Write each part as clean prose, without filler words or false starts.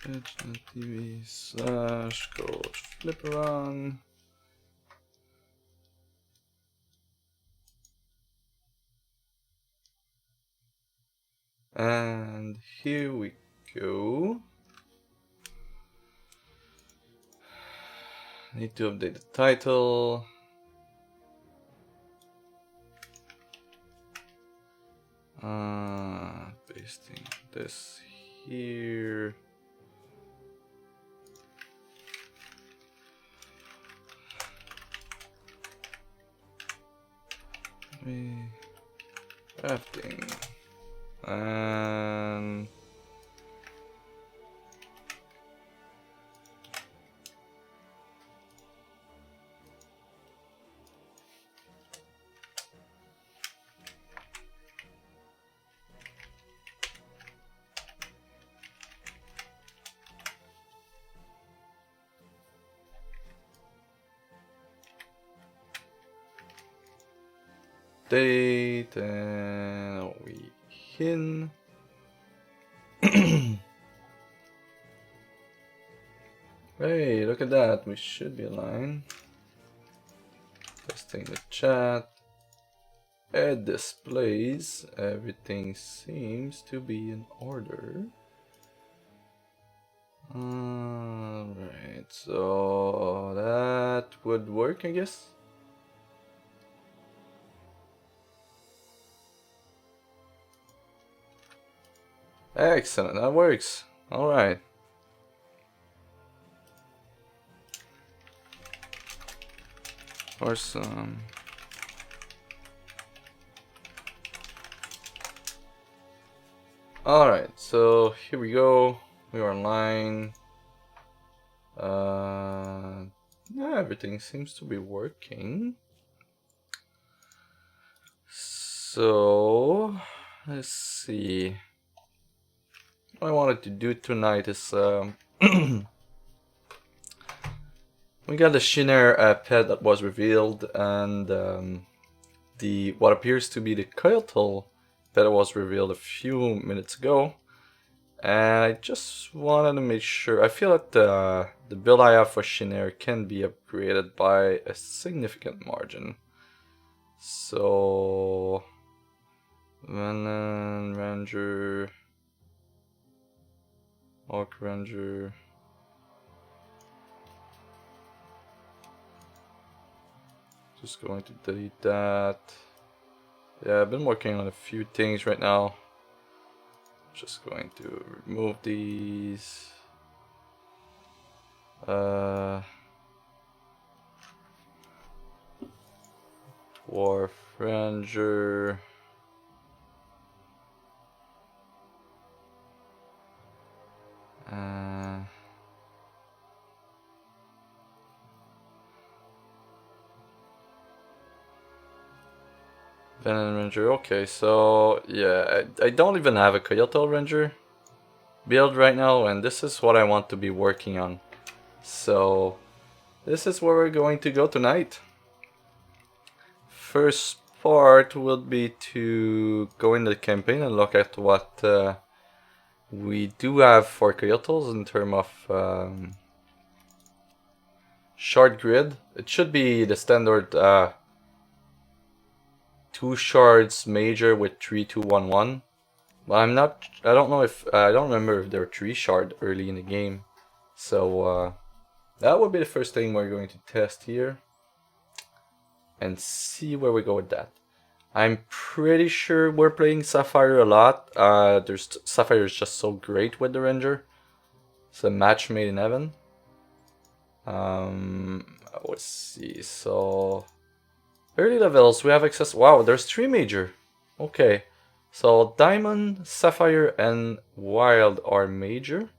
twitch.tv/CoachFliperon. And here we go. Need to update the title. Pasting this here. Crafting. And date, and we in. Hey, look at that, we should be aligned. Testing the chat. It displays everything seems to be in order. Alright, so that would work, I guess. Excellent, that works. Alright. For some. Alright, so here we go. We are online. Yeah, everything seems to be working. So let's see. What I wanted to do tonight is we got the Shiner pet that was revealed, and the what appears to be the Coyotel that was revealed a few minutes ago. And I just wanted to make sure. I feel that the build I have for Shiner can be upgraded by a significant margin. So Venom Ranger, Orc Ranger. Just going to delete that. Yeah, I've been working on a few things right now. Just going to remove these. Dwarf Ranger. Venom Ranger. Okay, so yeah, I don't even have a Coyotel Ranger build right now, and this is what I want to be working on. So this is where we're going to go tonight. First part will be to go into the campaign and look at what we do have for Coyotels in terms of shard grid. It should be the standard 2 shards major with 3-2-1-1. But I don't know if, I don't remember if they're 3 shard early in the game. So that would be the first thing we're going to test here. And see where we go with that. I'm pretty sure we're playing Sapphire a lot. Sapphire is just so great with the Ranger. It's a match made in heaven. Let's see, so early levels we have access. Wow, there's 3 major. Okay, so Diamond, Sapphire, and Wild are major.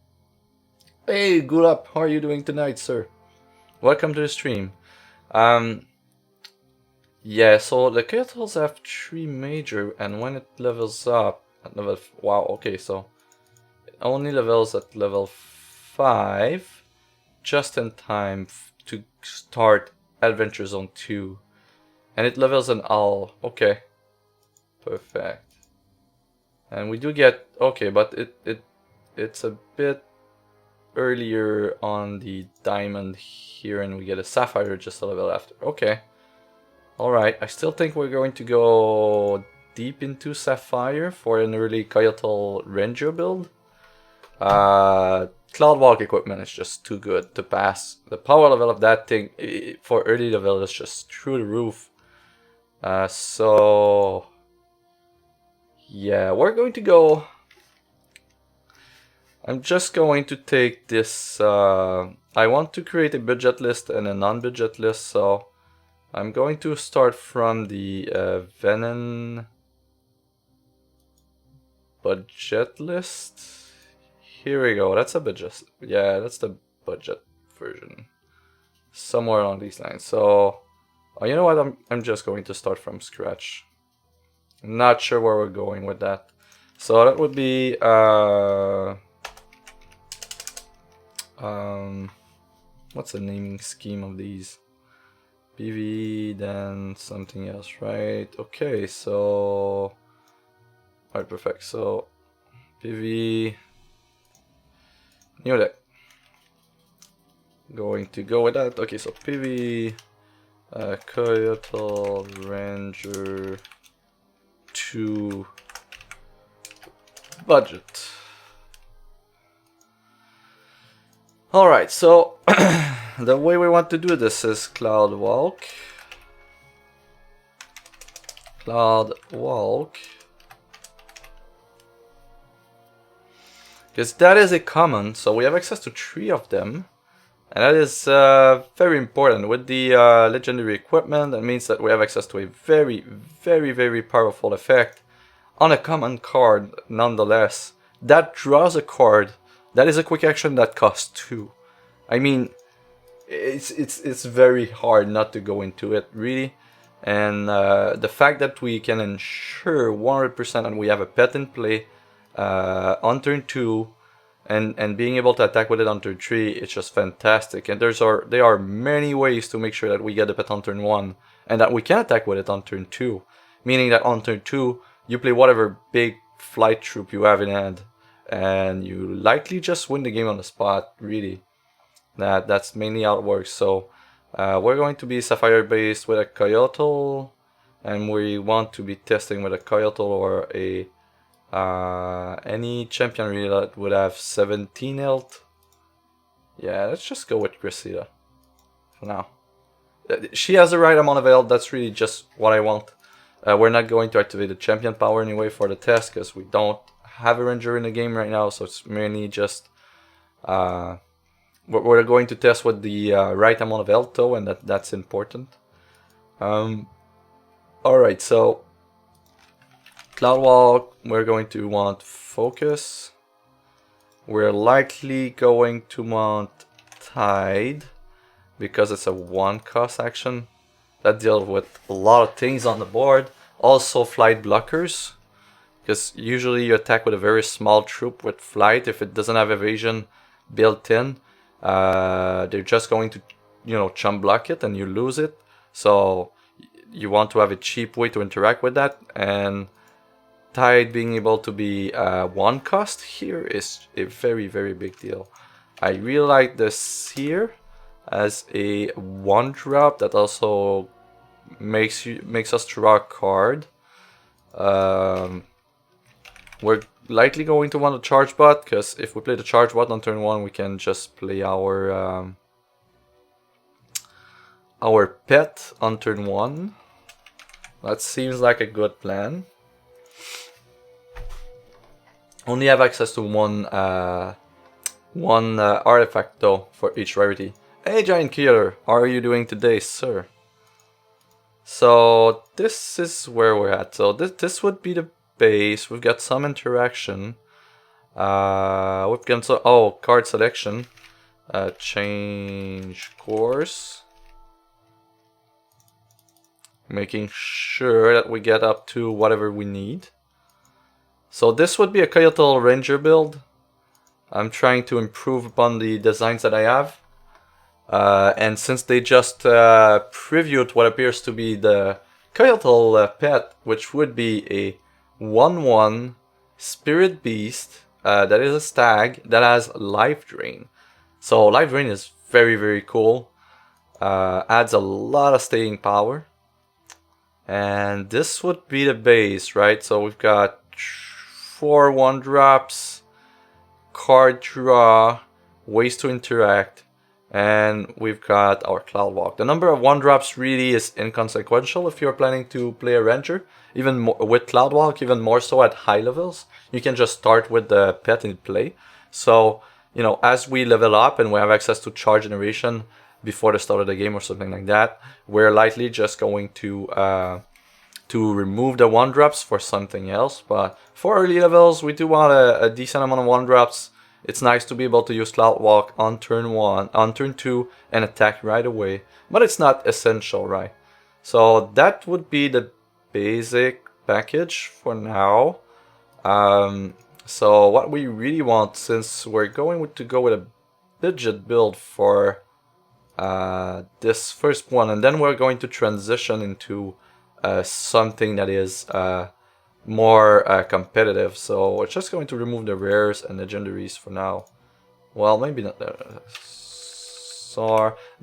Hey, Gulap, how are you doing tonight, sir? Welcome to the stream. Yeah, so the Coyotels have 3 major, and when it levels up at level, wow, okay, so it only levels at level 5, just in time to start Adventure Zone 2. And it levels an owl. Okay. Perfect. And we do get, okay, but it's a bit earlier on the diamond here, and we get a sapphire just a level after. Okay. Alright, I still think we're going to go deep into sapphire for an early Coyote Ranger build. Cloud Walk equipment is just too good to pass. The power level of that thing for early level is just through the roof. So yeah, we're going to go. I'm just going to take this. I want to create a budget list and a non-budget list, so I'm going to start from the Venom budget list. Here we go. That's a budget. Yeah, that's the budget version. Somewhere along these lines. So, you know what? I'm just going to start from scratch. I'm not sure where we're going with that. So that would be what's the naming scheme of these? PV, then something else, right? Okay, so alright, perfect. So PV, new deck. Going to go with that. Okay, so PV, Coyote Ranger 2 budget. Alright, so the way we want to do this is Cloud Walk. Cloud Walk. Because that is a common, so we have access to 3 of them. And that is very important. With the legendary equipment, that means that we have access to a very, very, very powerful effect on a common card nonetheless. That draws a card. That is a quick action that costs 2. I mean, it's very hard not to go into it, really. And the fact that we can ensure 100% and we have a pet in play on turn 2 and being able to attack with it on turn 3, it's just fantastic. And there are many ways to make sure that we get the pet on turn 1 and that we can attack with it on turn 2. Meaning that on turn 2, you play whatever big flight troop you have in hand and you likely just win the game on the spot, really. That's mainly how it works. So we're going to be Sapphire based with a Coyote, and we want to be testing with a Coyote or a any champion really that would have 17 health. Yeah, let's just go with Cressida for now. She has the right amount of health. That's really just what I want. We're not going to activate the champion power anyway for the test because we don't have a ranger in the game right now, so it's mainly just we're going to test with the right amount of health though, and that's important. Alright, so Cloud Walk, we're going to want Focus. We're likely going to want Tide because it's a 1-cost action that deals with a lot of things on the board. Also flight blockers, because usually you attack with a very small troop with flight. If it doesn't have evasion built in, they're just going to, chump block it and you lose it. So you want to have a cheap way to interact with that, and Tide being able to be 1-cost here is a very, very big deal. I really like this here as a 1-drop that also makes us draw a card. We're likely going to want a charge bot, because if we play the charge bot on turn 1, we can just play our pet on turn 1. That seems like a good plan. Only have access to one artifact though for each rarity. Hey Giant Killer, how are you doing today, sir? So this is where we're at. So this would be the base. We've got some interaction. We've got some card selection. Change course. Making sure that we get up to whatever we need. So this would be a Coyote Ranger build. I'm trying to improve upon the designs that I have. And since they just previewed what appears to be the Coyote pet, which would be a 1/1 Spirit Beast that is a stag that has Life Drain. So Life Drain is very cool. Adds a lot of staying power. And this would be the base, right? So we've got 4 1-drops, card draw, ways to interact, and we've got our Cloud Walk. The number of 1-drops really is inconsequential if you're planning to play a Ranger. Even more, with Cloud Walk, even more so at high levels. You can just start with the pet in play. So, you know, as we level up and we have access to charge generation before the start of the game or something like that, we're likely just going to remove the 1-drops for something else. But for early levels, we do want a decent amount of 1-drops. It's nice to be able to use Cloud Walk on turn 1, on turn 2, and attack right away. But it's not essential, right? So that would be the basic package for now. So what we really want, since we're going to go with a budget build for this first one, and then we're going to transition into something that is more competitive. So we're just going to remove the rares and legendaries for now. Well, maybe not. The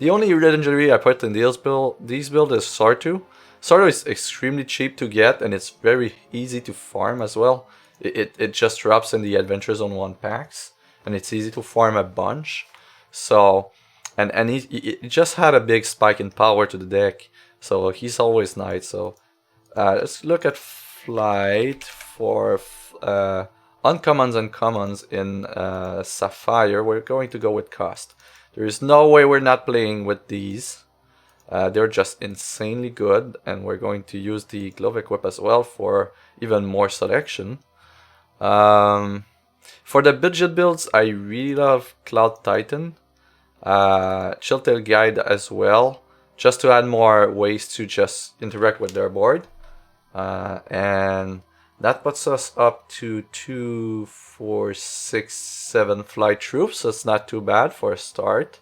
only legendary I put in these build is Sartu. Sartu is extremely cheap to get, and it's very easy to farm as well. It just drops in the Adventure Zone 1 packs, and it's easy to farm a bunch. So, and he just had a big spike in power to the deck, so he's always nice. So let's look at Flight for uncommons and commons in Sapphire. We're going to go with cost. There is no way we're not playing with these. They're just insanely good, and we're going to use the Glove Equip as well for even more selection. For the budget builds, I really love Cloud Titan, Chilltail Guide as well, just to add more ways to just interact with their board. And that puts us up to 2, 4, 6, 7 flight troops, so it's not too bad for a start.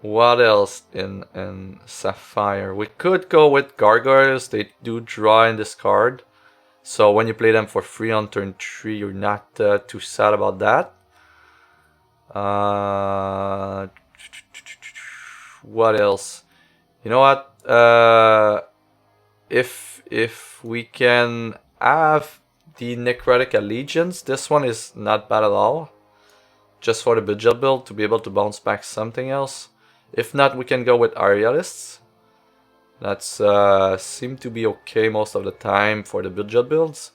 What else in Sapphire? We could go with Gargoyles. They do draw and discard, so when you play them for free on turn 3, you're not too sad about that. What else? You know what? If we can have the Necrotic Allegiance, this one is not bad at all. Just for the budget build to be able to bounce back something else. If not, we can go with Aerialists. That's seem to be okay most of the time for the budget builds.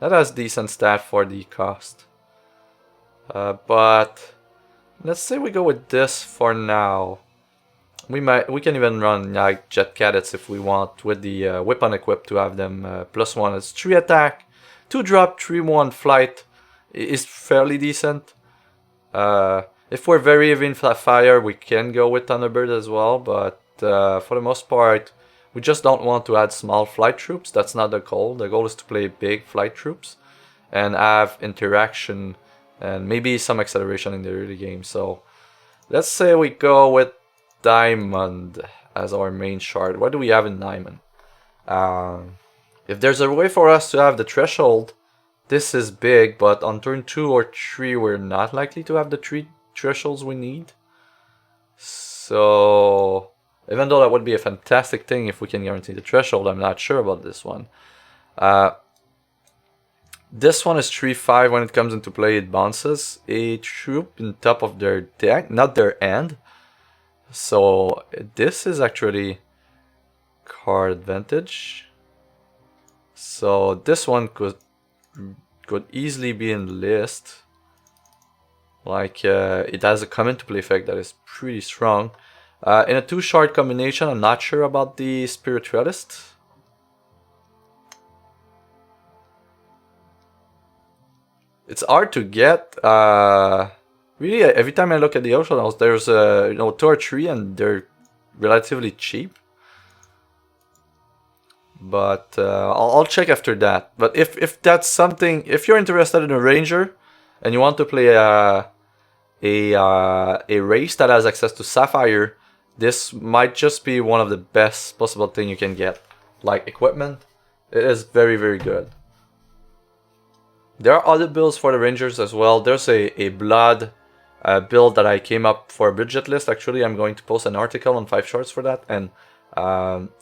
That has decent stat for the cost. But let's say we go with this for now. We can even run like Jet Cadets if we want with the Whip on Equip to have them +1. It's 3 attack, 2 drop, 3/1 flight is fairly decent. If we're very heavy in fire, we can go with Thunderbird as well, but for the most part, we just don't want to add small flight troops. That's not the goal. The goal is to play big flight troops and have interaction and maybe some acceleration in the early game. So let's say we go with Diamond as our main shard. What do we have in Diamond? If there's a way for us to have the threshold, this is big, but on turn 2 or 3, we're not likely to have the 3 thresholds we need. So even though that would be a fantastic thing if we can guarantee the threshold, I'm not sure about this one. This one is 3/5 when it comes into play. It bounces a troop in top of their deck, not their end. So this is actually card advantage. So this one could easily be in the list. Like it has a come into play effect that is pretty strong. In a 2-shard combination, I'm not sure about the Spiritualist. It's hard to get. Really, every time I look at the optionals, there's 2 or 3, and they're relatively cheap. But I'll check after that. But if that's something, if you're interested in a Ranger and you want to play a race that has access to Sapphire, this might just be one of the best possible thing you can get. Like equipment, it is very good. There are other builds for the Rangers as well. There's a blood build that I came up for a budget list. Actually, I'm going to post an article on 5 shorts for that, and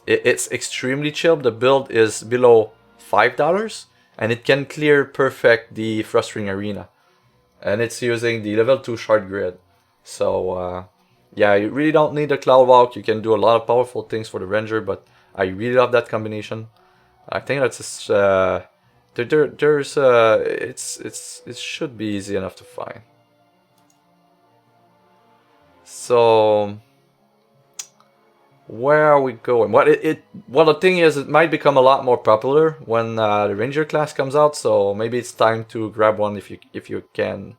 it's extremely chill. The build is below $5, and it can clear perfect the Frustrating Arena, and it's using the level 2 shard grid. So yeah, you really don't need a Cloud Walk. You can do a lot of powerful things for the Ranger, but I really love that combination. I think that's just, it should be easy enough to find. So where are we going? Well, the thing is, it might become a lot more popular when the Ranger class comes out. So maybe it's time to grab one if you can.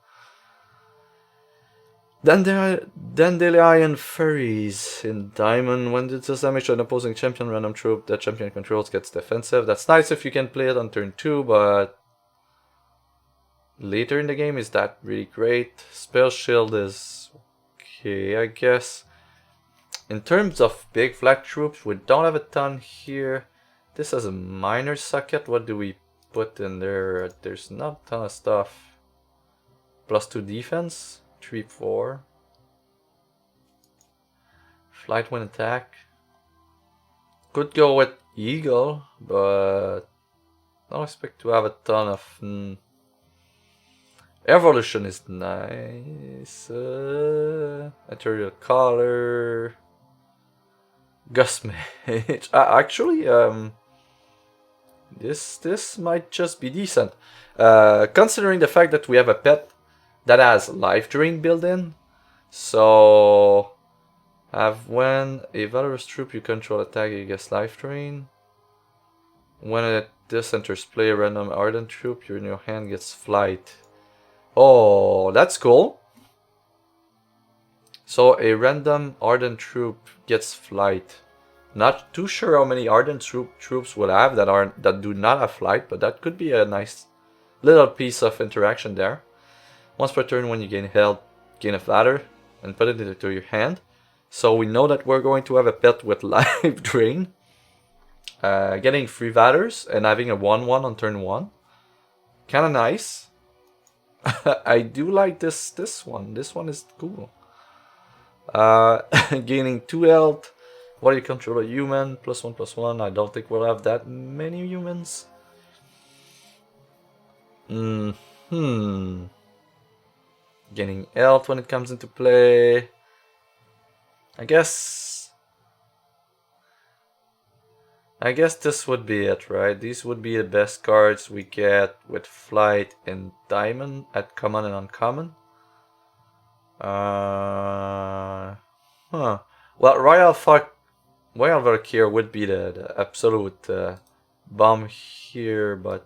Dandelion Furries in Diamond. When it does damage to an opposing champion random troop that champion controls gets defensive. That's nice if you can play it on turn 2, but later in the game, is that really great? Spell Shield is okay, I guess. In terms of big flag troops, we don't have a ton here. This has a minor socket. What do we put in there? There's not a ton of stuff. +2 defense. 3-4. Flight when attack. Could go with Eagle, but don't expect to have a ton of. Evolution is nice. Ethereal Color. Gust Mage. Actually, this might just be decent. Considering the fact that we have a pet that has Life Drain built in. So when a valorous troop you control attack, you get Life Drain. When this enters play, a random Ardent troop in your hand gets Flight. Oh, that's cool. So a random Ardent troop gets Flight. Not too sure how many Ardent troops will have that do not have Flight, but that could be a nice little piece of interaction there. Once per turn, when you gain health, gain a flatter and put it into your hand. So we know that we're going to have a pet with Life Drain. Getting 3 Vatters and having a 1/1 on turn 1. Kinda nice. I do like this one. This one is cool. Gaining 2 health. While you control a human, +1/+1. I don't think we'll have that many humans. Gaining health when it comes into play. I guess this would be it, right? These would be the best cards we get with Flight and Diamond at common and uncommon. Well, Royal Valkyr would be the absolute bomb here, but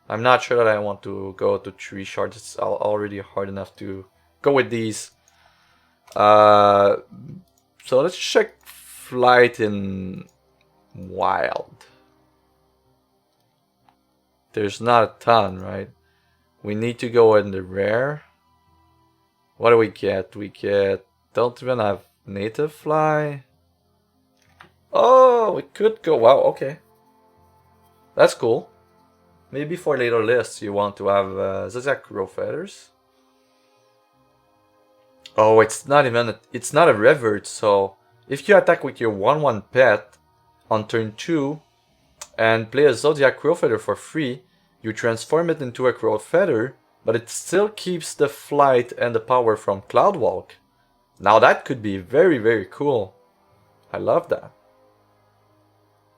I'm not sure that I want to go to 3 shards. It's already hard enough to go with these. So let's check Flight in Wild. There's not a ton, right? We need to go in the rare. What do we get? We don't even have native fly. Oh, we could go. Wow, okay. That's cool. Maybe for later lists you want to have Zodiac Crow Feathers. Oh, it's not a revert, so if you attack with your 1/1 pet on turn 2 and play a Zodiac Crow Feather for free, you transform it into a Crow Feather, but it still keeps the flight and the power from Cloudwalk. Now that could be very, very cool. I love that.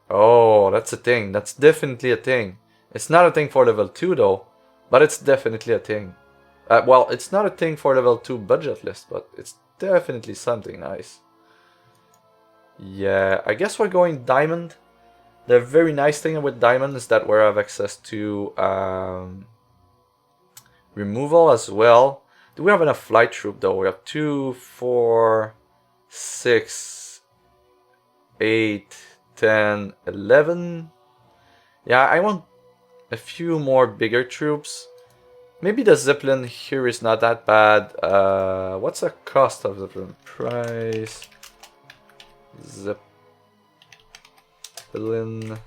Oh, that's a thing. That's definitely a thing. It's not a thing for level 2 though, but it's definitely a thing. Well, it's not a thing for level 2 budget list, but it's definitely something nice. Yeah, I guess we're going Diamond. The very nice thing with Diamond is that we have access to removal as well. Do we have enough flight troop though? We have 2, 4, 6, 8, 10, 11. Yeah, I want a few more bigger troops. Maybe the Zeppelin here is not that bad. What's the cost of Zeppelin? Price. Zeppelin.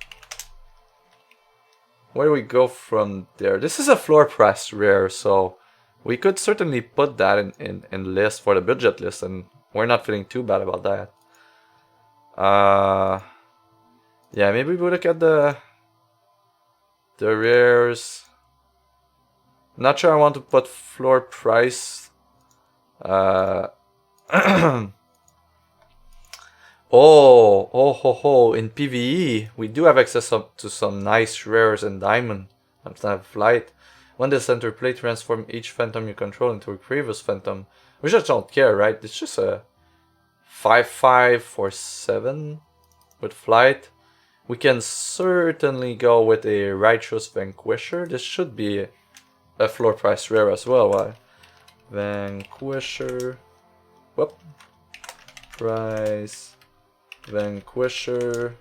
where do we go from there? This is a floor price rare, so we could certainly put that in list for the budget list, and we're not feeling too bad about that. Yeah, maybe we look at the rares. Not sure I want to put floor price. Oh, in PvE, we do have access up to some nice rares and diamond. I'm gonna have flight. When the center play, transform each phantom you control into a previous phantom. We just don't care, right? It's just a 5/5 for 7 with flight. We can certainly go with a Righteous Vanquisher. This should be a floor price rare as well. Why? Vanquisher. Whoop. Price. Vanquisher.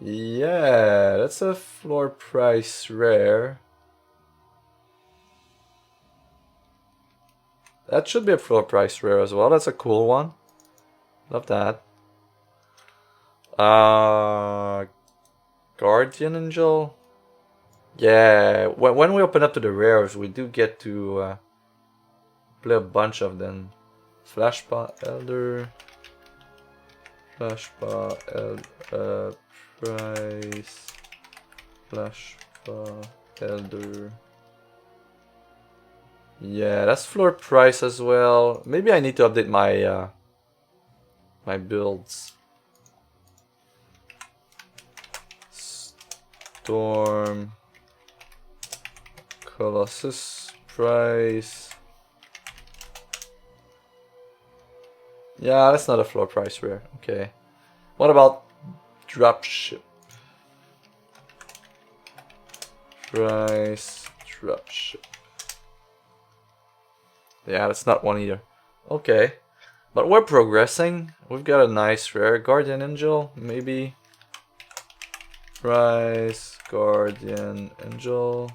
Yeah, that's a floor price rare. That should be a floor price rare as well. That's a cool one. Love that. Guardian Angel. Yeah, when we open up to the rares, we do get to play a bunch of them. Flashpaw Elder. Flashpaw Price. Flashpaw Elder. Yeah, that's floor price as well. Maybe I need to update my my builds. Storm. Colossus price. Yeah, that's not a floor price rare. Okay. What about dropship? Price dropship. Yeah, that's not one either. Okay. But we're progressing. We've got a nice rare. Guardian Angel, maybe. Price, Guardian Angel.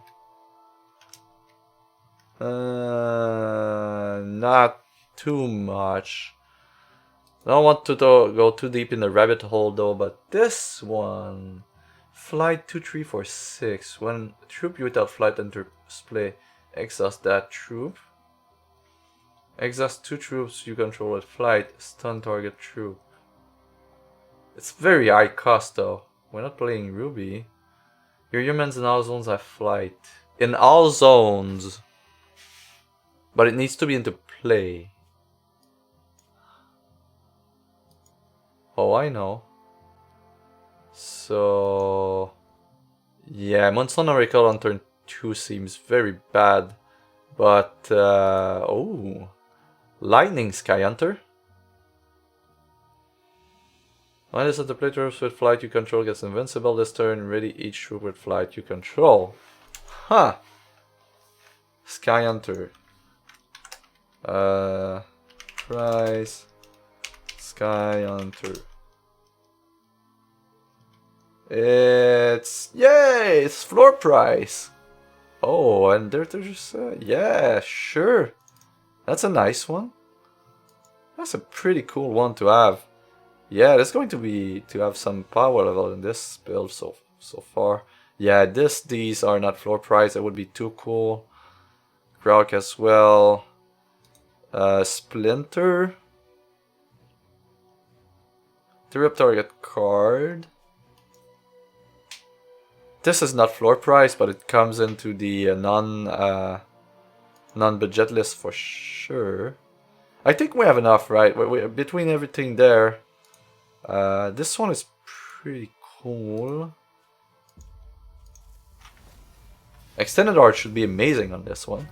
Not too much. I don't want to go too deep in the rabbit hole though, but this one. Flight 2-3-4-6. When troop without flight enters play, exhaust that troop. Exhaust 2 troops you control with flight. Stun target troop. It's very high cost though. We're not playing Ruby. Your humans in all zones have flight. In all zones. But it needs to be into play. Oh, I know. So... yeah, Monsoon Oracle on turn 2 seems very bad. But, oh... Lightning Sky Hunter. When is at the play troops with flight you control gets invincible this turn. Ready each troop with flight you control. Huh. Sky Hunter. Price. Sky Hunter. It's... yay! It's floor price. Oh, and there's... yeah, sure. That's a nice one. That's a pretty cool one to have. Yeah, there's going to be to have some power level in this build so far. Yeah, these are not floor price. That would be too cool. Grok as well. Splinter. Three-up target card. This is not floor price, but it comes into the non-budget list for sure. I think we have enough, right? Between everything there. This one is pretty cool. Extended art should be amazing on this one.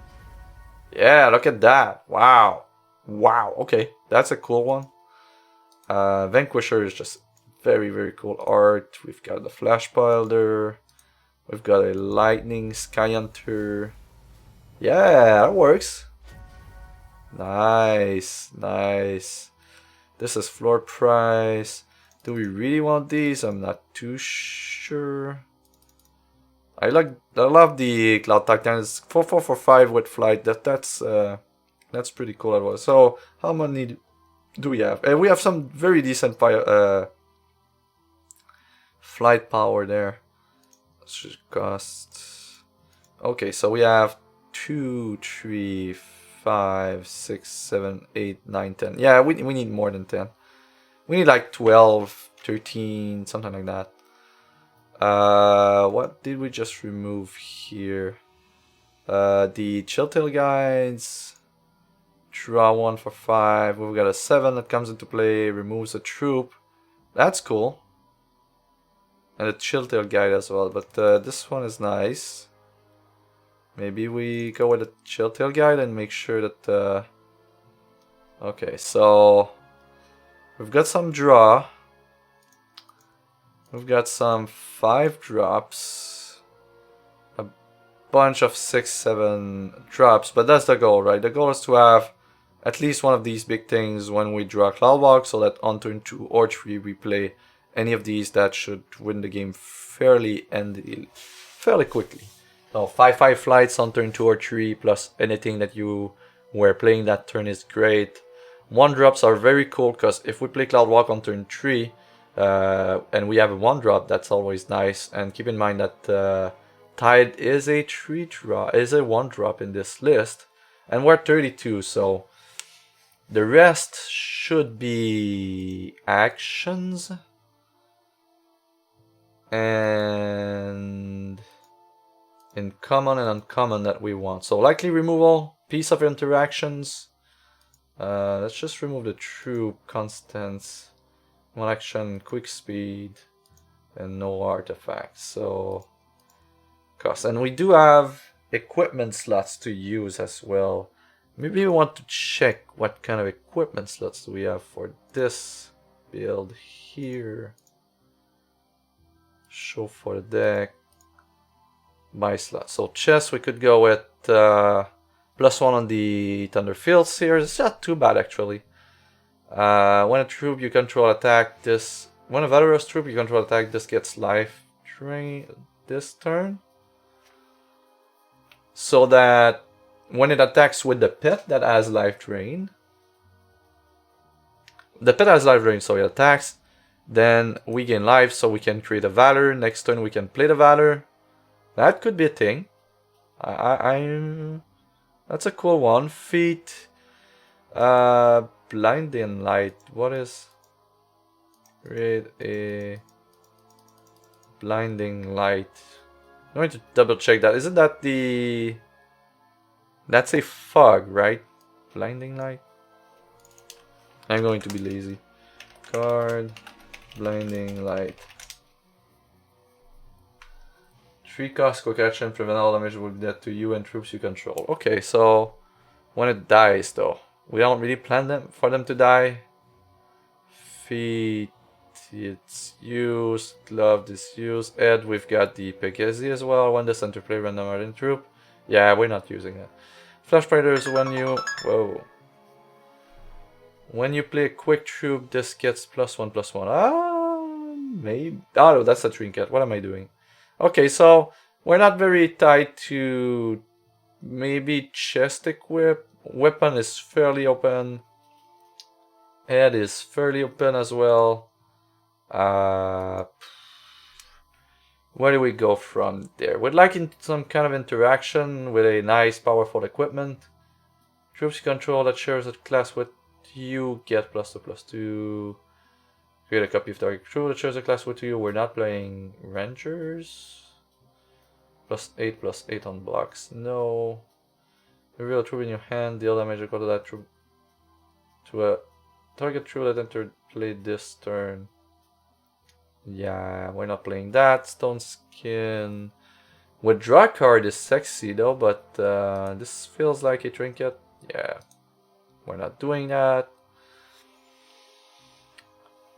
Yeah, look at that. Wow. Wow. Okay, that's a cool one. Vanquisher is just very, very cool art. We've got the Flash Pilder. We've got a Lightning Sky Hunter. Yeah, that works. Nice, nice. This is floor price. Do we really want these? I'm not too sure. I love the Cloud Titans. 4-4-4-5 with flight. That's pretty cool as well. So how many do we have? We have some very decent flight power there. Should cost. Okay, so we have 2, 3, 5, 6, 7, 8, 9, 10. Yeah, we need more than 10. We need like 12, 13, something like that. What did we just remove here? The Chilltail Guides. Draw 1 for 5. We've got a 7 that comes into play. Removes a troop. That's cool. And a Chilltail Guide as well. But this one is nice. Maybe we go with a Chilltail Guide and make sure that... Okay, so... We've got some draw. We've got some 5 drops. A bunch of 6, 7 drops. But that's the goal, right? The goal is to have at least one of these big things when we draw Cloudwalk, so that on turn 2 or 3 we play any of these that should win the game fairly quickly. So 5/5 flights on turn 2 or 3 plus anything that you were playing that turn is great. 1-drops are very cool because if we play Cloudwalk on turn 3 and we have a 1-drop, that's always nice. And keep in mind that Tide is a 1-drop in this list, and we're 32, so the rest should be actions and in common and uncommon that we want. So likely removal, piece of interactions. Let's just remove the troop constants, 1 action, quick speed, and no artifacts. So cost, and we do have equipment slots to use as well. Maybe we want to check what kind of equipment slots do we have for this build here. Show for the deck. Buy slot. So chess, we could go with +1 on the Thunder Fields here. It's not too bad actually. When a troop you control attack this. When a Valorous troop you control attack, this gets life drain this turn. So that when it attacks with the pet that has life drain. The pet has life drain, so it attacks. Then we gain life, so we can create a Valor. Next turn we can play the Valor. That could be a thing. That's a cool one. Feat. Blinding Light. What is... Create a... Blinding Light. I'm going to double check that. Isn't that the... That's a fog, right? Blinding Light. I'm going to be lazy. Card. Blinding Light. 3 cost, quick action, prevent all damage will be dead to you and troops you control. Okay, so when it dies though, we don't really plan for them to die. Feet, it's used. Glove is used. Ed, we've got the Pegasi as well. When the center play random ardent troop. Yeah, we're not using it. Flash Predators, when you... Whoa. When you play a quick troop, this gets +1/+1. Maybe... Oh, that's a trinket. What am I doing? Okay, so we're not very tied to maybe chest equip. Weapon is fairly open. Head is fairly open as well. Where do we go from there? We'd like some kind of interaction with a nice, powerful equipment. Troops you control that shares a class with you get +2/+2. Create a copy of target troop that shares a class with you. We're not playing Rangers. +8/+8 on blocks. No. Reveal a troop in your hand. Deal damage equal to that troop. To a target troop that entered play this turn. Yeah, we're not playing that. Stone Skin. Withdraw card is sexy though, but this feels like a trinket. Yeah. We're not doing that.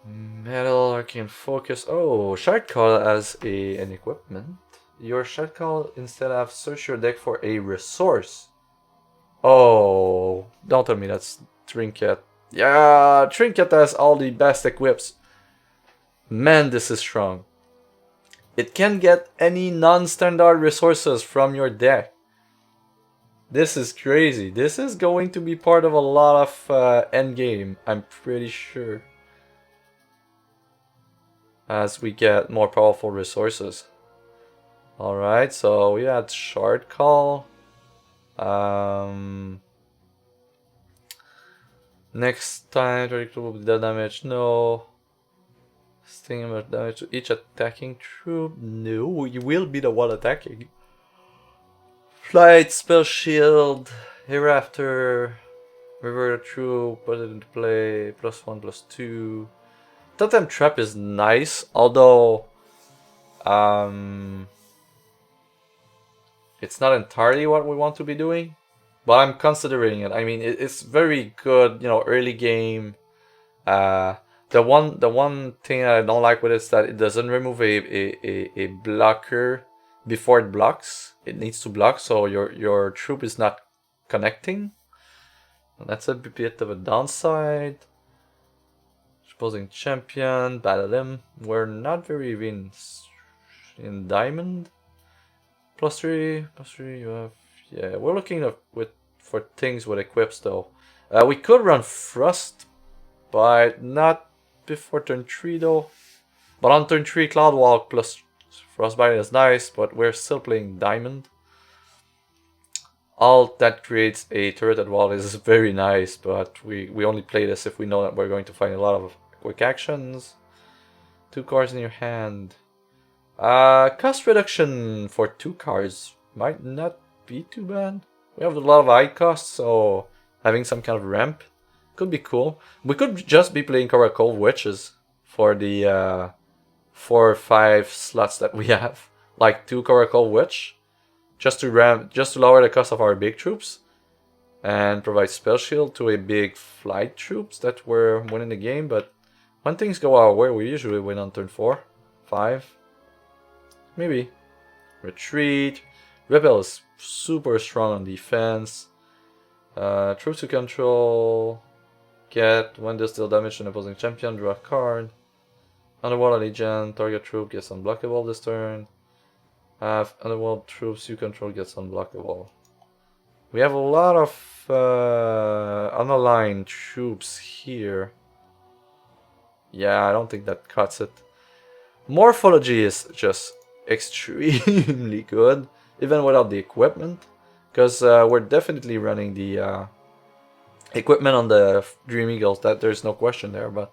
Metal, Arcane Focus. Oh, Shard Call as an equipment. Your Shard Call instead have search your deck for a resource. Oh, don't tell me that's Trinket. Yeah, Trinket has all the best equips. Man, this is strong. It can get any non-standard resources from your deck. This is crazy. This is going to be part of a lot of endgame, I'm pretty sure. As we get more powerful resources. Alright, so we had shard call. Next time, Theorycrafting will be deal damage. No. Sting about damage to each attacking troop. No, you will be the one attacking. Flight, spell shield. Hereafter, revert a troop, put it into play. +1/+2. Totem trap is nice, although it's not entirely what we want to be doing. But I'm considering it. I mean, it's very good, you know, early game. The one thing I don't like with it is that it doesn't remove a blocker before it blocks. It needs to block, so your troop is not connecting. And that's a bit of a downside. Opposing champion, battle him. We're not very even in diamond. +3, +3. You have, yeah. We're looking for things with equips though. We could run Frost, but not before turn 3 though. But on turn 3, Cloud Walk plus Frostbite is nice, but we're still playing Diamond. All that creates a turreted wall is very nice, but we only play this if we know that we're going to find a lot of quick actions. 2 cards in your hand. Cost reduction for 2 cards might not be too bad. We have a lot of high costs, so having some kind of ramp could be cool. We could just be playing Coracle Witches for the 4 or 5 slots that we have. Like 2 Coracle Witch, just to lower the cost of our big troops, and provide spell shield to a big flight troops that were winning the game. But when things go our way, we usually win on turn 4, 5, maybe. Retreat. Rebel is super strong on defense. Troops to control. Get when there's still damage to an opposing champion, draw a card. Underworld Legion, target troop gets unblockable this turn. Have Underworld troops you control gets unblockable. We have a lot of unaligned troops here. Yeah, I don't think that cuts it. Morphology is just extremely good, even without the equipment. Because we're definitely running the equipment on the Dream Eagles, that there's no question there, but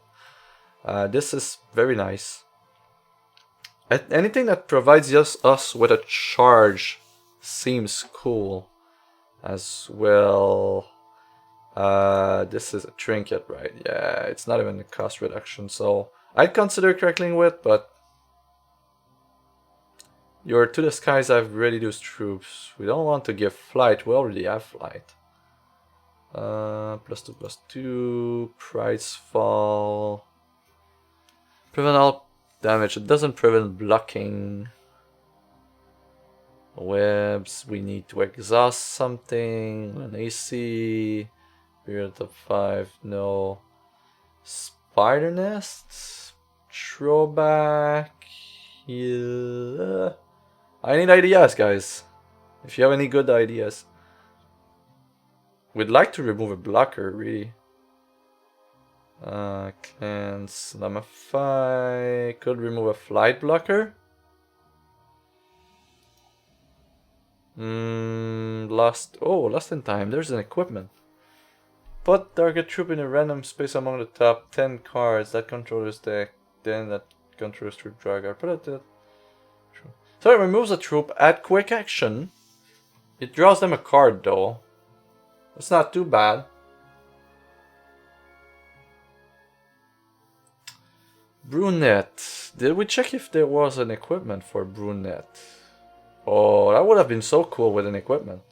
this is very nice. Anything that provides us with a charge seems cool as well. This is a trinket, right? Yeah, it's not even a cost reduction, so I'd consider Crackling Wit, but you're to the skies, I've ready those troops. We don't want to give flight, we already have flight. +2/+2, price fall. Prevent all damage, it doesn't prevent blocking. Webs, we need to exhaust something. An AC. Period of 5, no. Spider nests. Throwback. Yeah. I need ideas, guys. If you have any good ideas. We'd like to remove a blocker, really. Cleanse, Lamify. Could remove a flight blocker. Lost in time. There's an equipment. Put target troop in a random space among the top 10 cards that controller's deck. Then that controller's troop dragger. Put it there. So it removes a troop at quick action. It draws them a card though. It's not too bad. Brunette. Did we check if there was an equipment for Brunette? Oh, that would have been so cool with an equipment.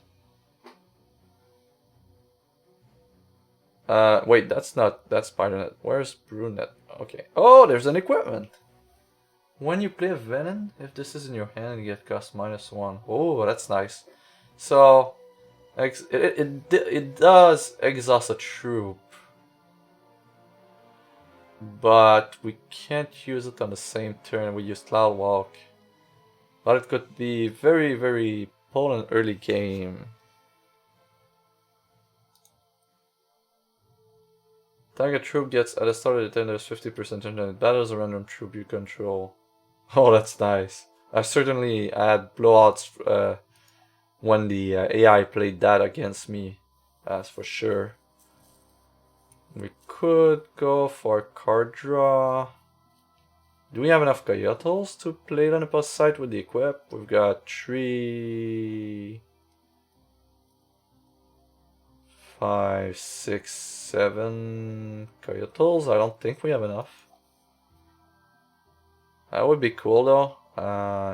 Wait, that's Spidernet. Where's Brunette? Okay. Oh, there's an equipment. When you play a Venom, if this is in your hand, you get cost -1. Oh, that's nice. So, it does exhaust a troop. But we can't use it on the same turn we use Cloud Walk. But it could be very, very potent early game. Target troop gets at the start of the turn, there's 50% chance that it battles a random troop you control. Oh, that's nice. I certainly had blowouts when the AI played that against me, that's for sure. We could go for card draw. Do we have enough Coyotals to play it on the plus side with the equip? We've got 3, 5, 6, 7 Coyotals. I don't think we have enough. That would be cool though.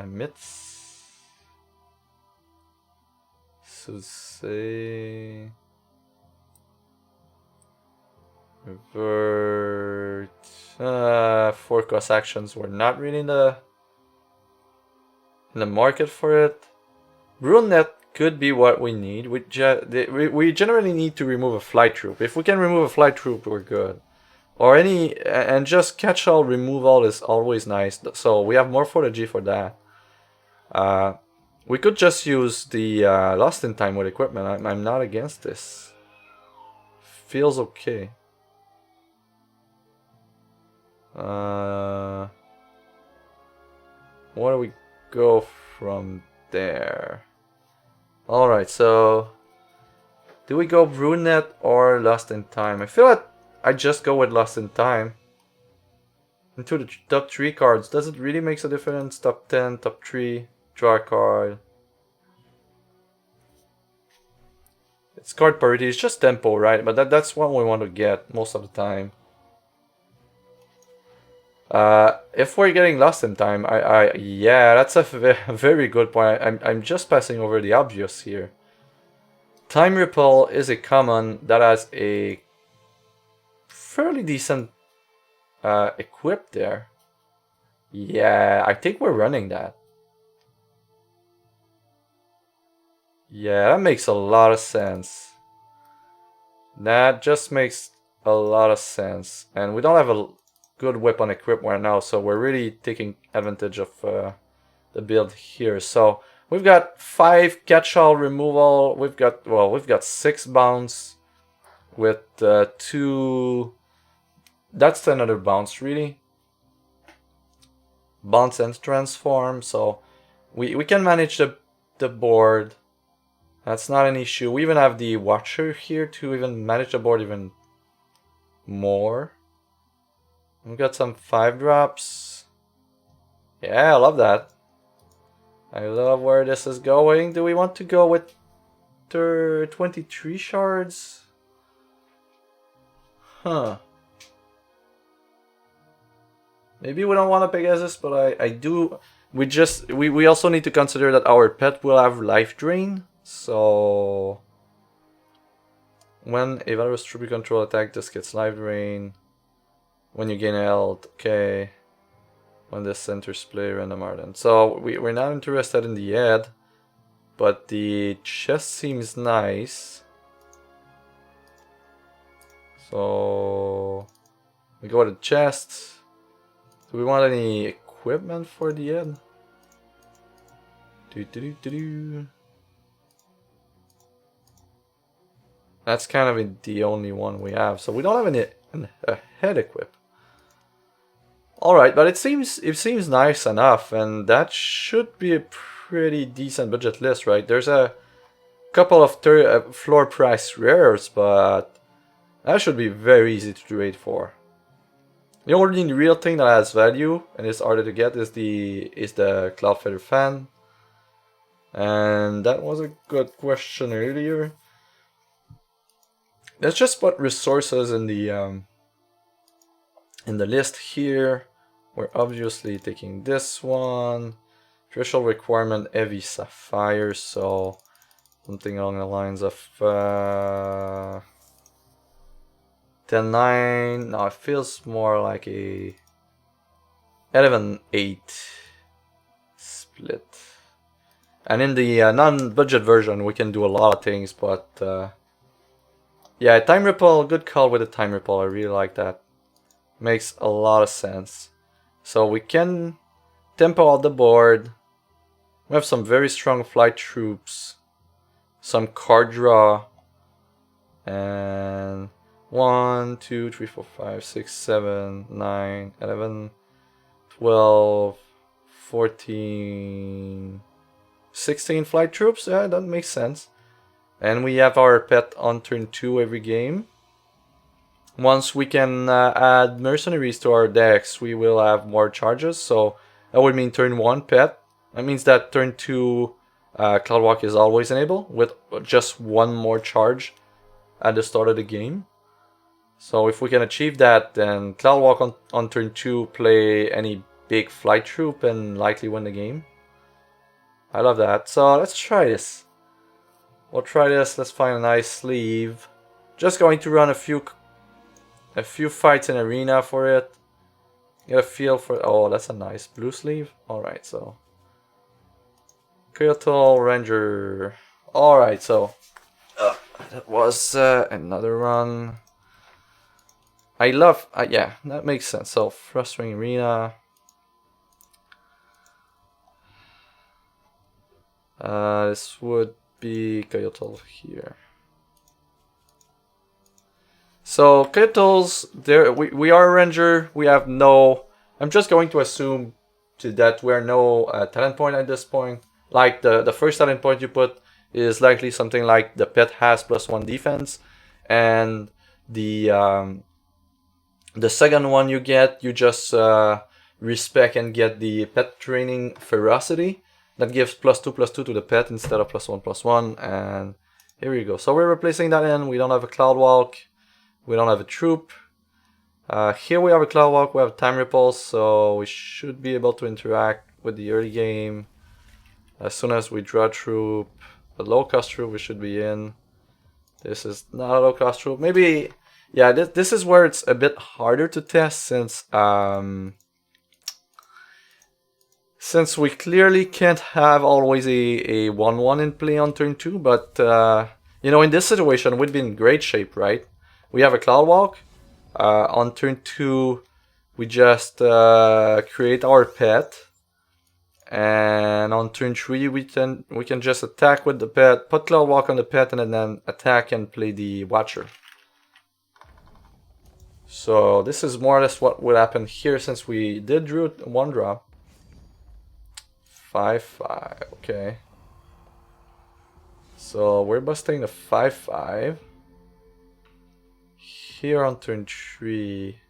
Mitts. Susei. Revert. Forecast actions were not really in the market for it. RuneNet could be what we need. We generally need to remove a flight troop. If we can remove a flight troop, we're good. Or any, and just catch-all removal is always nice. So we have more G for that. We could just use the Lost in Time with equipment. I'm not against this. Feels okay. Where do we go from there? Alright, so do we go RuneNet or Lost in Time? I feel like I just go with Lost in Time. Into the top 3 cards. Does it really make a difference? Top 10, top 3, draw a card. It's card parity, it's just tempo, right? But that's what we want to get most of the time. If we're getting Lost in Time, yeah, that's a very good point. I'm just passing over the obvious here. Time Ripple is a common that has a fairly decent equip there. Yeah, I think we're running that. Yeah, that makes a lot of sense. That just makes a lot of sense. And we don't have a good weapon equip right now, so we're really taking advantage of the build here. So we've got 5 catch-all removal. We've got 6 bounce with 2. That's another bounce, really. Bounce and transform. So we can manage the board. That's not an issue. We even have the Watcher here to even manage the board even more. We've got some 5 drops. Yeah, I love that. I love where this is going. Do we want to go with 23 shards? Huh. Maybe we don't want a Pegasus, but I do. We also need to consider that our pet will have life drain. So when a Valorous troop you control attack, this gets life drain. When you gain health, okay. When this enters play, random ardent. So we're not interested in the head, but the chest seems nice. So we go to the chest. Do we want any equipment for the head? That's kind of the only one we have. So we don't have a head equip. Alright, but it seems nice enough, and that should be a pretty decent budget list, right? There's a couple of floor price rares, but that should be very easy to trade for. The only real thing that has value and is harder to get is the Cloud Feather fan. And that was a good question earlier. Let's just put resources in the list here. We're obviously taking this one. Threshold requirement heavy sapphire, so something along the lines of 10-9. No, it feels more like a 11-8 split. And in the non-budget version, we can do a lot of things, but yeah, Time Ripple, good call with the Time Ripple. I really like that. Makes a lot of sense. So we can tempo out the board. We have some very strong flight troops, some card draw, and 1, 2, 3, 4, 5, 6, 7, 9, 11, 12, 14, 16 flight troops. Yeah, that makes sense. And we have our pet on turn 2 every game. Once we can add mercenaries to our decks, we will have more charges. So that would mean turn 1 pet. That means that turn 2 Cloudwalk is always enabled with just one more charge at the start of the game. So if we can achieve that, then Cloudwalk on turn 2 play any big flight troop and likely win the game. I love that. So let's try this. We'll try this. Let's find a nice sleeve. Just going to run a few fights in arena for it. Get a feel for. Oh, that's a nice blue sleeve. All right, so Kyoto Ranger. All right, so that was another run. I love. Yeah, that makes sense. So Frustrating Arena. This would be Kyoto here. So Kyoto's there. We are a ranger. We have no. I'm just going to assume that we're no talent point at this point. Like the first talent point you put is likely something like the pet has +1 defense, and the second one you get, you just respec and get the pet training ferocity that gives +2/+2 to the pet instead of +1/+1. And here we go. So we're replacing that in. We don't have a Cloudwalk. We don't have a troop. Here we have a Cloudwalk. We have Time Repulse, so we should be able to interact with the early game. As soon as we draw a troop, a low-cost troop, we should be in. This is not a low-cost troop. Maybe, yeah, this is where it's a bit harder to test since we clearly can't have always a 1/1 in play on turn 2. But, you know, in this situation, we'd be in great shape, right? We have a Cloudwalk. On turn 2, we just create our pet. And on turn 3, we can just attack with the pet, put Cloudwalk on the pet, and then attack and play the Watcher. So this is more or less what would happen here, since we did drew 1 drop. 5/5, okay. So we're busting the 5/5. Here on turn 3.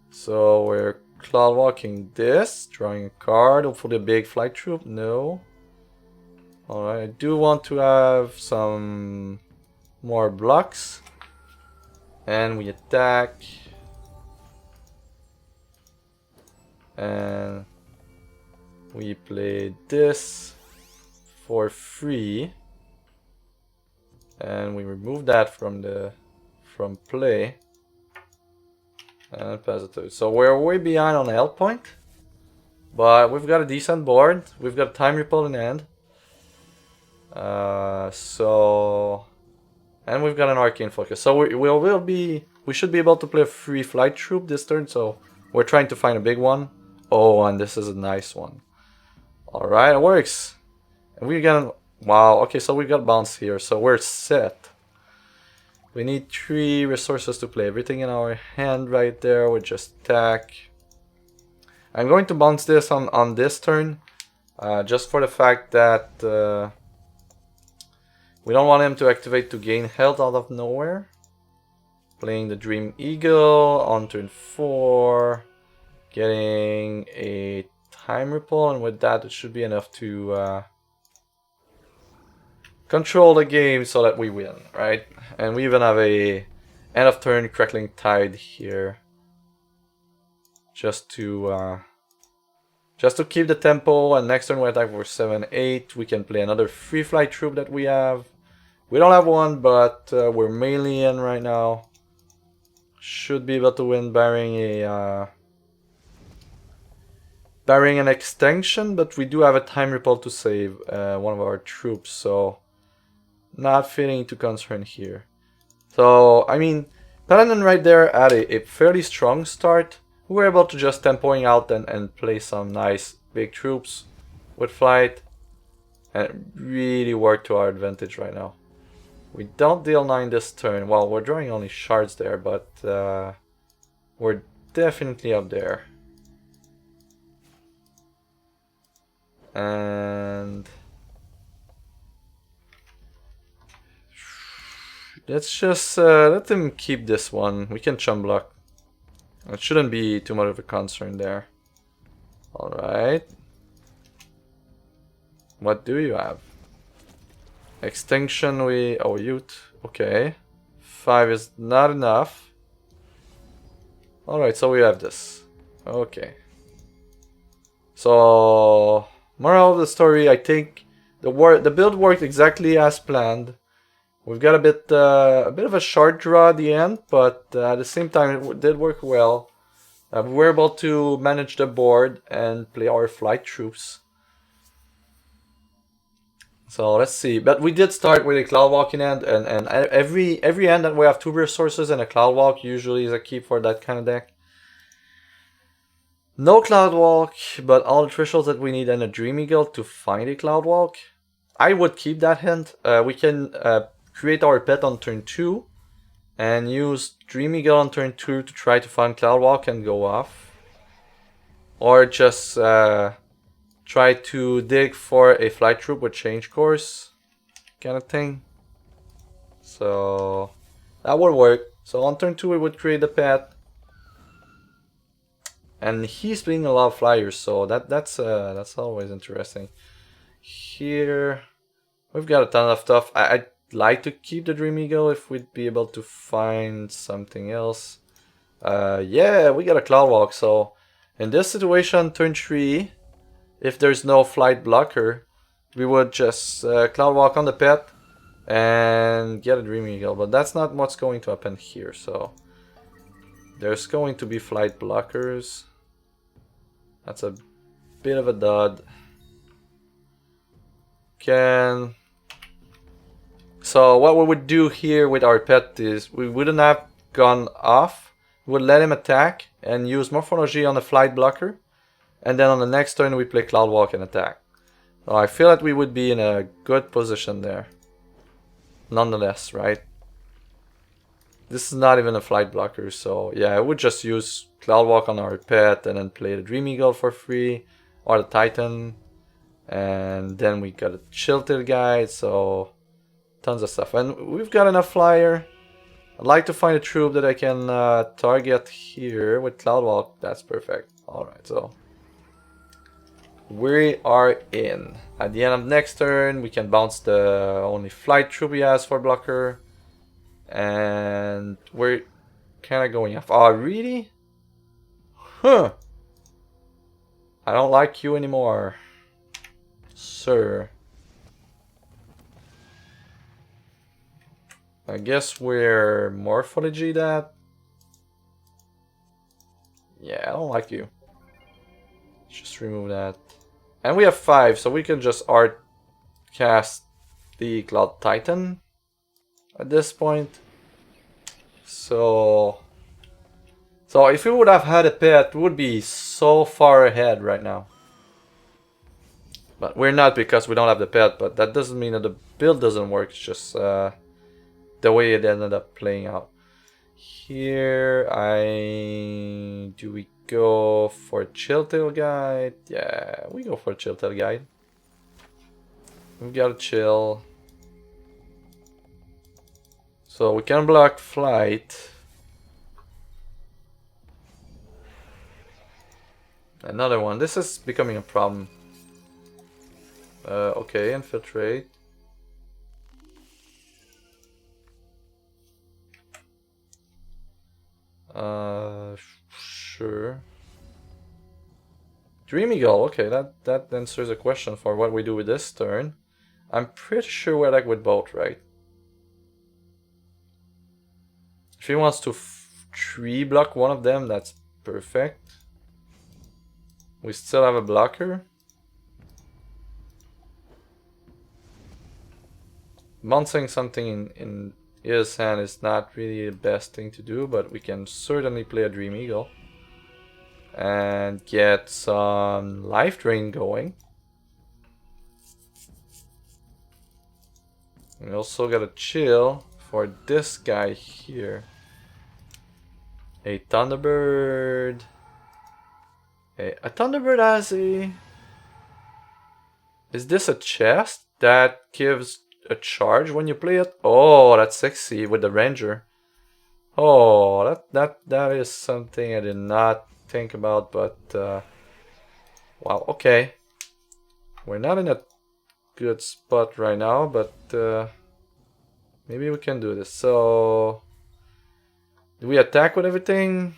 So we're Cloudwalking this, drawing a card, hopefully a big flight troop. No. Alright, I do want to have some more blocks. And we attack. And we play this for free. And we remove that from play. And pass it to. So we're way behind on the health point. But we've got a decent board. We've got Time Repel in hand. And we've got an Arcane Focus. So we should be able to play a free flight troop this turn. So we're trying to find a big one. Oh, and this is a nice one. Alright, it works. And we got, wow, okay, so we got bounce here. So we're set. We need 3 resources to play. Everything in our hand right there. We just attack. I'm going to bounce this on this turn. Just for the fact that we don't want him to activate to gain health out of nowhere. Playing the Dream Eagle on turn 4. Getting a Time Ripple. And with that, it should be enough to control the game so that we win, right? And we even have a end of turn Crackling Tide here, just to keep the tempo. And next turn we attack for 7/8. We can play another free flight troop that we have. We don't have one, but we're mainly in right now. Should be able to win barring an extension, but we do have a Time Ripple to save one of our troops, so not feeling too concerned here. So, I mean, Paladin right there had a fairly strong start. We were able to just tempoing out and play some nice big troops with flight. And it really worked to our advantage right now. We don't deal 9 this turn. Well, we're drawing only shards there, but we're definitely up there. And let's just let him keep this one. We can chum block. It shouldn't be too much of a concern there. Alright. What do you have? Extinction, oh, youth. Okay. 5 is not enough. Alright, so we have this. Okay. So, moral of the story, I think the build worked exactly as planned. We've got a bit of a short draw at the end, but at the same time it did work well. We were able to manage the board and play our flight troops. So let's see. But we did start with a cloud walking end, and every end that we have 2 resources and a cloud walk usually is a keep for that kind of deck. No cloud walk, but all the thresholds that we need and a Dream Eagle to find a cloud walk. I would keep that hint. We can create our pet on turn 2 and use Dream Eagle on turn 2 to try to find cloud walk and go off. Or just try to dig for a flight troop with change course kind of thing. So that would work. So on turn 2 we would create the pet. And he's playing a lot of flyers, so that's always interesting. Here we've got a ton of stuff. I'd like to keep the Dream Eagle if we'd be able to find something else. Yeah, we got a cloud walk, so in this situation, turn 3, if there's no flight blocker, we would just cloud walk on the pet and get a Dream Eagle, but that's not what's going to happen here. So there's going to be flight blockers. That's a bit of a dud. So what we would do here with our pet is we wouldn't have gone off. We would let him attack and use Morphology on the flight blocker. And then on the next turn we play Cloud Walk and attack. So I feel that we would be in a good position there. Nonetheless, right? This is not even a flight blocker, so yeah, I would just use Cloud Walk on our pet and then play the Dream Eagle for free, or the Titan, and then we got a Chilted Guide, so tons of stuff. And we've got enough flyer. I'd like to find a troop that I can target here with Cloud Walk. That's perfect. Alright, so we are in. At the end of next turn, we can bounce the only flight troop he has for blocker. And we're kind of going off. Oh, really? Huh. I don't like you anymore, sir. I guess we're Morphology that. Yeah, I don't like you. Just remove that. And we have 5, so we can just art cast the Cloud Titan at this point. So if we would have had a pet, we would be so far ahead right now. But we're not because we don't have the pet, but that doesn't mean that the build doesn't work, it's just the way it ended up playing out. Here, do we go for Chill-Tail Guide? Yeah, we go for Chill-Tail Guide. We've got to chill. So we can block flight. Another one. This is becoming a problem. Okay, infiltrate. Sure. Dream Eagle. Okay, that answers a question for what we do with this turn. I'm pretty sure we're like with both, right? If he wants to 3 block one of them, that's perfect. We still have a blocker. Bouncing something in his hand is not really the best thing to do, but we can certainly play a Dream Eagle and get some life drain going. We also gotta chill for this guy here. A Thunderbird. A Thunderbird has a Is this a chest that gives a charge when you play it? Oh, that's sexy with the ranger. Oh, that is something I did not think about, but wow, okay. We're not in a good spot right now, but maybe we can do this. So, do we attack with everything?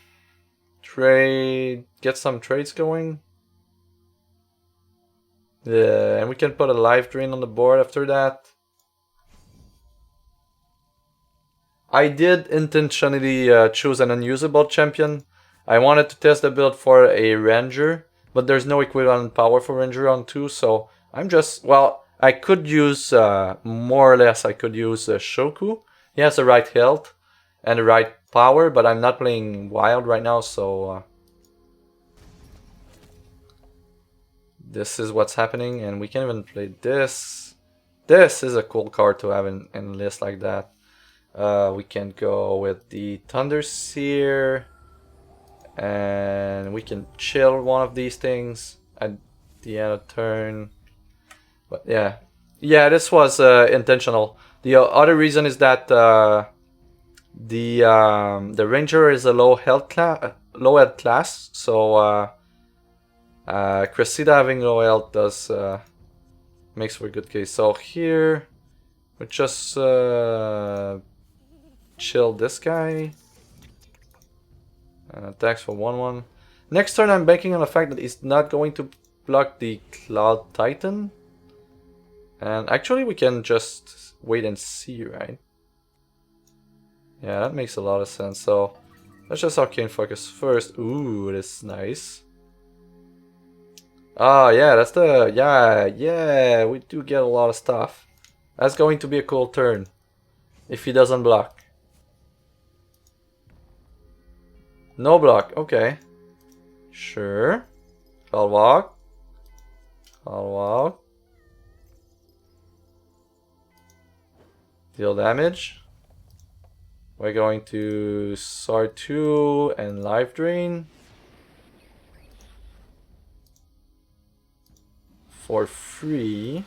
Trade, get some trades going. Yeah, and we can put a life drain on the board after that. I did intentionally choose an unusable champion. I wanted to test the build for a ranger, but there's no equivalent power for ranger on 2, so I'm just, well, I could use, more or less, I could use Shoku. He has the right health and the right power, but I'm not playing wild right now, so this is what's happening, and we can even play this. This is a cool card to have in a list like that. We can go with the Thunder Seer, and we can chill one of these things at the end of turn. But yeah, this was intentional. The other reason is that the Ranger is a low health class, so Cressida having low health does makes for a good case. So here we just chill this guy. And attacks for 1/1. Next turn I'm banking on the fact that he's not going to block the Cloud Titan. And actually we can just wait and see, right? Yeah, that makes a lot of sense. So let's just Arcane Focus first. Ooh, that's nice. Ah, yeah, that's the... Yeah, we do get a lot of stuff. That's going to be a cool turn. If he doesn't block. No block, okay. Sure. I'll walk. Deal damage. We're going to Sword 2 and Life Drain. For free.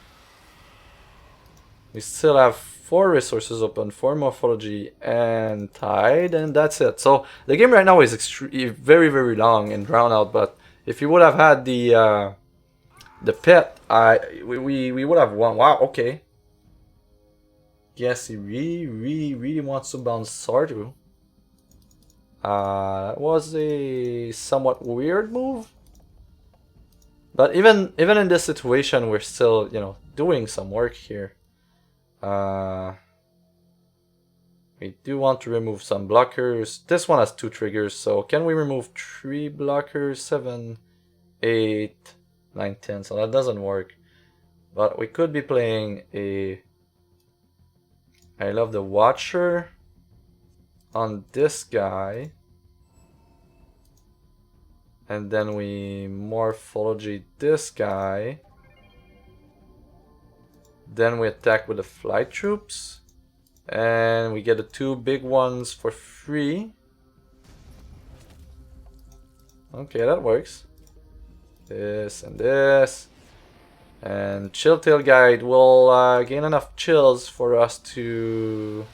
We still have 4 resources open, 4 Morphology and Tide, and that's it. So the game right now is very, very long and drawn out, but if you would have had the pet, we would have won. Wow, okay. Yes, he really wants to bounce Sardu. That was a somewhat weird move. But even in this situation, we're still, you know, doing some work here. We do want to remove some blockers. This one has 2 triggers, so can we remove 3 blockers? 7, 8, 9, 10. So that doesn't work. But we could be playing a... I love the Watcher on this guy. And then we Morphology this guy. Then we attack with the Flight Troops. And we get the 2 big ones for free. Okay, that works. This and this. And Chill Tail Guide will gain enough chills for us to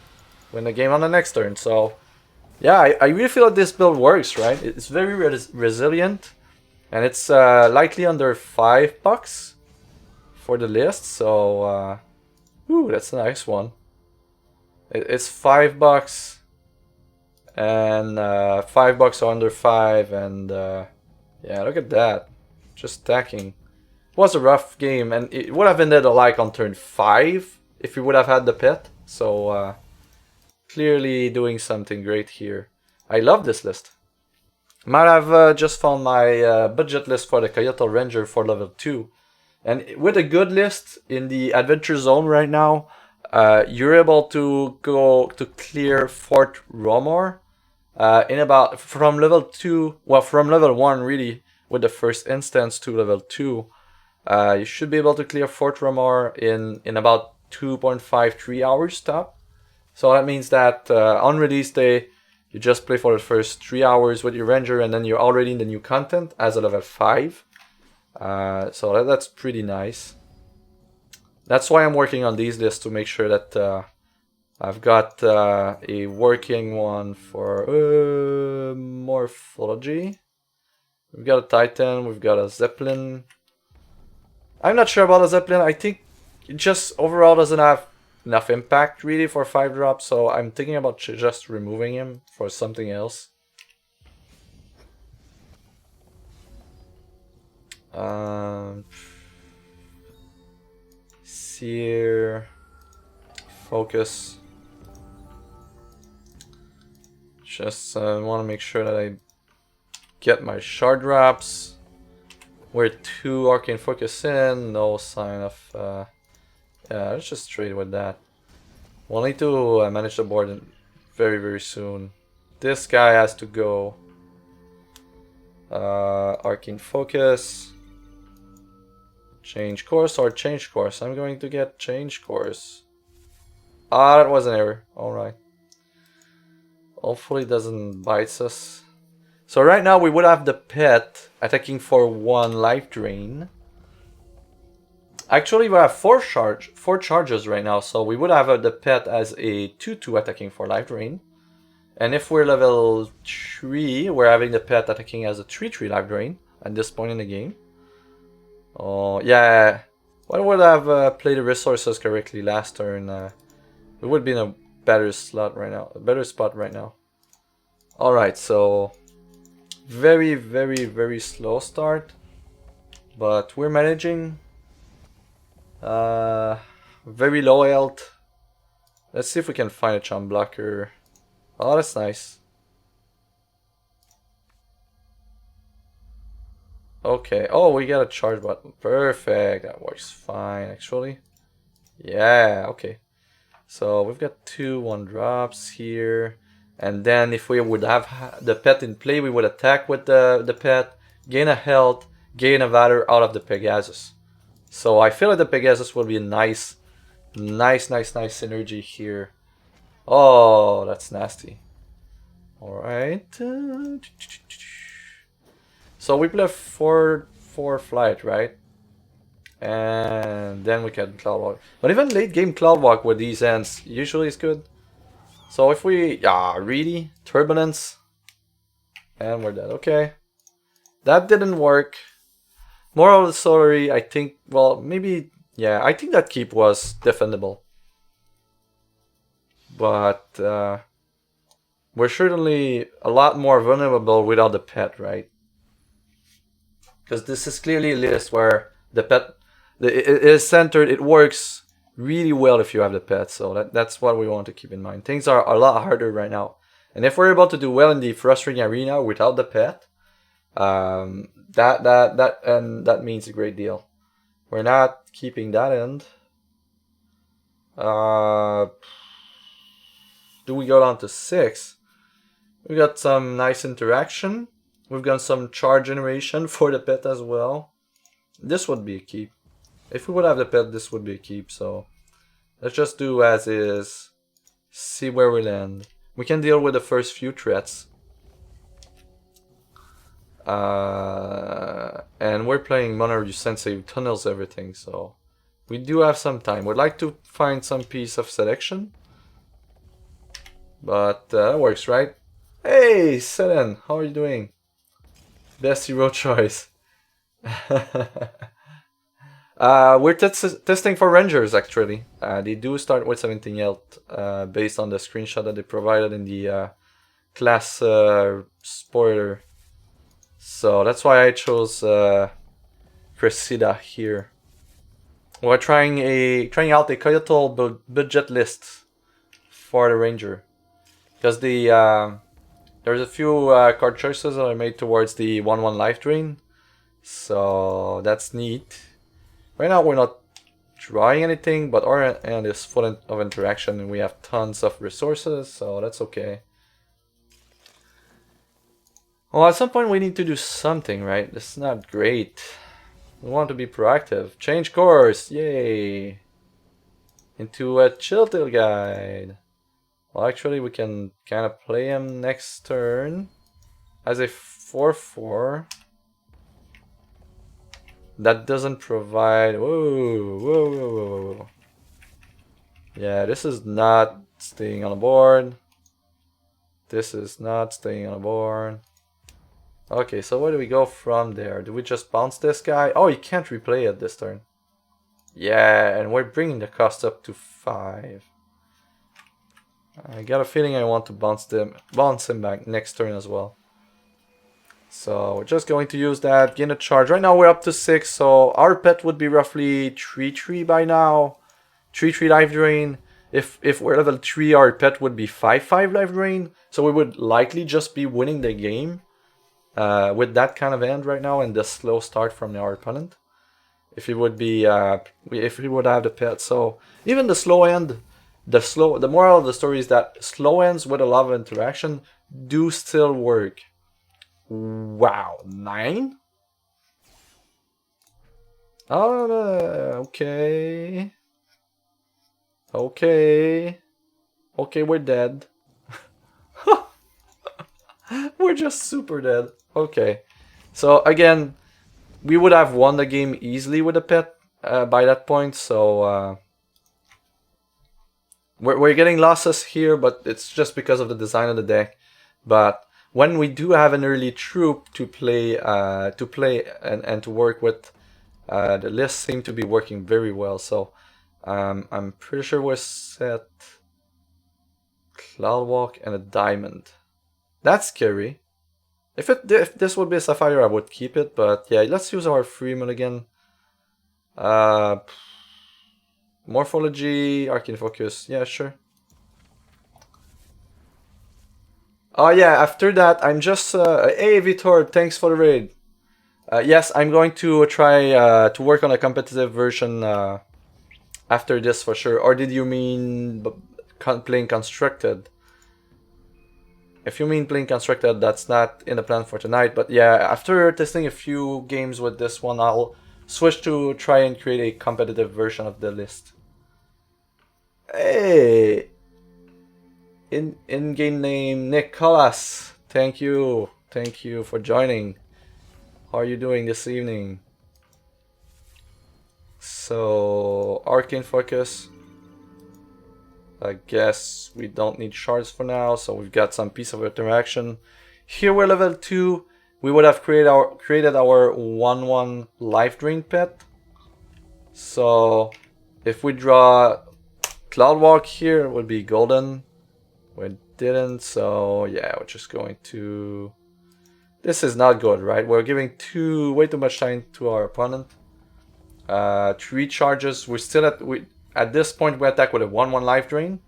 win the game on the next turn. So, yeah, I really feel that this build works, right? It's very resilient. And it's likely under $5 for the list. So, ooh, that's a nice one. It's $5 and $5 under 5, and yeah, look at that, just stacking. It was a rough game, and it would have ended like on turn 5 if we would have had the pet. So clearly doing something great here. I love this list. Might have just found my budget list for the Coyote Ranger for level 2, and with a good list in the Adventure Zone right now. You're able to go to clear Fort Romor in about from level 2, well, from level 1 really, with the first instance to level 2. You should be able to clear Fort Romor in about 2.53 hours top. So that means that on release day, you just play for the first 3 hours with your ranger, and then you're already in the new content as a level 5. So that's pretty nice. That's why I'm working on these lists to make sure that I've got a working one for morphology. We've got a Titan, we've got a Zeppelin. I'm not sure about a Zeppelin. I think it just overall doesn't have enough impact really for 5 drops, so I'm thinking about just removing him for something else. Sear, focus. Just want to make sure that I get my shard drops. We're 2 arcane focus in, no sign of yeah, let's just trade with that. We'll need to manage the board very, very soon. This guy has to go. Arcane focus. Change course or change course. I'm going to get change course. Ah, that was an error. Alright. Hopefully it doesn't bite us. So right now we would have the pet attacking for 1 life drain. Actually, we have 4 charges right now, so we would have the pet as a 2/2 attacking for life drain. And if we're level 3, we're having the pet attacking as a 3/3 life drain at this point in the game. Oh, yeah. Well, I would have played the resources correctly last turn. We would be in a better slot right now, a better spot right now. Alright, so very, very, very slow start, but we're managing. Very low health. Let's see if we can find a charm blocker. Oh, that's nice. Okay. Oh, we got a charge button. Perfect. That works fine, actually. Yeah. Okay. So we've got 2 1-drops here, and then if we would have the pet in play, we would attack with the pet, gain a health, gain a valor out of the Pegasus. So I feel like the Pegasus will be a nice synergy here. Oh, that's nasty. Alright. So we play 4 flight, right? And then we can Cloud Walk. But even late game Cloud Walk with these ends usually is good. So if we... yeah, really? Turbulence. And we're dead. Okay. That didn't work. Moral of the story, I think, well, maybe, yeah, I think that keep was defendable. But we're certainly a lot more vulnerable without the pet, right? Because this is clearly a list where the pet, it is centered, it works really well if you have the pet, so that's what we want to keep in mind. Things are a lot harder right now. And if we're able to do well in the frustrating arena without the pet, that means a great deal. We're not keeping that end. Do we go down to 6? We got some nice interaction. We've got some charge generation for the pet as well. This would be a keep. If we would have the pet, this would be a keep. So let's just do as is. See where we land. We can deal with the first few threats. And we're playing Monarch Sensei, who tunnels everything, so we do have some time. We'd like to find some piece of selection, but that works, right? Hey, Selen, how are you doing? Best hero choice. We're testing for Rangers, actually. They do start with 17 health, based on the screenshot that they provided in the class spoiler. So that's why I chose Cressida here. We're trying out a Coyotal budget list for the Ranger, because there's a few card choices that are made towards the 1/1 life drain, so that's neat. Right now we're not drawing anything, but our end is full of interaction and we have tons of resources, so that's okay. Well, at some point we need to do something, right? This is not great. We want to be proactive. Change course, yay! Into a Chill-Tail Guide. Well, actually we can kind of play him next turn as a 4/4. That doesn't provide... Whoa, whoa, whoa, whoa, whoa. Yeah, this is not staying on the board. This is not staying on the board. Okay, so where do we go from there? Do we just bounce this guy? Oh, you can't replay it this turn. Yeah, and we're bringing the cost up to 5. I got a feeling I want to bounce him back next turn as well. So we're just going to use that, gain a charge. Right now we're up to 6, so our pet would be roughly 3-3 by now. 3-3 life drain. If we're level 3, our pet would be 5-5 life drain. So we would likely just be winning the game with that kind of end right now and the slow start from our opponent. If he would be, if he would have the pet. So even the slow end, the moral of the story is that slow ends with a lot of interaction do still work. Wow, 9? Oh, okay. Okay. Okay, we're dead. We're just super dead. Okay. So again, we would have won the game easily with a pet by that point, so we're getting losses here, but it's just because of the design of the deck. But when we do have an early troop to play and to work with, the list seem to be working very well. So I'm pretty sure we're set. Cloudwalk and a diamond. That's scary. If this would be a sapphire, I would keep it. But yeah, let's use our free mulligan. Morphology, arcane focus. Yeah, sure. Oh yeah, after that, I'm just... hey, Vitor, thanks for the raid. Yes, I'm going to try to work on a competitive version after this for sure. Or did you mean playing constructed? If you mean playing constructed, that's not in the plan for tonight. But yeah, after testing a few games with this one, I'll switch to try and create a competitive version of the list. Hey! In-game name Nicholas. Thank you. Thank you for joining. How are you doing this evening? So, arcane focus. I guess we don't need shards for now, so we've got some piece of interaction. Here we're level 2. We would have created our 1/1 life drain pet. So if we draw Cloudwalk here, it would be golden. We didn't, so yeah, we're just going to... This is not good, right? We're giving way too much time to our opponent. 3 charges. We're still at this point we attack with a 1/1 life drain.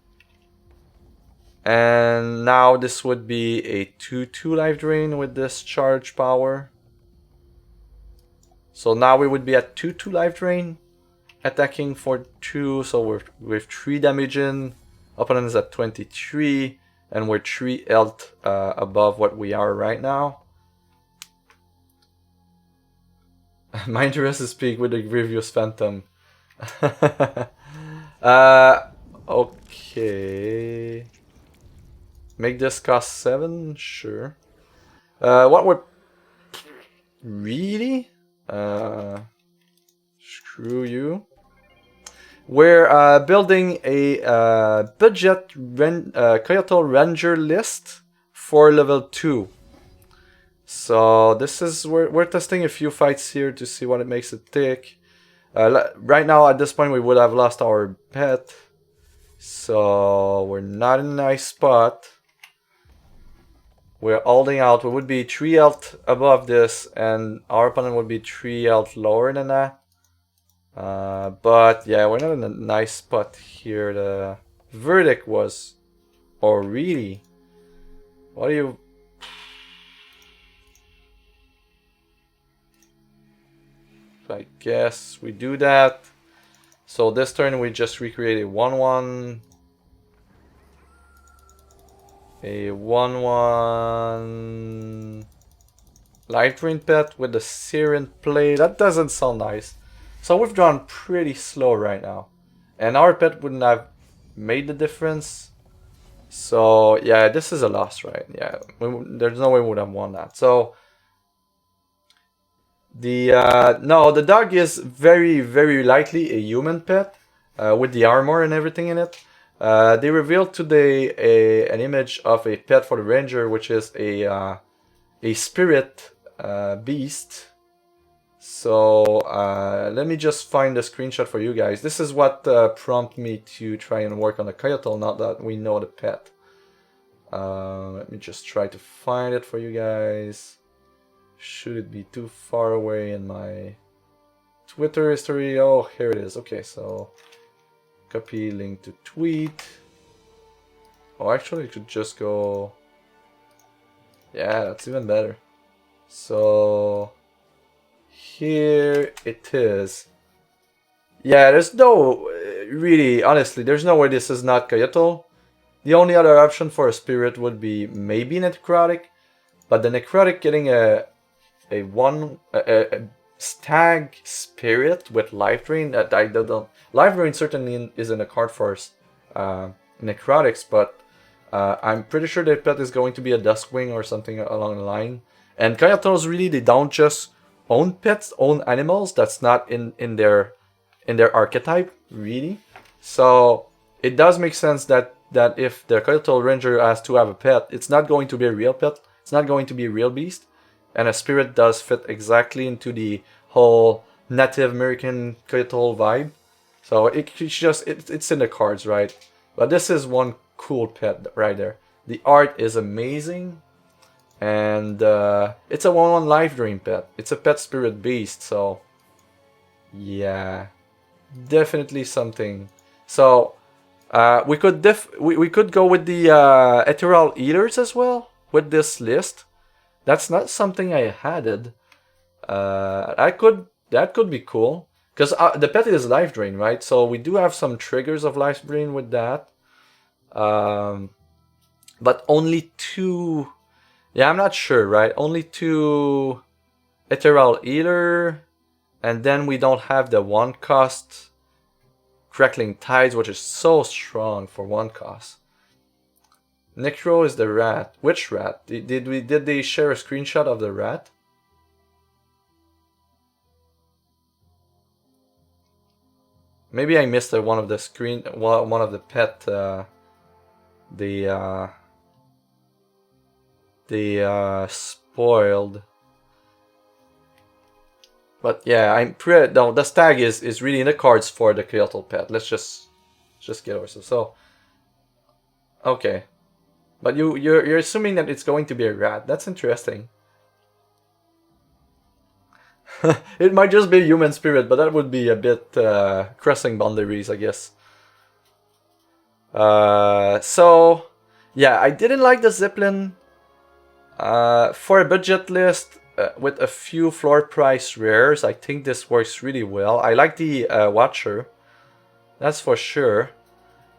And now this would be a 2/2 life drain with this charge power. So now we would be at 2/2 life drain, attacking for 2. So we're with 3 damage in. Opponent is at 23, and we're 3 health above what we are right now. My interest is peaked with the Grievous Phantom. Okay. Make this cost 7? Sure. What we're... Really? Screw you. We're building a budget Coyote Ranger list for level 2. So this is... We're testing a few fights here to see what it makes it take. Right now, at this point, we would have lost our pet. So we're not in a nice spot. We're holding out. We would be 3 health above this, and our opponent would be 3 health lower than that. But yeah, we're not in a nice spot here. The verdict was... Oh, really? What do you... I guess we do that. So this turn we just recreate a 1/1. A 1/1 life drain pet with the Syrian play. That doesn't sound nice. So we've drawn pretty slow right now. And our pet wouldn't have made the difference. So yeah, this is a loss, right? Yeah, there's no way we would have won that. So No, the dog is very likely a human pet with the armor and everything in it. They revealed today an image of a pet for the ranger, which is a spirit beast. So let me just find the screenshot for you guys. This is what prompted me to try and work on the coyote now that we know the pet. Let me just try to find it for you guys. Should it be too far away in my Twitter history? Oh, here it is. Okay, so copy link to tweet. Oh, actually, I could just go. Yeah, that's even better. So here it is. Yeah, there's no really, honestly, there's no way this is not Coyote. The only other option for a spirit would be maybe necrotic, but the necrotic getting a stag spirit with life drain. That I don't. Life drain certainly is in a card for necrotics, but I'm pretty sure the pet is going to be a Duskwing or something along the line. And Coyotes really, they don't just own pets, own animals. That's not in their archetype really. So it does make sense that if the Coyote Ranger has to have a pet, it's not going to be a real pet. It's not going to be a real beast. And a spirit does fit exactly into the whole Native American Coyote vibe. So it's in the cards, right? But this is one cool pet right there. The art is amazing. And it's a 1/1 life drain pet. It's a pet spirit beast, so yeah, definitely something. So we could go with the ethereal eaters as well with this list. That's not something I added. That could be cool because the pet is life drain, right? So we do have some triggers of life drain with that. But only 2. Yeah, I'm not sure, right? Only 2 ethereal eater, and then we don't have the 1 cost crackling tides, which is so strong for 1 cost. Necro is the rat. Which rat? Did they share a screenshot of the rat? Maybe I missed one of the pet. Spoiled. But yeah, I'm pretty. No, the stag is really in the cards for the Coyote pet. Let's just get ourselves. So okay. But you're assuming that it's going to be a rat. That's interesting. It might just be a human spirit, but that would be a bit crossing boundaries, I guess. So yeah, I didn't like the Zeppelin. For a budget list with a few floor price rares, I think this works really well. I like the Watcher, that's for sure.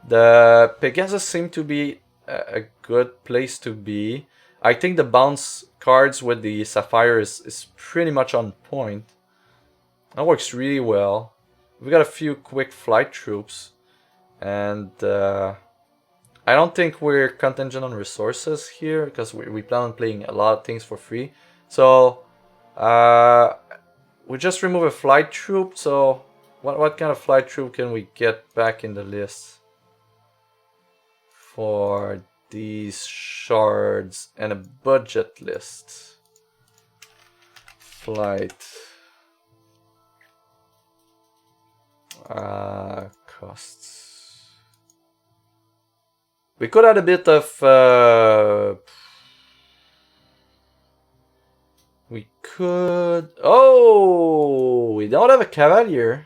The Pegasus seem to be a good place to be. I think the bounce cards with the Sapphire is pretty much on point. That works really well. We got a few quick flight troops, and I don't think we're contingent on resources here because we plan on playing a lot of things for free. So we just remove a flight troop. So what kind of flight troop can we get back in the list for these shards and a budget list? Flight costs. We could add a bit of. We could. Oh, we don't have a Cavalier.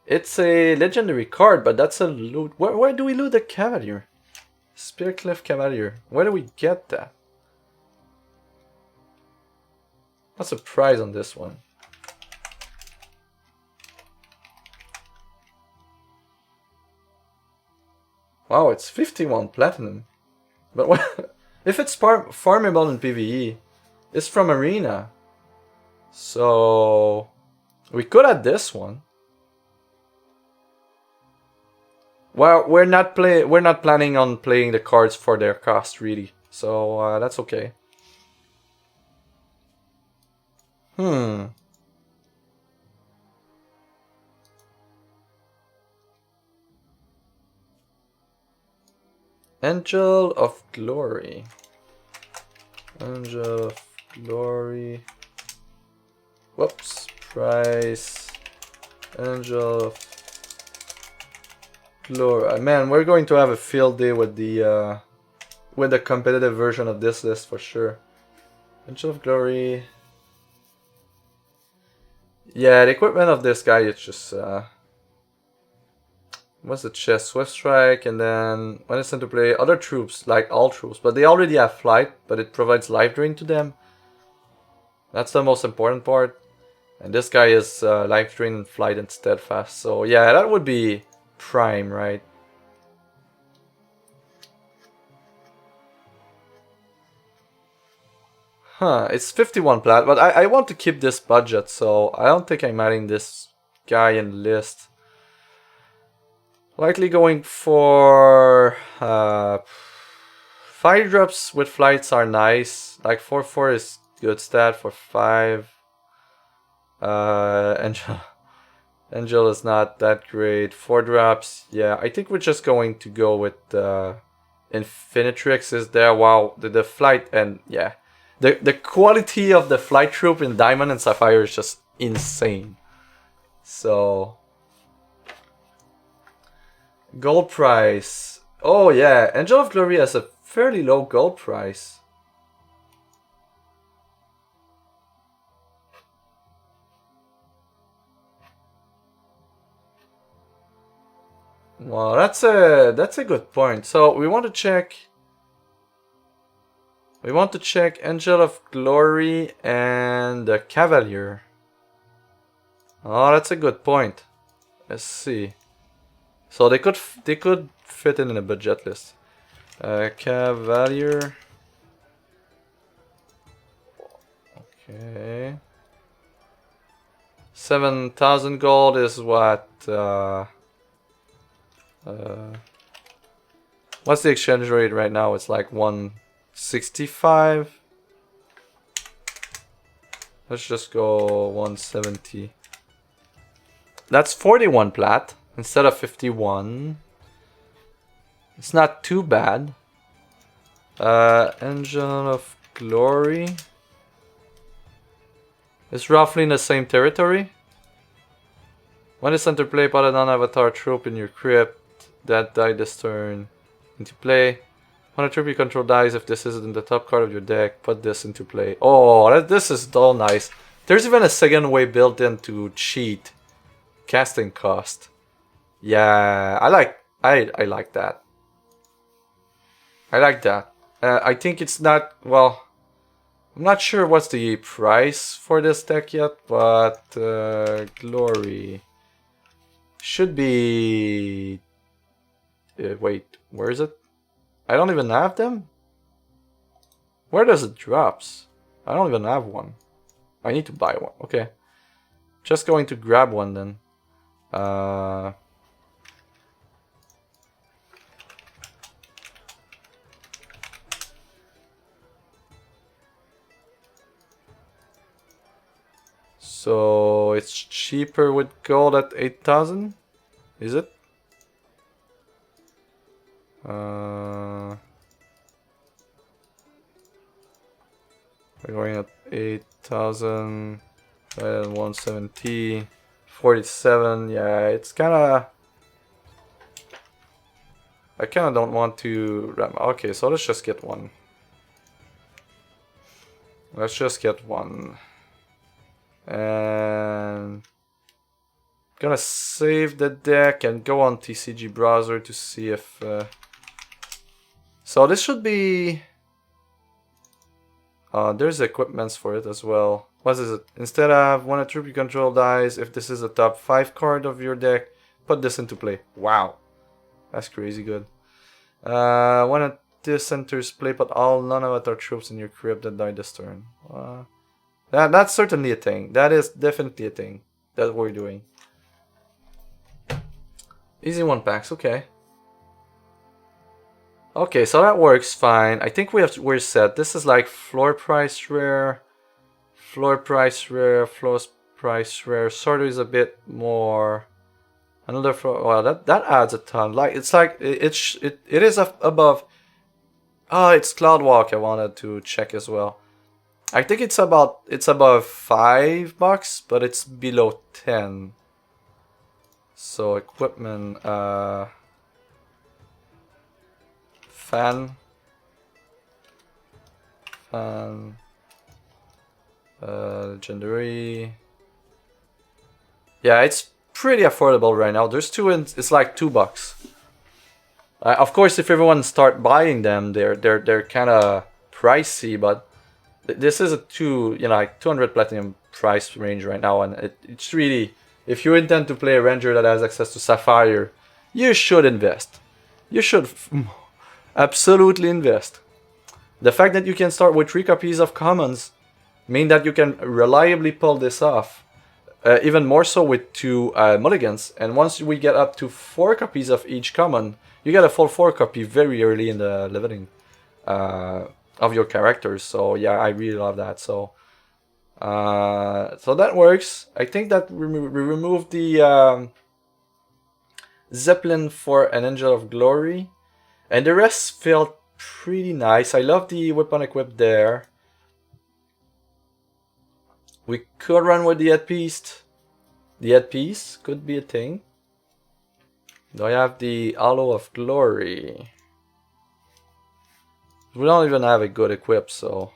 It's a legendary card, but that's a loot. Where do we loot the Cavalier? Spearcliff Cavalier. Where do we get that? What's the price on this one? Wow, it's 51 platinum. But what, if it's farmable in PvE, it's from Arena. So we could add this one. Well, we're not planning on playing the cards for their cost really. So that's okay. Angel of Glory. Angel of Glory. Whoops. Price. Angel of Glory. Man, we're going to have a field day with the competitive version of this list for sure. Angel of Glory. Yeah, the equipment of this guy is just what's the chest? Swift Strike, and then when it's sent to play, other troops, like all troops, but they already have flight, but it provides life drain to them. That's the most important part. And this guy is life drain and flight and steadfast. So yeah, that would be prime, right? Huh, it's 51 plat, but I want to keep this budget, so I don't think I'm adding this guy in the list. Likely going for 5 drops with flights are nice. Like 4/4 is good stat for 5. Angel is not that great. 4 drops, yeah. I think we're just going to go with Infinitrix is there. Wow, the flight and yeah, the quality of the flight troop in Diamond and Sapphire is just insane. So. Gold price. Oh yeah, Angel of Glory has a fairly low gold price. Well, that's a good point. So we want to check. We want to check Angel of Glory and the Cavalier. Oh, that's a good point. Let's see. So they could fit in a budget list. Cavalier. Okay. 7,000 gold is what? What's the exchange rate right now? It's like 165. Let's just go 170. That's 41 plat instead of 51. It's not too bad. Engine of Glory is roughly in the same territory. When it's sent to play, put a non-avatar troop in your crypt that died this turn into play. When a troop you control dies, if this isn't in the top card of your deck, put this into play. Oh, this is so nice. There's even a second way built in to cheat casting cost. Yeah, I like that. I like that. I think it's not, well, I'm not sure what's the price for this deck yet, but Glory should be... wait, where is it? I don't even have them? Where does it drops? I don't even have one. I need to buy one. Okay. Just going to grab one then. So it's cheaper with gold at 8,000? Is it? We're going at 8,000 and 170, 47. Yeah, it's kind of. I kind of don't want to. Okay, so let's just get one. Let's just get one. And gonna save the deck and go on TCG browser to see if so this should be there's equipments for it as well. What is it? Instead of when a troop you control dies, if this is a top 5 card of your deck, put this into play. Wow, that's crazy good. When this enters play, put all non-avatar troops in your crypt that died this turn. That's certainly a thing. That is definitely a thing that we're doing. Easy 1 packs, okay. Okay, so that works fine. I think we're set. This is like floor price rare, Floor price rare, floor price rare. Sorter is a bit more. Another floor. Well, that adds a ton. Like it's like it is above. Oh, it's Cloudwalk. I wanted to check as well. I think it's above $5, but it's below 10. So equipment, fan, legendary. Yeah, it's pretty affordable right now. There's two, and it's like $2. Of course, if everyone start buying them, they're kind of pricey, but this is a like 200 platinum price range right now, and it's really, if you intend to play a ranger that has access to Sapphire, you should invest. You should absolutely invest. The fact that you can start with 3 copies of commons mean that you can reliably pull this off. Even more so with 2 mulligans, and once we get up to 4 copies of each common, you get a full 4 copy very early in the leveling of your characters. So yeah, I really love that. So so that works. I think that we removed the Zeppelin for an Angel of Glory, and the rest felt pretty nice. I love the weapon equipped there. We could run with the headpiece. The headpiece could be a thing. Do I have the Halo of Glory? We don't even have it good equipped, so.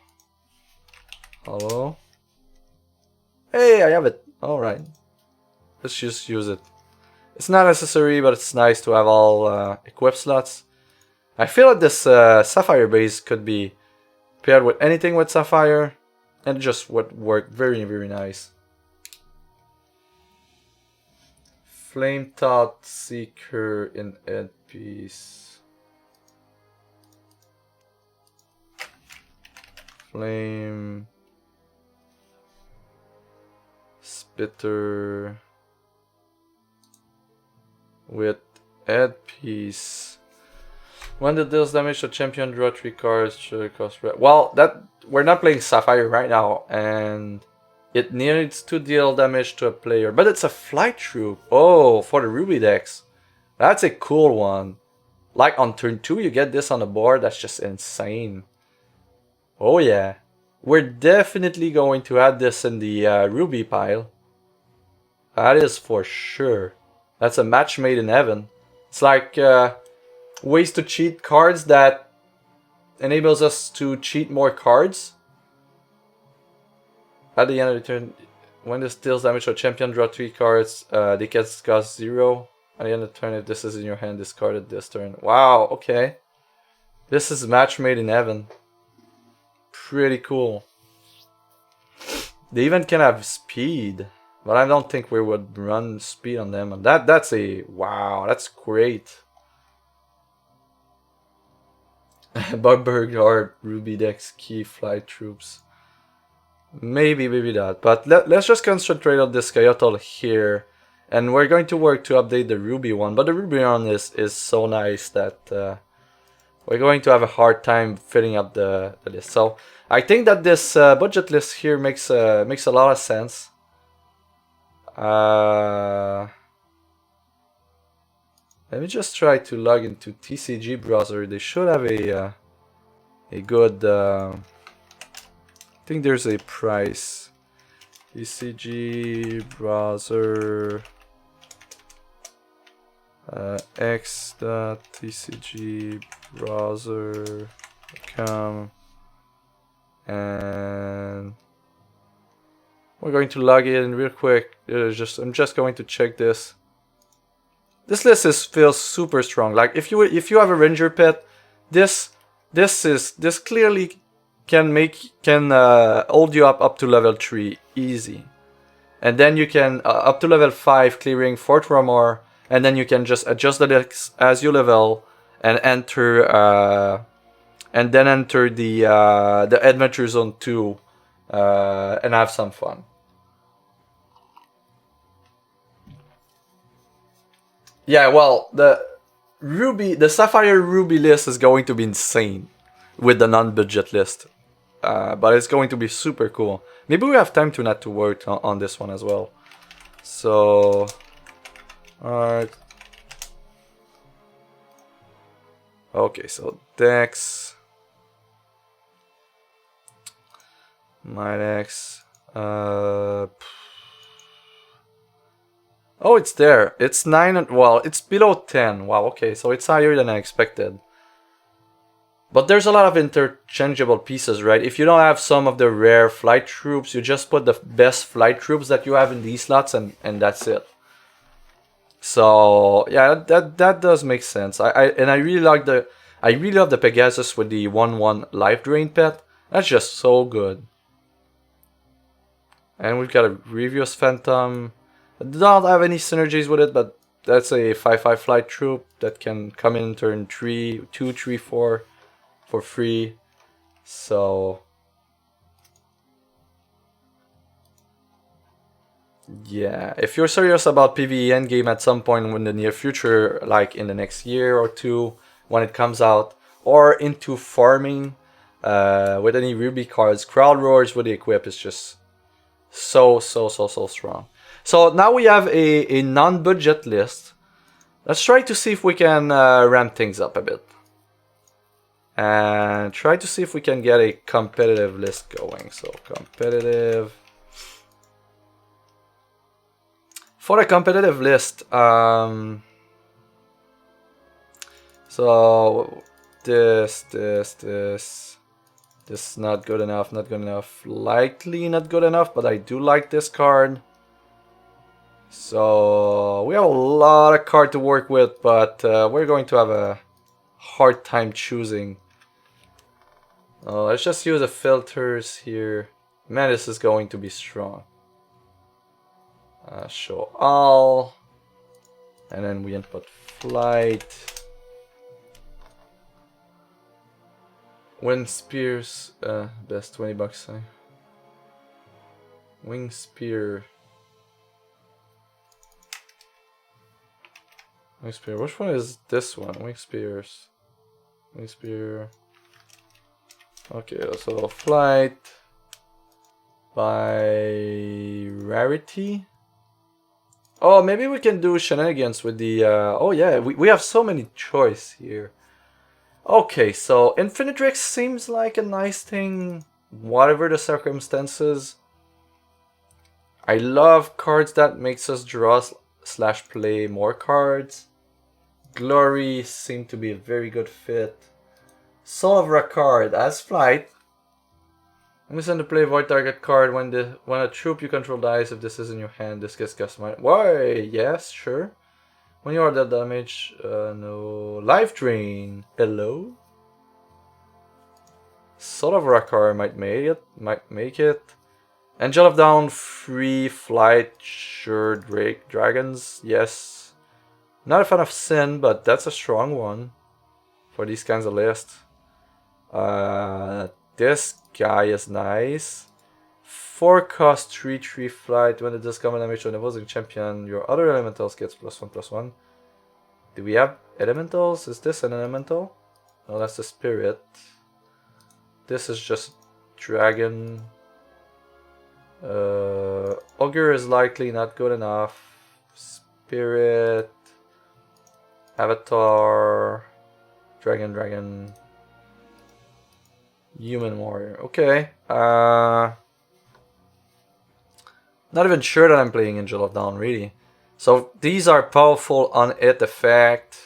Halo. Hey, I have it. Alright. Let's just use it. It's not necessary, but it's nice to have all equip slots. I feel like this Sapphire base could be paired with anything with Sapphire, and it just would work very, very nice. Flame Thought Seeker in headpiece. Flame Spitter with headpiece. When it deals damage to champion, draw 3 cards. Should cost red. Well, that we're not playing Sapphire right now, and it needs to deal damage to a player, but it's a flight troop. Oh, for the Ruby decks, that's a cool one. Like on turn 2, you get this on the board. That's just insane. Oh yeah, we're definitely going to add this in the Ruby pile. That is for sure. That's a match made in heaven. It's like ways to cheat cards that enables us to cheat more cards. At the end of the turn, when this deals damage to a champion, draw 3 cards. They can cost 0. At the end of the turn, if this is in your hand, discard it this turn. Wow, okay. This is match made in heaven. Pretty cool. They even can have speed, but I don't think we would run speed on them. And that's a wow. That's great. Barbaric Art, Ruby decks, key flight troops. Maybe that. But let's just concentrate on this Coyotl here. And we're going to work to update the Ruby one. But the Ruby one is so nice that we're going to have a hard time filling up the list. So I think that this budget list here makes a lot of sense. Let me just try to log into TCG browser. They should have a good. I think there's a price. TCG browser x.tcg browser.com, and we're going to log in real quick. I'm just going to check this. This list feels super strong. Like if you have a ranger pet, this clearly can hold you up to level 3 easy, and then you can up to level 5 clearing 4 or more, and then you can just adjust the decks as you level and enter the Adventure Zone 2 and have some fun. Yeah, well, the Sapphire Ruby list is going to be insane with the non-budget list. but it's going to be super cool. Maybe we have time to not to work on this one as well. So, alright. Okay, so Dex, my Dex. Oh, it's there. It's 9. Well, it's below 10. Wow. Okay, so it's higher than I expected. But there's a lot of interchangeable pieces, right? If you don't have some of the rare flight troops, you just put the best flight troops that you have in these slots, and that's it. So yeah, that does make sense. I really like I really love the Pegasus with the 1/1 life drain pet. That's just so good. And we've got a Grievous Phantom. I don't have any synergies with it, but that's a 5/5 flight troop that can come in turn 3, 2, 3, 4 for free. So yeah, if you're serious about PvE endgame at some point in the near future, like in the next year or two when it comes out, or into farming with any Ruby cards, Crowd Roars with the equip is just so strong. So now we have a non-budget list. Let's try to see if we can ramp things up a bit. And try to see if we can get a competitive list going. So competitive. For a competitive list, so this not good enough, likely not good enough, but I do like this card. So we have a lot of card to work with, but we're going to have a hard time choosing. Let's just use the filters here. Man, this is going to be strong. Show all, and then we input flight. Wind spears, best $20. Wing spear. Wing spear. Which one is this one? Wing spears. Wing spear. Okay, so flight by rarity. Oh, maybe we can do shenanigans with the... oh yeah, we have so many choice here. Okay, so Infinitrix seems like a nice thing, whatever the circumstances. I love cards that makes us draw / play more cards. Glory seemed to be a very good fit. Soul of Rakard as flight. I'm send to play void target card when a troop you control dies. If this is in your hand, this gets customized. Why? Yes, sure. When you are dead damage, no. Life drain. Hello. Soul of Rakar might make it. Angel of Down, free flight, sure. Dragons, yes. Not a fan of Sin, but that's a strong one for these kinds of lists. This guy is nice. 4 cost 3/3 flight. When it does common damage on the opposing champion, your other elementals gets +1/+1. Do we have elementals? Is this an elemental? No, that's the spirit. This is just dragon. Ogre is likely not good enough. Spirit. Avatar. Dragon. Human warrior. Okay. Not even sure that I'm playing Angel of Dawn, really. So these are powerful on it effect.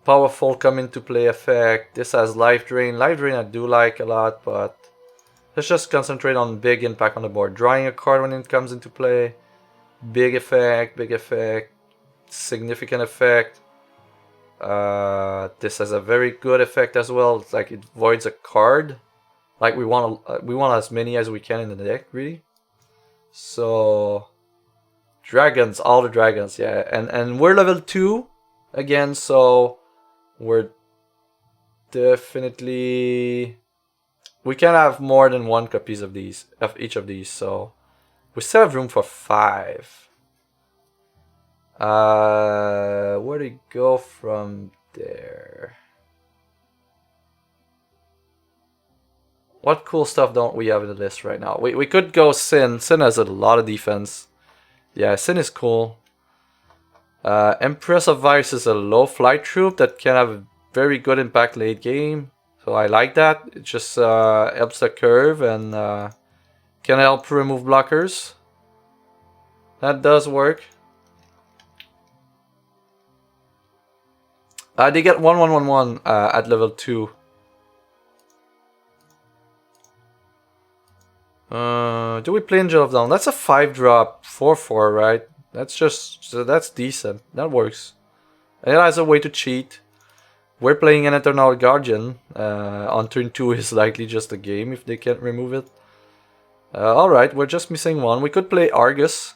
Powerful come into play effect. This has life drain. Life drain I do like a lot, but let's just concentrate on big impact on the board. Drawing a card when it comes into play. Big effect. Significant effect. This has a very good effect as well. It's like it voids a card. Like we want as many as we can in the deck, really. So dragons, all the dragons, yeah. And we're level 2 again, so we're definitely we can have more than 1 copies of each of these, so we still have room for 5. Where do you go from there? What cool stuff don't we have in the list right now? We could go Sin. Sin has a lot of defense. Yeah, Sin is cool. Empress of Vice is a low flight troop that can have a very good impact late game. So I like that. It just helps the curve and can help remove blockers. That does work. They get 1-1-1-1 at level 2. Do we play Angel of Dawn? That's a 5-drop 4/4, right? That's just that's decent. That works. And it has a way to cheat. We're playing an Eternal Guardian. On turn 2 is likely just a game if they can't remove it. Alright, we're just missing one. We could play Argus.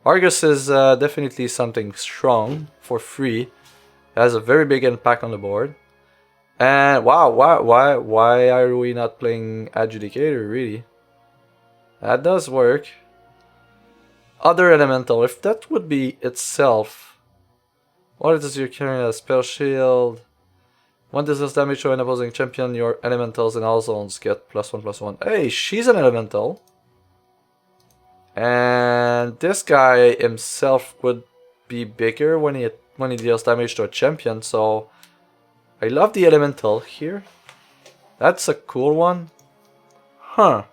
Argus is definitely something strong for free. It has a very big impact on the board. And wow, why are we not playing Adjudicator really? That does work. Other elemental, if that would be itself. What does your carrying a spell shield? When this does damage to an opposing champion, your elementals in all zones get +1/+1. Hey, she's an elemental. And this guy himself would be bigger when he deals damage to a champion, so I love the elemental here. That's a cool one. Huh.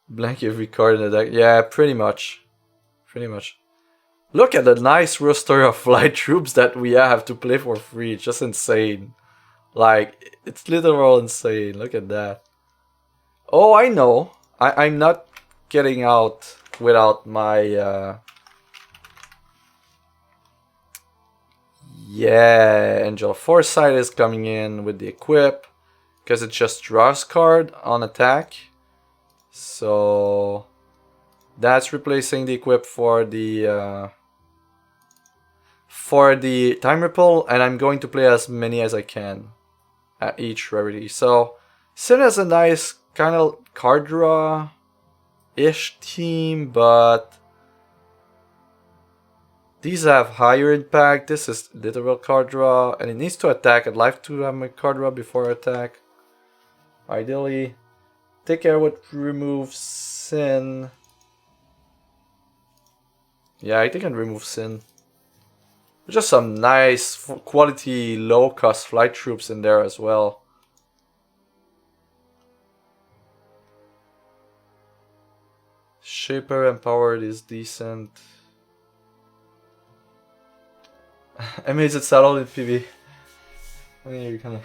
Blank every card in the deck. Yeah, pretty much. Pretty much. Look at the nice roster of flight troops that we have to play for free. It's just insane. Like, it's literal insane. Look at that. Oh, I know. I'm not getting out without my... Yeah, Angel of Foresight is coming in with the equip. Because it just draws card on attack. So that's replacing the equip for the time ripple, and I'm going to play as many as I can at each rarity. So Sin has a nice kind of card draw-ish team, but these have higher impact. This is literal card draw, and it needs to attack. I'd like to have my card draw before attack. Ideally. Take care would remove Sin. Yeah, I think I can remove Sin. Just some nice quality low cost flight troops in there as well. Shaper Empowered is decent. Amazing saddle in PV. You're kind of...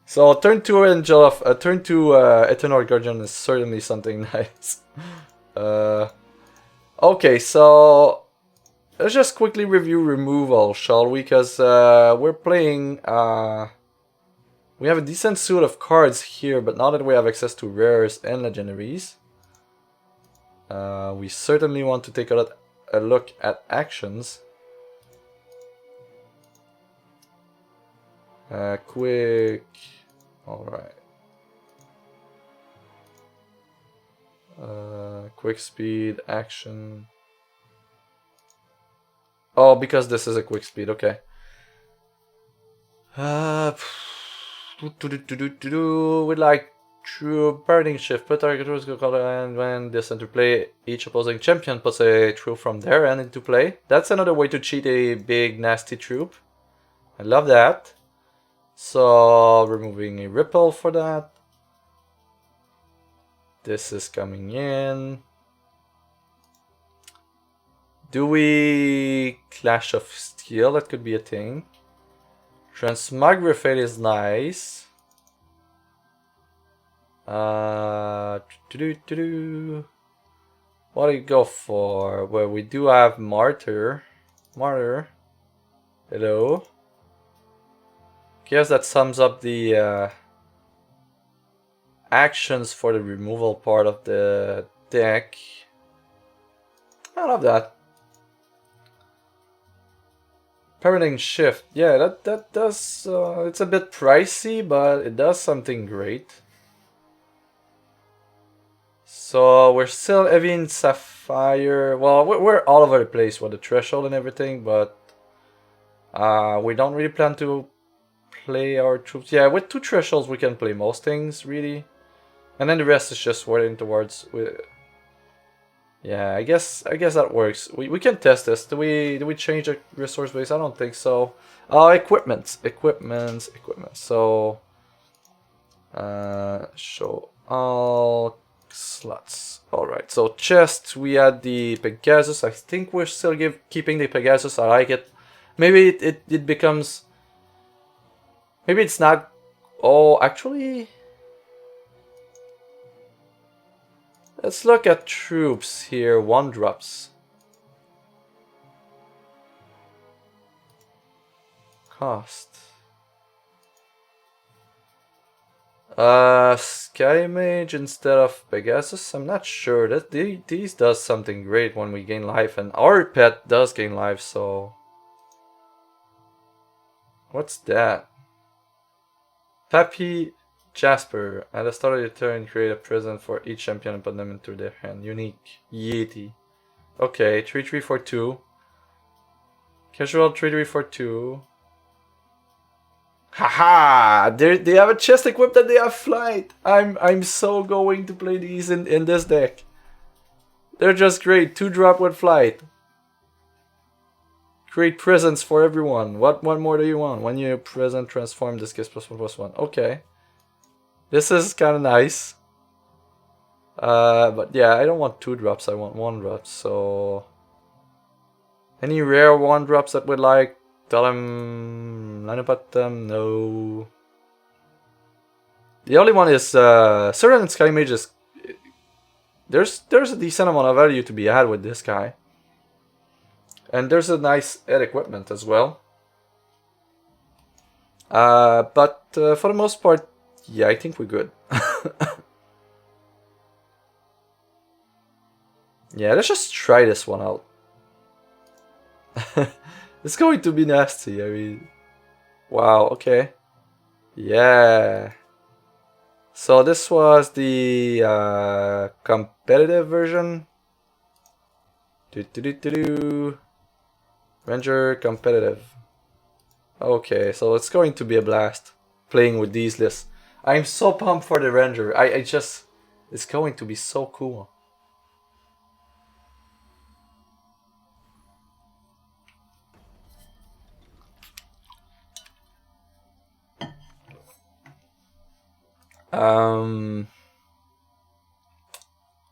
So turn 2 Angel of turn 2 Eternal Guardian is certainly something nice. Okay, so let's just quickly review removal, shall we? Because we're playing. We have a decent suit of cards here, but now that we have access to rares and legendaries, we certainly want to take a look at actions. Quick. Alright. Quick speed, action. Oh, because this is a quick speed, okay. We'd like true burning shift. Put target troops and when this into play, each opposing champion puts a troop from their end into play. That's another way to cheat a big nasty troop. I love that. So, removing a ripple for that. This is coming in. Do we Clash of Steel? That could be a thing. Transmogrifate is nice. What do you go for? Well, we do have Martyr. Hello. Guess that sums up the actions for the removal part of the deck. I love that. Paradigm Shift. Yeah, that does... it's a bit pricey, but it does something great. So we're still heavy in Sapphire. Well, we're all over the place with the threshold and everything, but we don't really plan to play our troops. Yeah, with 2 thresholds we can play most things, really. And then the rest is just working towards... Yeah, I guess that works. We can test this. Do we change the resource base? I don't think so. Equipment. So show all slots. Alright, so chest, we had the Pegasus. I think we're still keeping the Pegasus. I like it. Maybe it becomes... Maybe it's not... Oh, actually... Let's look at troops here. 1 drops. Cost. Sky Mage instead of Pegasus? I'm not sure. These does something great when we gain life, and our pet does gain life, so... What's that? Pappy Jasper. At the start of your turn, create a present for each champion and put them into their hand. Unique. Yeti. Okay, 3/3 for 2. Casual 3/3 for 2. Haha! They have a chest equipped and they have flight. I'm so going to play these in this deck. They're just great. 2-drop with flight. Create presents for everyone. What more do you want? When you present, transform this gets +1/+1. Okay. This is kind of nice. But yeah, I don't want 2 drops. I want 1 drop. So any rare 1 drops that would like? Tell them, them. No. The only one is Certain Sky Mages. There's a decent amount of value to be had with this guy. And there's a nice head equipment as well. But for the most part, yeah, I think we're good. Yeah, let's just try this one out. It's going to be nasty, I mean... Wow, okay. Yeah. So this was the competitive version. Ranger competitive. Okay, so it's going to be a blast playing with these lists. I'm so pumped for the Ranger. I just... It's going to be so cool.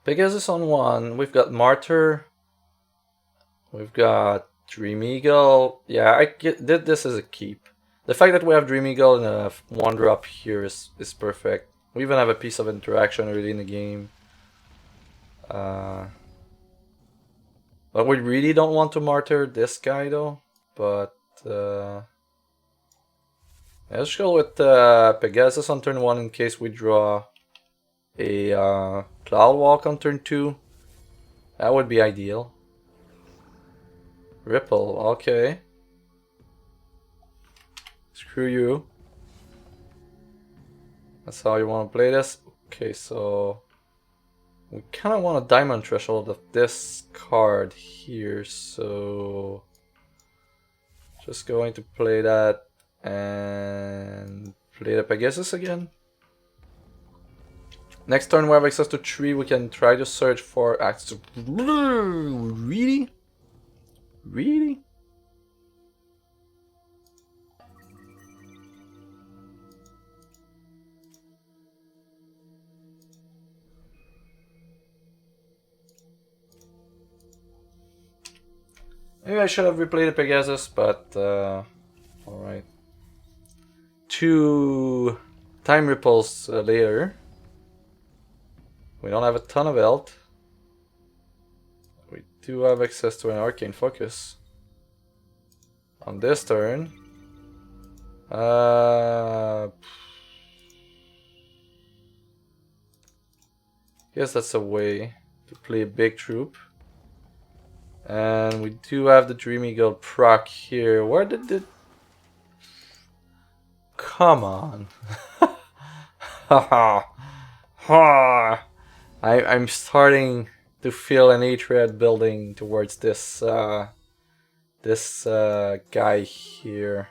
Pegasus on 1. We've got Martyr. We've got Dream Eagle. Yeah, I get this as a keep. The fact that we have Dream Eagle and a 1-drop here is perfect. We even have a piece of interaction early in the game. But we really don't want to Martyr this guy though. But let's go with Pegasus on turn 1 in case we draw a Cloud Walk on turn 2. That would be ideal. Ripple, okay. Screw you. That's how you want to play this? Okay, so... We kind of want a Diamond Threshold of this card here, so... Just going to play that and play the Pegasus again. Next turn we have access to 3, we can try to search for access to... Really? Really? Maybe I should have replayed the Pegasus, but alright. 2 time ripples later. We don't have a ton of health. We do have access to an Arcane Focus. On this turn. Guess that's a way to play a big troop. And we do have the Dream Eagle proc here. Where did it... Come on. I'm starting to feel an hatred building towards this guy here.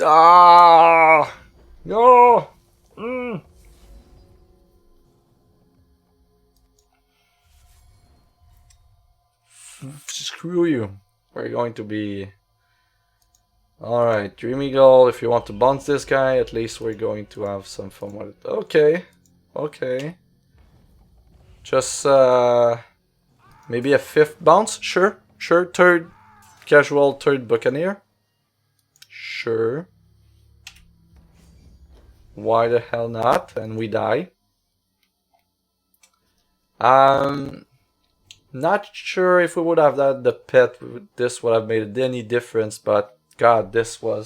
Ah! No! Screw you. We're going to be... Alright, Dreamy Goal, if you want to bounce this guy, at least we're going to have some fun with it. Okay. Okay. Just, maybe a 5th bounce? Sure. Sure. 3rd Casual, 3rd Buccaneer? Sure. Why the hell not? And we die. Not sure if we would have that the pet, this would have made any difference, but god, this would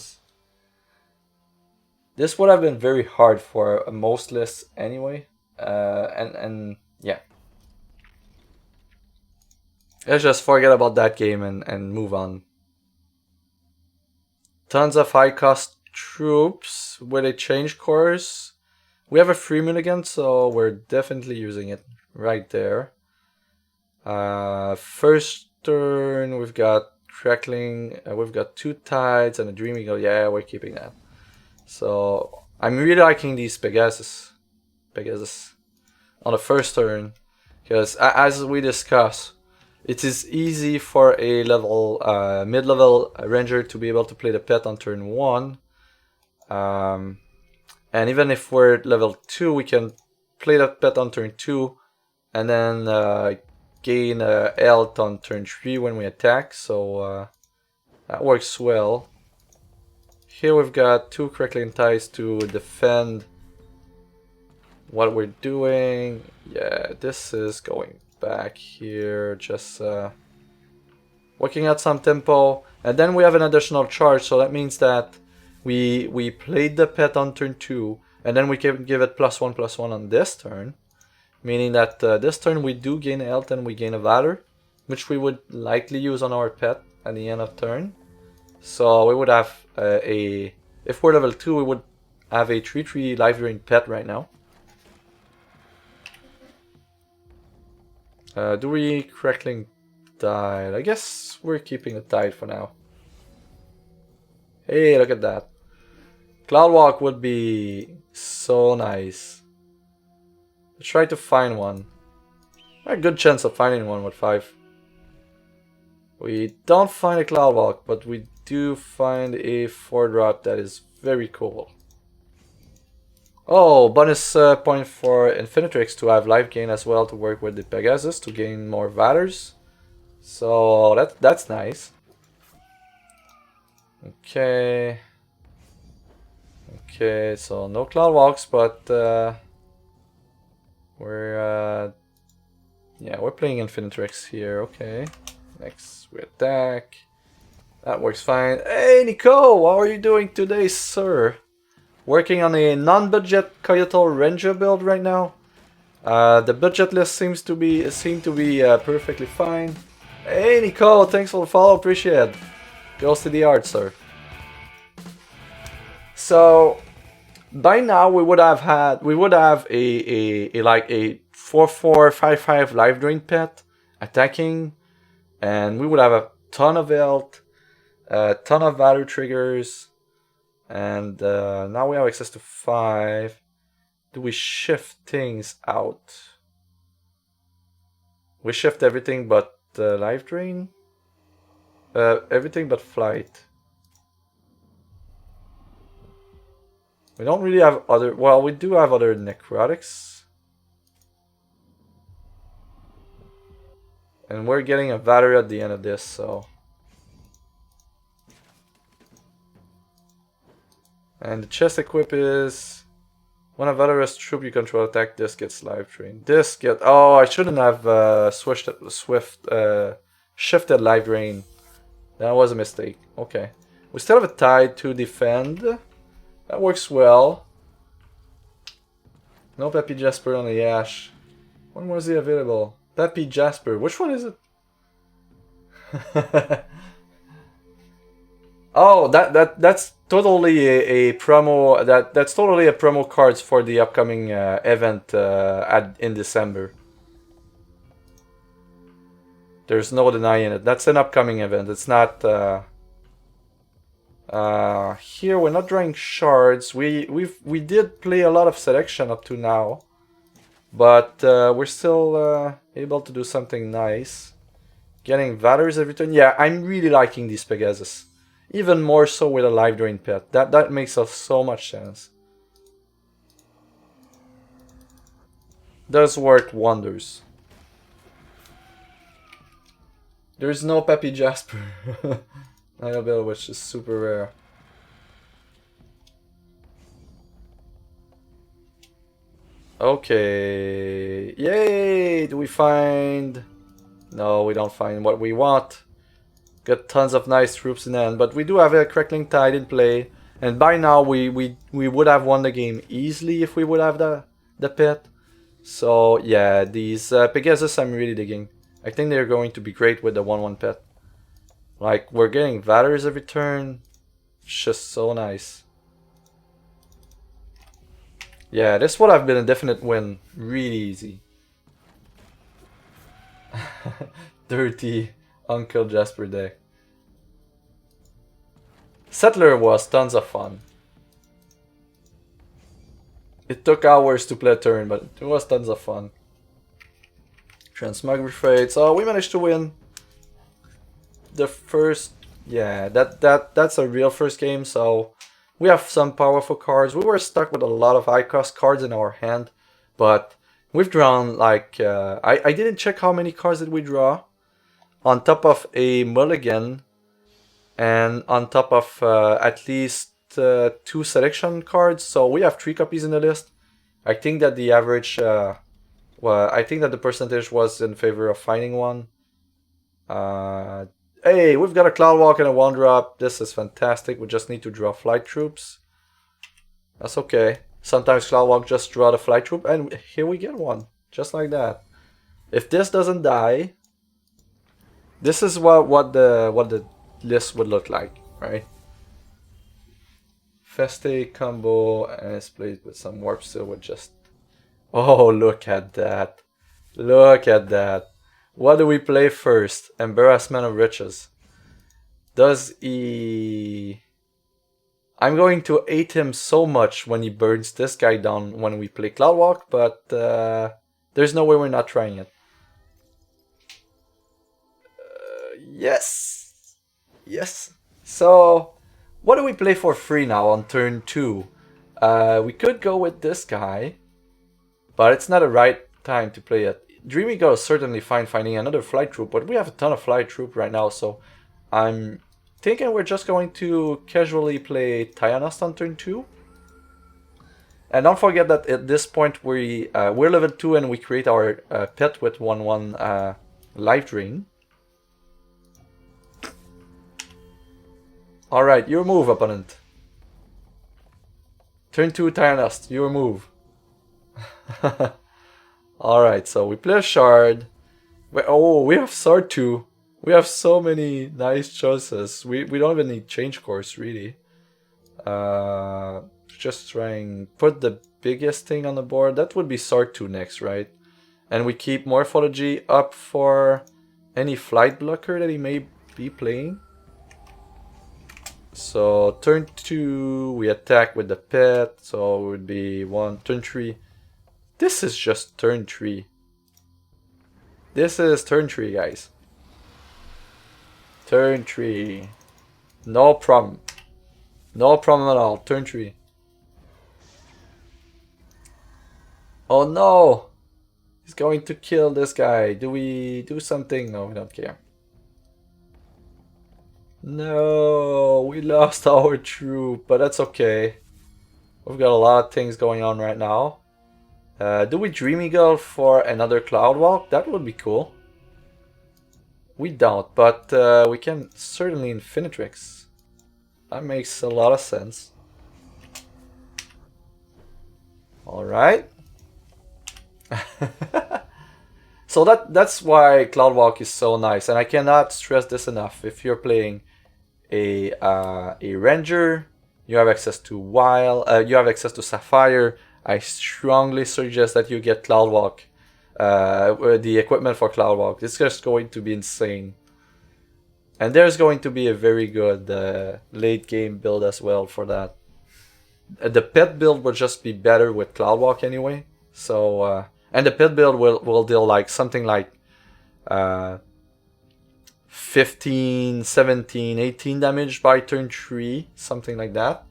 have been very hard for a most lists anyway. And yeah. Let's just forget about that game and move on. Tons of high cost troops. Will they change course? We have a Freeman again, so we're definitely using it right there. First turn, we've got Crackling, we've got 2 Tides and a Dreamy Go. Yeah, we're keeping that. So I'm really liking these Pegasus on the first turn, because as we discussed, it is easy for a level mid-level ranger to be able to play the pet on turn 1. And even if we're level 2, we can play that pet on turn 2 and then gain health on turn 3 when we attack, so that works well. Here we've got 2 Crackling Ties to defend what we're doing. Yeah, this is going back here, just working out some tempo. And then we have an additional charge, so that means that we played the pet on turn 2, and then we can give it +1/+1 on this turn. Meaning that this turn we do gain health and we gain a Valor, which we would likely use on our pet at the end of turn. So we would have if we're level 2, we would have a 3/3 life drain pet right now. Do we Crackling Tide? I guess we're keeping the Tide for now. Hey, look at that. Cloud Walk would be so nice. Try to find one. A good chance of finding one with 5. We don't find a Cloud Walk, but we do find a 4-drop that is very cool. Oh, bonus point for Infinitrix to have life gain as well to work with the Pegasus to gain more Valors. So that's nice. Okay. Okay, so no Cloud Walks, but we're playing Infinitrix here. Okay, next we attack. That works fine. Hey Nico, how are you doing today, sir? Working on a non-budget Coyotal Ranger build right now. The budget list seems to be perfectly fine. Hey Nico, thanks for the follow, appreciate it. Goes to the art, sir. So by now we would have a 4/4/5/5 life drain pet attacking, and we would have a ton of health, a ton of value triggers, and now we have access to 5. Do we shift things out? We shift everything but life drain, everything but flight. We don't really have other... Well, we do have other necrotics. And we're getting a Valor at the end of this, so... And the chest equip is... When a Valorous troop you control attack, this gets life drain. This get... Oh, I shouldn't have shifted life drain. That was a mistake. Okay. We still have a Tide to defend. That works well. No Peppy Jasper on the Ash. When was he available? Peppy Jasper. Which one is it? Oh, that's totally a promo. That's totally a promo cards for the upcoming event in December. There's no denying it. That's an upcoming event. It's not. Here we're not drawing shards. We did play a lot of selection up to now, but we're still able to do something nice. Getting Valors every turn. Yeah, I'm really liking these Pegasus. Even more so with a life drain pet. That makes us so much sense. Does work wonders. There's no Peppy Jasper. Night, which is super rare. Okay. Yay! Do we find... No, we don't find what we want. Got tons of nice troops in hand, but we do have a Crackling Tide in play. And by now we would have won the game easily if we would have the pet. So yeah, these Pegasus I'm really digging. I think they're going to be great with the 1/1 pet. Like, we're getting Valors every turn. It's just so nice. Yeah, this would have been a definite win. Really easy. Dirty Uncle Jasper deck. Settler was tons of fun. It took hours to play a turn, but it was tons of fun. Transmogrifate. So we managed to win the first. Yeah, that's a real first game. So we have some powerful cards. We were stuck with a lot of high cost cards in our hand, but we've drawn like I didn't check how many cards did we draw. On top of a mulligan, and on top of at least 2 selection cards, so we have 3 copies in the list. I think that the average, well, I think that the percentage was in favor of finding one. Hey, we've got a Cloudwalk and a 1-drop. This is fantastic. We just need to draw flight troops. That's okay. Sometimes Cloudwalk just draw the flight troop, and here we get one, just like that. If this doesn't die, this is what the list would look like, right? Feste combo, and it's played with some Warp Steel with just... Oh, look at that. Look at that. What do we play first? Embarrassment of Riches. Does he... I'm going to hate him so much when he burns this guy down when we play Cloudwalk, but there's no way we're not trying it. Yes. Yes. So, what do we play for free now on turn 2? We could go with this guy, but it's not the right time to play it. Dreamy Girl is certainly fine finding another flight troop, but we have a ton of flight troop right now, so I'm thinking we're just going to casually play Tyanost on turn 2. And don't forget that at this point we're level 2 and we create our pet with 1/1 life drain. Alright, your move, opponent. Turn 2 Tyanost, your move. Alright, so we play a shard. Oh, we have sword 2. We have so many nice choices. We don't even need change course, really. Just trying put the biggest thing on the board. That would be sword 2 next, right? And we keep Morphology up for any flight blocker that he may be playing. So turn 2, we attack with the pet, so it would be 1, turn 3. This is just turn 3. This is turn 3, guys. Turn 3. No problem. No problem at all. Turn 3. Oh no! He's going to kill this guy. Do we do something? No, we don't care. No, we lost our troop, but that's okay. We've got a lot of things going on right now. Do we Dreamy Girl for another Cloudwalk? That would be cool. We don't, but we can certainly Infinitrix. That makes a lot of sense. Alright. So that's why Cloudwalk is so nice, and I cannot stress this enough. If you're playing a Ranger, you have access to Wild, you have access to Sapphire. I strongly suggest that you get Cloudwalk, the equipment for Cloudwalk. It's just going to be insane. And there's going to be a very good late game build as well for that. The pet build will just be better with Cloudwalk anyway. So and the pet build will deal like something like 15, 17, 18 damage by turn 3, something like that.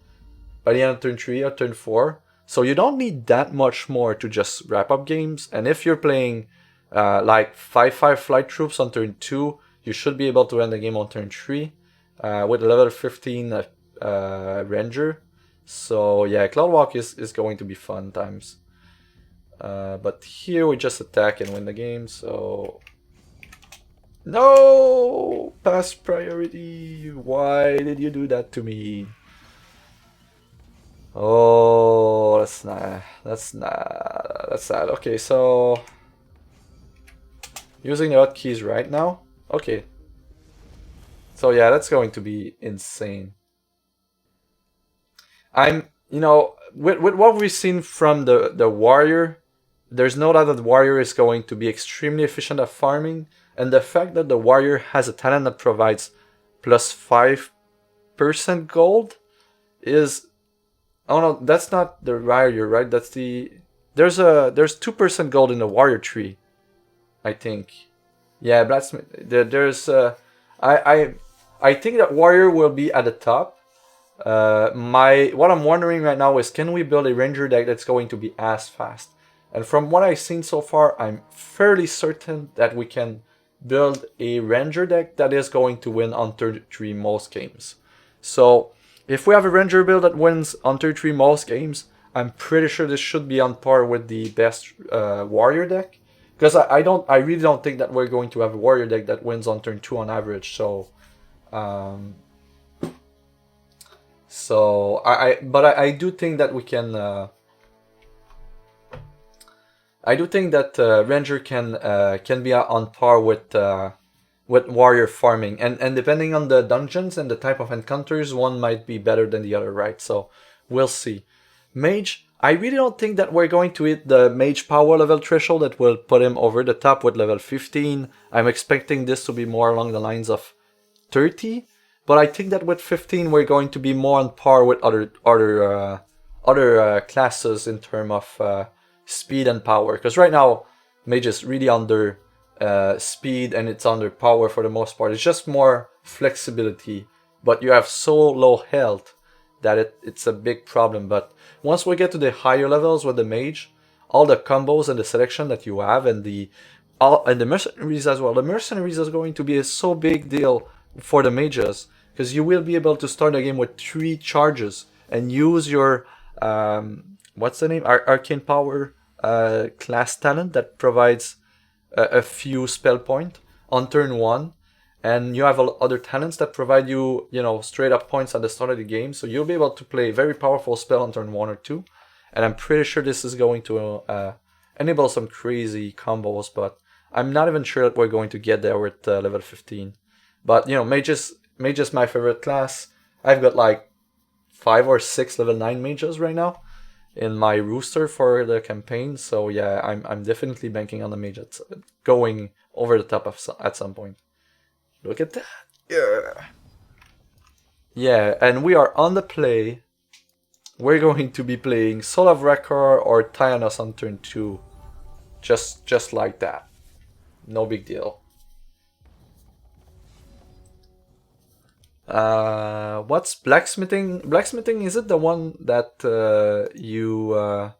By the end of turn 3 or turn 4. So you don't need that much more to just wrap up games. And if you're playing like 5/5 flight troops on turn 2, you should be able to end the game on turn 3 with a level 15 Ranger. So yeah, Cloudwalk is going to be fun times. But here we just attack and win the game, so... No! Pass priority! Why did you do that to me? Oh, that's sad. Okay, so... Using the hotkeys right now? Okay. So yeah, that's going to be insane. You know, with what we've seen from the warrior, there's no doubt that the warrior is going to be extremely efficient at farming, and the fact that the warrior has a talent that provides plus 5% gold is... Oh no, that's not the warrior, right? That's the... There's 2% gold in the warrior tree, I think. Yeah, blacksmith. There's I think that warrior will be at the top. What I'm wondering right now is, can we build a ranger deck that's going to be as fast? And from what I've seen so far, I'm fairly certain that we can build a ranger deck that is going to win on turn 3 most games. So if we have a ranger build that wins on turn 3 most games, I'm pretty sure this should be on par with the best warrior deck. Because I really don't think that we're going to have a warrior deck that wins on turn 2 on average. So I do think that we can. I do think that Ranger can be on par with warrior farming, and depending on the dungeons and the type of encounters, one might be better than the other, right? So we'll see. Mage, I really don't think that we're going to hit the mage power level threshold that will put him over the top with level 15. I'm expecting this to be more along the lines of 30. But I think that with 15 we're going to be more on par with other classes in terms of speed and power. Because right now, mage is really under speed and it's under power for the most part. It's just more flexibility. But you have so low health that it's a big problem. But once we get to the higher levels with the mage, all the combos and the selection that you have and the mercenaries as well. The mercenaries is going to be a so big deal for the mages. Because you will be able to start the game with 3 charges and use your what's the name? Arcane Power class talent that provides a few spell point on turn 1, and you have other talents that provide you, straight up points at the start of the game. So you'll be able to play a very powerful spell on turn 1 or 2, and I'm pretty sure this is going to enable some crazy combos. But I'm not even sure that we're going to get there with level 15. But Mage is my favorite class. I've got like 5 or 6 level 9 mages right now in my rooster for the campaign. So yeah, I'm definitely banking on the mage going over the top at some point. Look at that. Yeah. Yeah, and we are on the play. We're going to be playing Soul of Wrecker or Tyanos on turn 2. Just like that. No big deal. What's blacksmithing? Blacksmithing, is it the one that you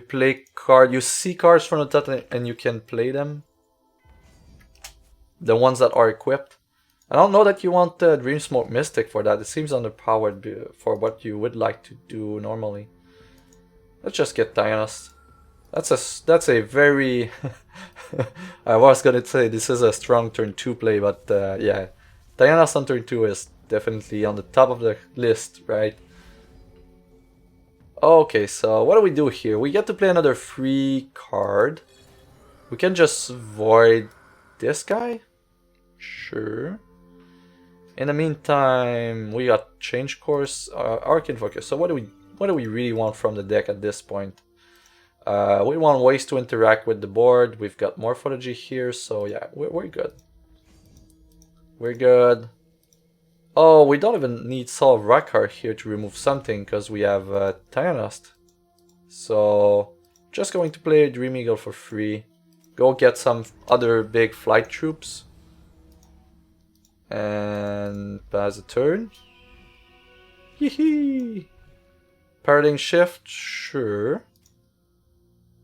play card, you see cards from the top and you can play them? The ones that are equipped. I don't know that you want Dreamsmoke Mystic for that. It seems underpowered for what you would like to do normally. Let's just get Tyanos. That's a very I was gonna say this is a strong turn 2 play, but yeah. Tyanos on turn 2 is definitely on the top of the list, right? Okay, so what do we do here? We get to play another free card. We can just void this guy? Sure. In the meantime, we got change course, arcane focus. So what do we really want from the deck at this point? We want ways to interact with the board. We've got morphology here, so yeah, we're good. We're good. Oh, we don't even need Soul of Rakar here to remove something because we have Tyanost. So just going to play Dream Eagle for free. Go get some other big flight troops. And pass a turn. Hee. Paradigm shift, sure.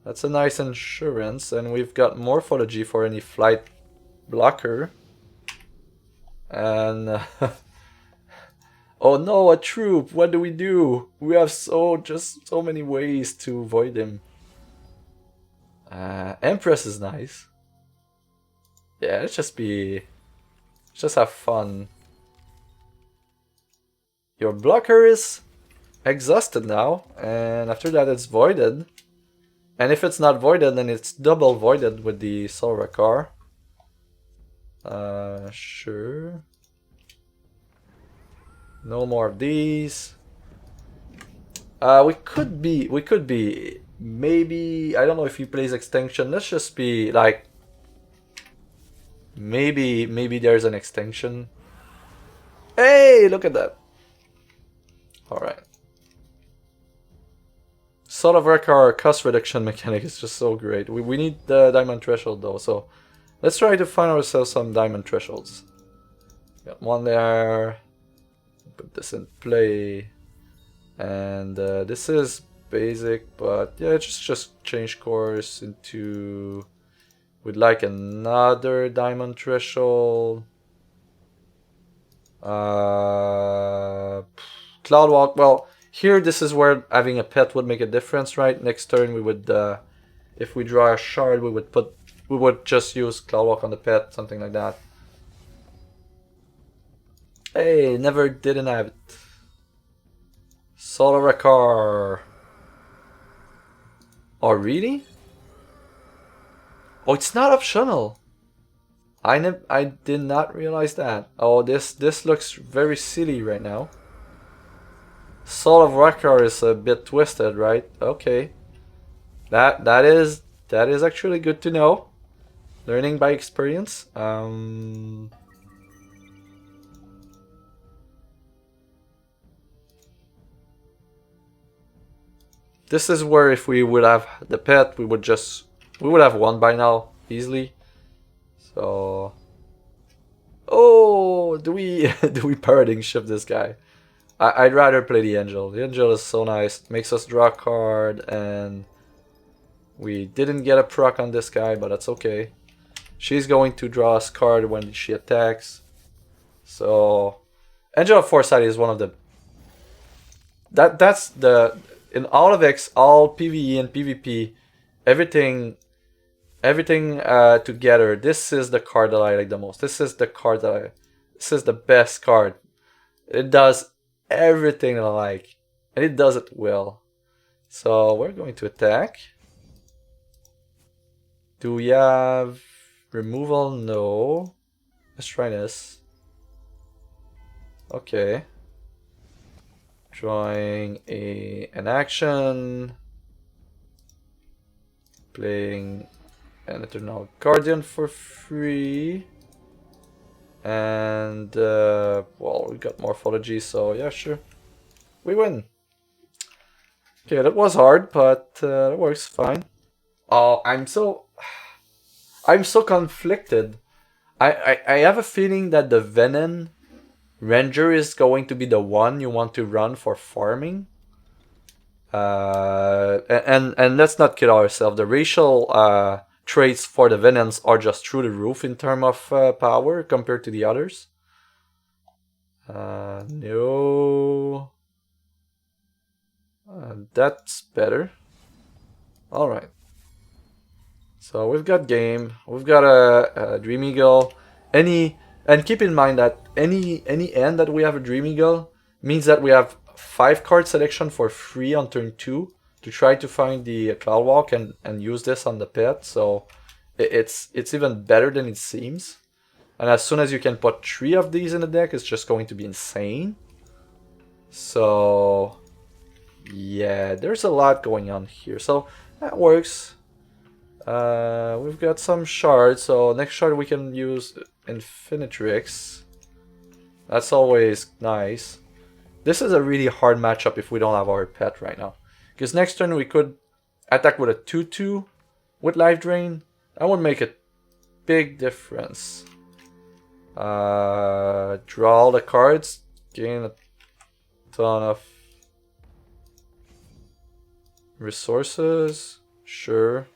That's a nice insurance, and we've got morphology for any flight blocker. And oh no, a troop! What do? We have just so many ways to avoid him. Empress is nice. Yeah, let's just have fun. Your blocker is exhausted now, and after that it's voided. And if it's not voided, then it's double voided with the Soul Rakar. Sure. No more of these. We could be, maybe, I don't know if he plays extinction. Let's just be like, maybe there's an extinction. Hey, look at that. Alright. Soul of Rakar cost reduction mechanic is just so great. We need the diamond threshold though, so let's try to find ourselves some diamond thresholds. Got one there. Put this in play. And this is basic, but yeah, just change course into... We'd like another diamond threshold. Cloudwalk, well, here this is where having a pet would make a difference, right? Next turn we would, if we draw a shard, we would just use Cloudwalk on the pet, something like that. Hey, never didn't have it. Soul of Rakar. Oh, really? Oh, it's not optional. I did not realize that. Oh, this looks very silly right now. Soul of Rakar is a bit twisted, right? Okay. That is actually good to know. Learning by experience. This is where if we would have the pet, we would have one by now easily. So, oh, do we paradigm shift this guy? I'd rather play the angel. The angel is so nice. Makes us draw a card, and we didn't get a proc on this guy, but that's okay. She's going to draw us card when she attacks. So, Angel of Foresight is one of the... That's the... In all of X, all PvE and PvP, everything together, this is the card that I like the most. This is the card this is the best card. It does everything that I like, and it does it well. So we're going to attack. Do we have removal? No. Let's try this. Okay. Drawing an action. Playing an Eternal Guardian for free. And, well, we got Morphology, so yeah, sure. We win. Okay, that was hard, but it works fine. Oh, I'm so conflicted. I have a feeling that the Venom Ranger is going to be the one you want to run for farming. And let's not kid ourselves. The racial traits for the Venoms are just through the roof in terms of power compared to the others. No. That's better. Alright. So we've got game. We've got a Dream Eagle. And keep in mind that any end that we have a Dream Eagle means that we have 5 card selection for free on turn 2 to try to find the Cloudwalk and use this on the pet. So it's even better than it seems. And as soon as you can put 3 of these in the deck, it's just going to be insane. So yeah, there's a lot going on here. So that works. We've got some shards, so next shard we can use Infinitrix. That's always nice. This is a really hard matchup if we don't have our pet right now. Because next turn we could attack with a 2-2 with Life Drain. That would make a big difference. Draw all the cards, gain a ton of resources, sure.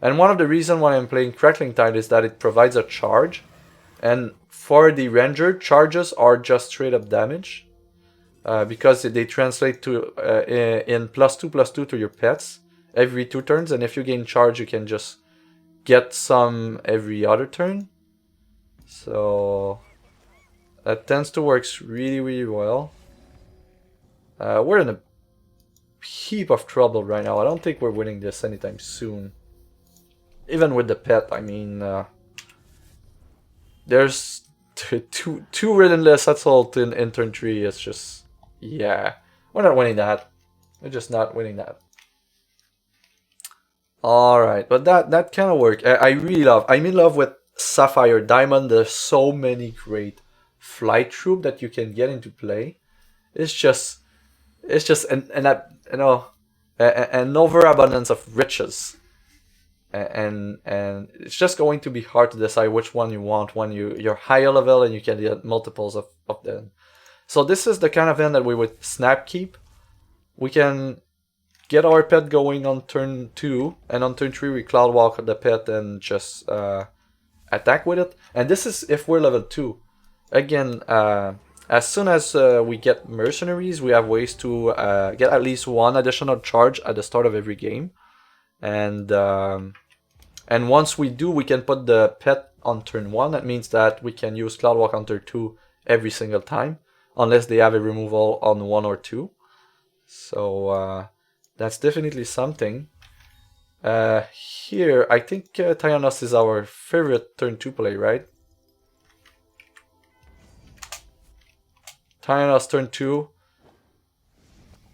And one of the reasons why I'm playing Crackling Tide is that it provides a charge. And for the Ranger, charges are just straight up damage. Because they translate to in +2/+2 to your pets every 2 turns. And if you gain charge, you can just get some every other turn. So that tends to work really, really well. We're in a heap of trouble right now. I don't think we're winning this anytime soon. Even with the pet, I mean, there's two Relentless Assault in turn 3. It's just, yeah, we're not winning that. We're just not winning that. All right, but that kind of worked. I'm in love with Sapphire Diamond. There's so many great flight troop that you can get into play. It's just an overabundance of riches. And it's just going to be hard to decide which one you want when you're higher level and you can get multiples of them. So this is the kind of end that we would snap keep. We can get our pet going on turn 2, and on turn 3 we cloud walk the pet and just attack with it. And this is if we're level 2. Again, as soon as we get mercenaries, we have ways to get at least 1 additional charge at the start of every game. And once we do, we can put the pet on turn 1. That means that we can use Cloud Walk on turn 2 every single time, unless they have a removal on 1 or 2. So that's definitely something. Here, I think Tyanos is our favorite turn 2 play, right? Tyanos turn 2.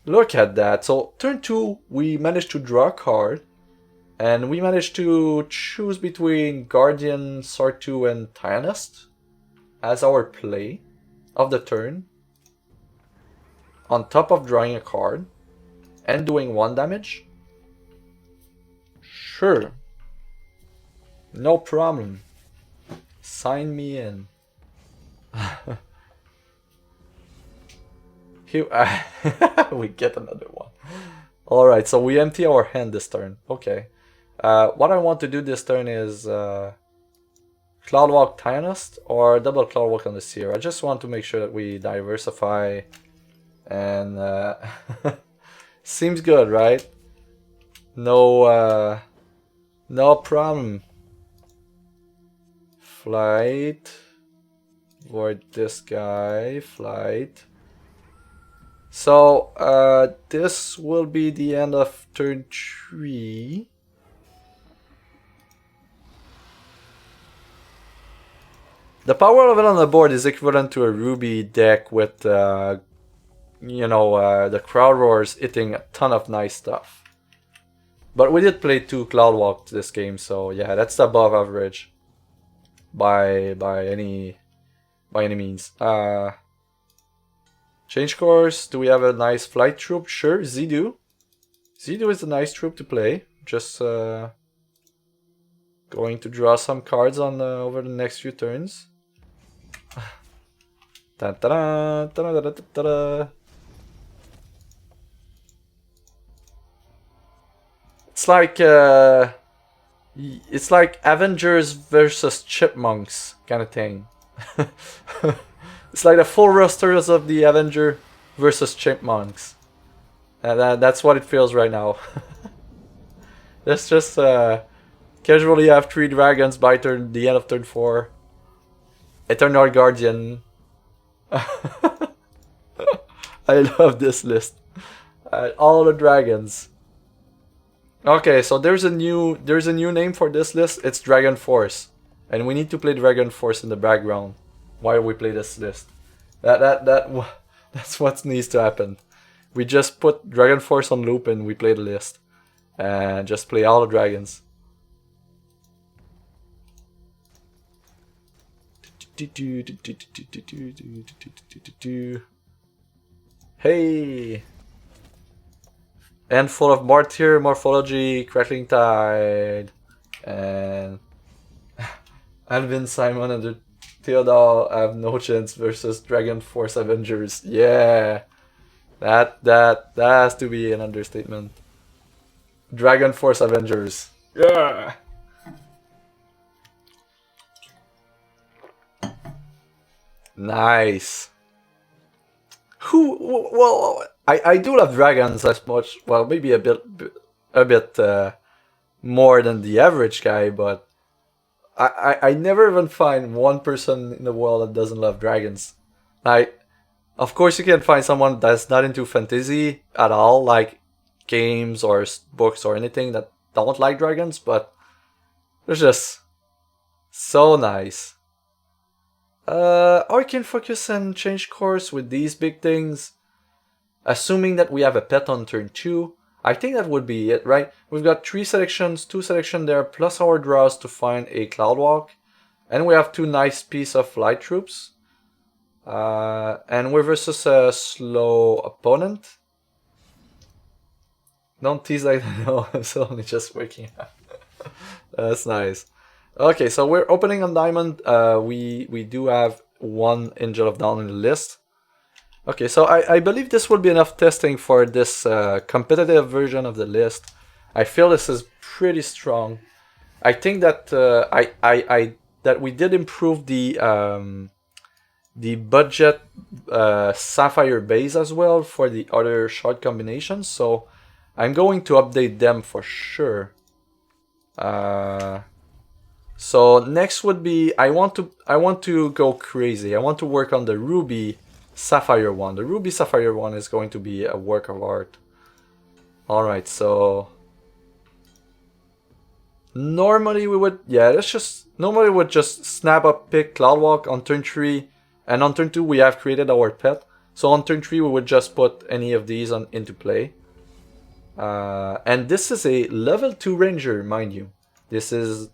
Look at that. So turn 2, we managed to draw a card. And we managed to choose between Guardian, Sartu, and Tyanost as our play of the turn. On top of drawing a card and doing 1 damage. Sure. No problem. Sign me in. Here, we get another one. Alright, so we empty our hand this turn. Okay. What I want to do this turn is Cloud Walk Tyanost or double Cloud Walk on the Seer. I just want to make sure that we diversify, and seems good, right? No problem. Flight. Void this guy. Flight. So this will be the end of turn 3. The power level on the board is equivalent to a Ruby deck with, the Crowd Roars hitting a ton of nice stuff. But we did play 2 Cloud Walks this game, so yeah, that's above average by any means. Change course. Do we have a nice flight troop? Sure, Zidu. Zidu is a nice troop to play. Just going to draw some cards on over the next few turns. Ta-da, ta-da, ta-da. It's like Avengers versus Chipmunks kind of thing. It's like the full rosters of the Avenger versus Chipmunks. That's what it feels right now. Let's just casually have 3 dragons by the end of turn 4. Eternal Guardian. I love this list. All the dragons. Okay, so there's a new name for this list. It's Dragon Force. and we need to play Dragon Force in the background while we play this list. That's what needs to happen. We just put Dragon Force on loop and we play the list. And just play all the dragons. Hey! And full of Martyr, Morphology, Crackling Tide, and Alvin, Simon, and the Theodore have no chance versus Dragon Force Avengers. Yeah! That has to be an understatement. Dragon Force Avengers. Yeah! Nice. Well, I do love dragons as much. Well, maybe a bit more than the average guy, but I never even find one person in the world that doesn't love dragons. Like, of course, you can find someone that's not into fantasy at all, like games or books or anything that don't like dragons, but it's just so nice. Or we can focus and change course with these big things. Assuming that we have a pet on turn 2, I think that would be it, right? We've got 3 selections, 2 selections there, plus our draws to find a Cloudwalk. And we have 2 nice pieces of light troops. And we're versus a slow opponent. Don't tease like that, no, I'm still only just waking up. That's nice. Okay, so we're opening on Diamond. We do have 1 Angel of Dawn in the list. Okay, so I believe this will be enough testing for this competitive version of the list. I feel this is pretty strong. I think that that we did improve the budget Sapphire base as well for the other shard combinations. So I'm going to update them for sure. So next would be I want to go crazy. I want to work on the Ruby Sapphire one. The Ruby Sapphire one is going to be a work of art. Alright, so normally we would normally we would just snap up pick Cloudwalk on turn 3, and on turn 2 we have created our pet. So on turn 3 we would just put any of these into play. And this is a level 2 ranger, mind you. This is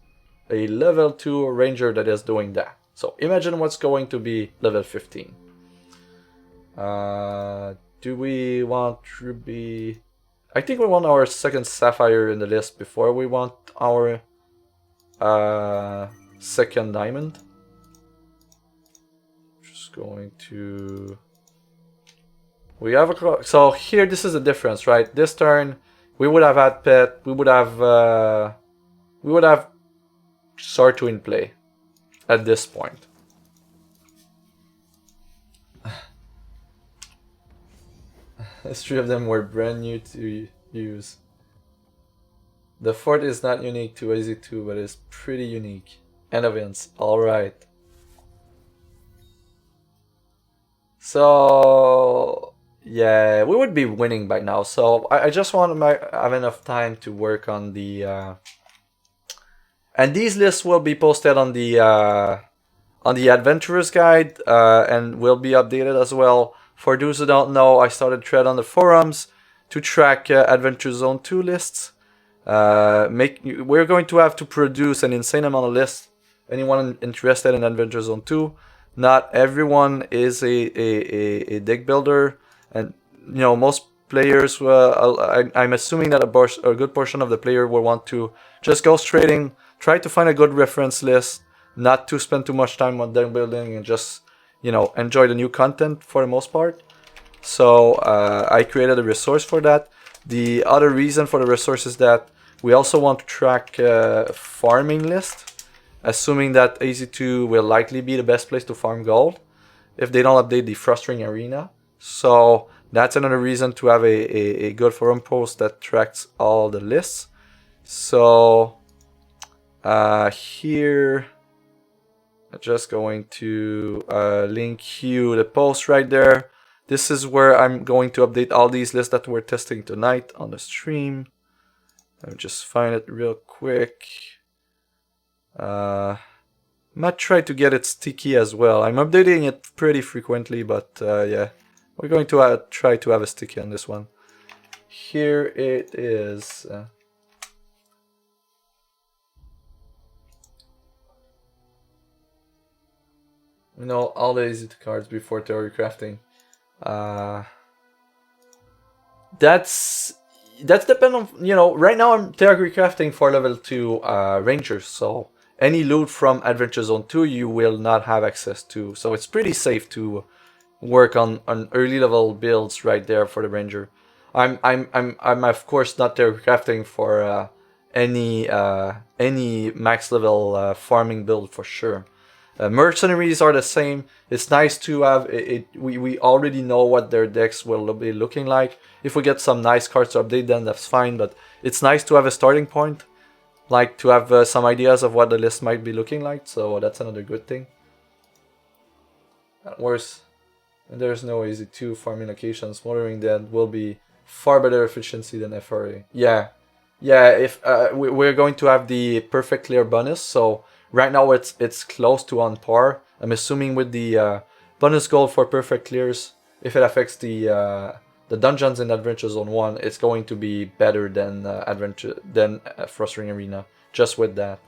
a level 2 ranger that is doing that. So imagine what's going to be level 15. Do we want Ruby? I think we want our second Sapphire in the list before we want our second Diamond. Just going to... We have a... So here this is the difference, right? This turn we would have had pet, we would have Sartu in play at this point. As 3 of them were brand new to use. The fort is not unique to AZ2, but it's pretty unique. End of ends. Alright. So yeah, we would be winning by now. So I just want to have enough time to work on the and these lists will be posted on the Adventurer's Guide and will be updated as well. For those who don't know, I started thread on the forums to track Adventure Zone 2 lists. We're going to have to produce an insane amount of lists. Anyone interested in Adventure Zone 2? Not everyone is a deck builder, and you know most players. I'm assuming that a good portion of the player will want to just go straight in, try to find a good reference list, not to spend too much time on deck building, and just enjoy the new content for the most part. So I created a resource for that. The other reason for the resource is that we also want to track farming list, assuming that AZ2 will likely be the best place to farm gold if they don't update the Frostring Arena. So that's another reason to have a good forum post that tracks all the lists. So here I'm just going to link you the post right there. This is where I'm going to update all these lists that we're testing tonight on the stream. Let me just find it real quick. Might try to get it sticky as well. I'm updating it pretty frequently, but yeah. We're going to try to have a sticky on this one. Here it is. You know, all the easy cards before Theorycrafting. That's depend on, you know, right now I'm Theorycrafting for level 2 Rangers, so any loot from Adventure Zone 2 you will not have access to. So it's pretty safe to work on early level builds right there for the Ranger. I'm of course not Theorycrafting for any max level farming build for sure. Mercenaries are the same. It's nice to have it. We already know what their decks will be looking like. If we get some nice cards to update them, that's fine. But it's nice to have a starting point, like to have some ideas of what the list might be looking like. So that's another good thing. Worse, there's no easy 2 farming locations. Smoldering Dead will be far better efficiency than FRA. Yeah. If we're going to have the perfect clear bonus, so right now it's close to on par. I'm assuming with the bonus goal for perfect clears, if it affects the dungeons in Adventure Zone 1, it's going to be better than Frostring Arena, just with that.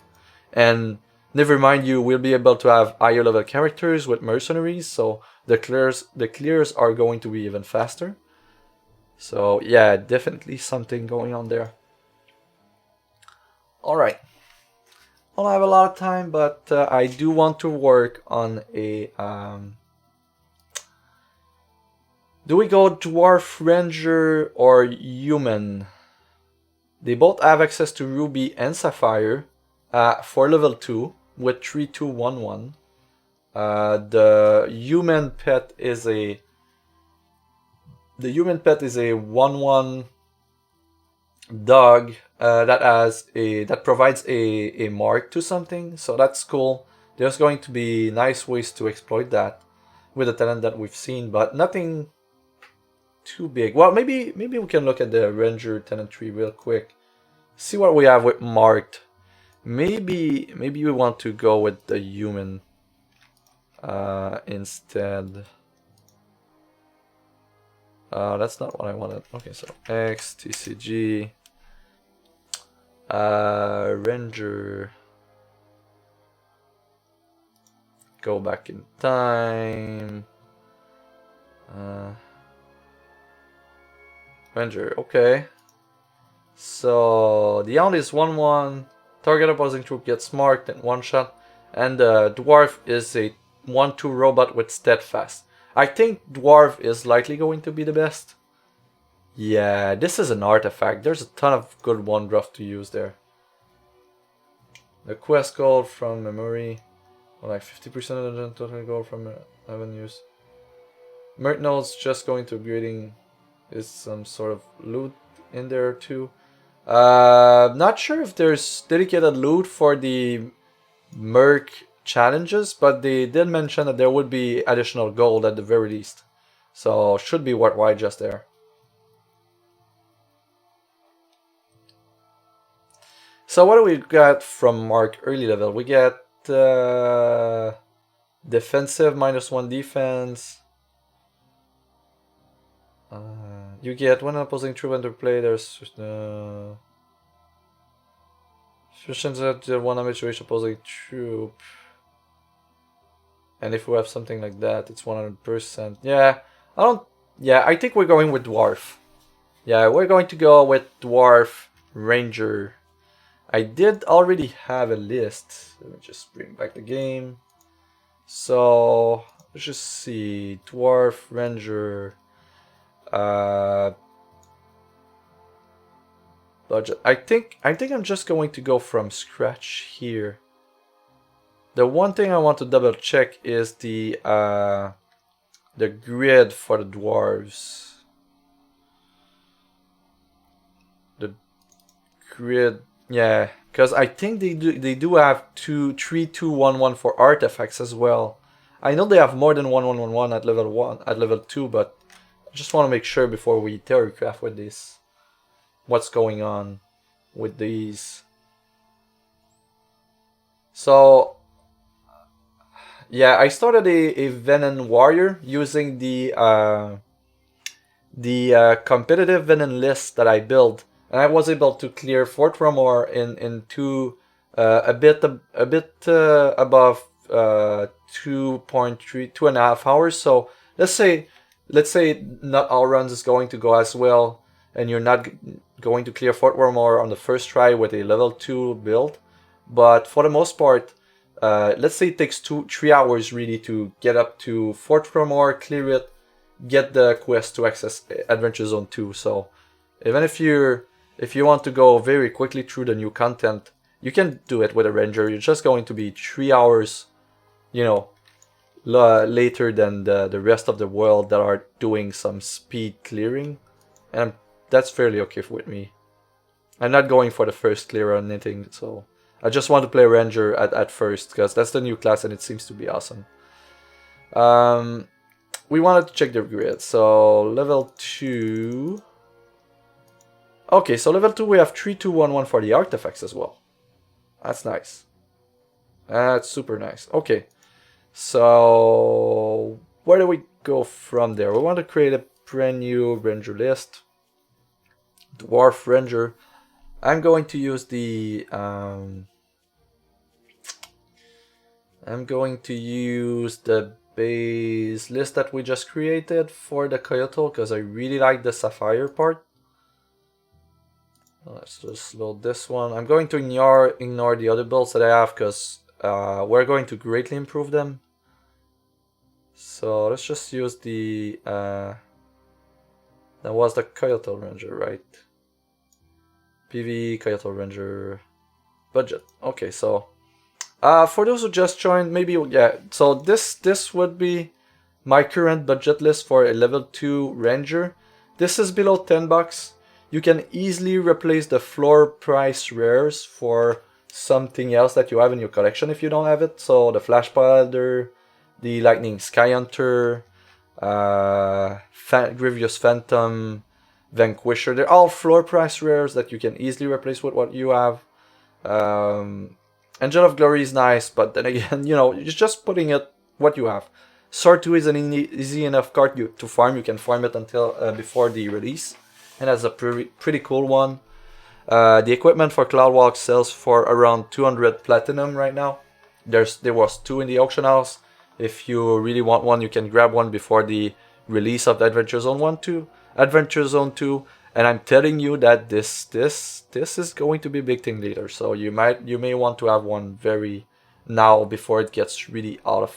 And never mind, you will be able to have higher level characters with mercenaries, so the clears are going to be even faster. So yeah, definitely something going on there. Alright. I don't have a lot of time, but I do want to work on a... do we go Dwarf, Ranger, or Human? They both have access to Ruby and Sapphire for level 2 with 3211. The human pet is a 1/1 dog that provides a mark to something, so that's cool. There's going to be nice ways to exploit that with the talent that we've seen, but nothing too big. Well, maybe we can look at the Ranger talent tree real quick, see what we have with marked. Maybe we want to go with the human instead. That's not what I wanted. Okay, so X, TCG, Ranger, go back in time, Ranger, okay. So the Hound is 1/1, target opposing troop gets marked in 1 shot, and the Dwarf is a 1/2 robot with Steadfast. I think Dwarf is likely going to be the best. Yeah, this is an artifact. There's a ton of good 1-drop to use there. The quest gold from memory, like 50% of the total gold from avenues. Mert nodes just going to upgrading is some sort of loot in there too. Not sure if there's dedicated loot for the Merc challenges, but they did mention that there would be additional gold at the very least. So should be worthwhile just there. So what do we got from Mark early level? We get defensive -1 defense. You get when opposing troop under play. There's sufficient to one habituation opposing troop. And if we have something like that, it's 100%. Yeah, I think we're going with Dwarf. Yeah, we're going to go with Dwarf Ranger. I did already have a list. Let me just bring back the game. So let's just see. Dwarf Ranger. Budget. I think I'm just going to go from scratch here. The one thing I want to double check is the grid for the dwarves. The grid, yeah, because I think they do have 3, 2, 1, 1 for artifacts as well. I know they have more than 1, 1, 1, 1 at level 1, at level 2, but I just want to make sure before we Theorycraft with this, what's going on with these. So Yeah, I started a Venom Warrior using the competitive Venom list that I built, and I was able to clear Fort Romor in two a bit above 2.3 2.5 hours. So let's say not all runs is going to go as well, and you're not going to clear Fort Romor on the first try with a level 2 build, but for the most part, let's say it takes 3 hours really to get up to Fort Romor, clear it, get the quest to access Adventure Zone 2. So even if you want to go very quickly through the new content, you can do it with a ranger. You're just going to be 3 hours, you know, later than the rest of the world that are doing some speed clearing, and that's fairly okay with me. I'm not going for the first clear or anything, so I just want to play ranger at first because that's the new class and it seems to be awesome. We wanted to check the grid, so level 2. Okay, so level 2 we have 3211 for the artifacts as well. That's nice. That's super nice. Okay, so where do we go from there? We want to create a brand new ranger list. Dwarf ranger. I'm going to use the base list that we just created for the Coyote because I really like the sapphire part. Let's just load this one. I'm going to ignore the other builds that I have because we're going to greatly improve them. So let's just use the that was the Coyote Ranger, right? PV Coyote Ranger budget. Okay, so for those who just joined, maybe yeah. So this would be my current budget list for a level 2 ranger. This is below $10. You can easily replace the floor price rares for something else that you have in your collection if you don't have it. So the Flash Powder, the Lightning Sky Hunter, Grievous Phantom, Vanquisher. They're all floor price rares that you can easily replace with what you have. Angel of Glory is nice, but then again, you know, you're just putting it what you have. Sword 2 is an easy enough card to farm. You can farm it until before the release, and that's a pretty cool one. The equipment for Cloudwalk sells for around 200 platinum right now. There was 2 in the auction house. If you really want one, you can grab one before the release of the Adventure Zone 2, and I'm telling you that this is going to be a big thing later. So you may want to have one very now before it gets really out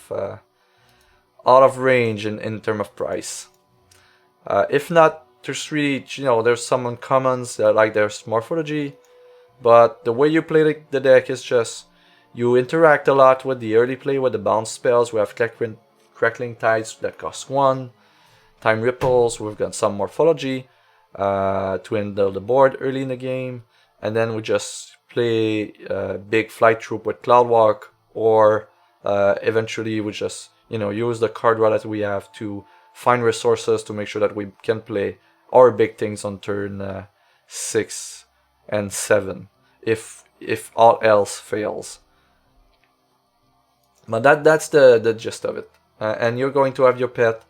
of range in terms of price. If not, there's really, there's some uncommons like there's Morphology, but the way you play the deck is just you interact a lot with the early play with the bounce spells. We have Crackling Tides that cost 1, Time Ripples. We've got some Morphology to handle the board early in the game, and then we just play big Flight Troop with Cloudwalk, or eventually we just use the card draw that we have to find resources to make sure that we can play our big things on turn 6 and 7 if all else fails. But that's the gist of it. And you're going to have your pet,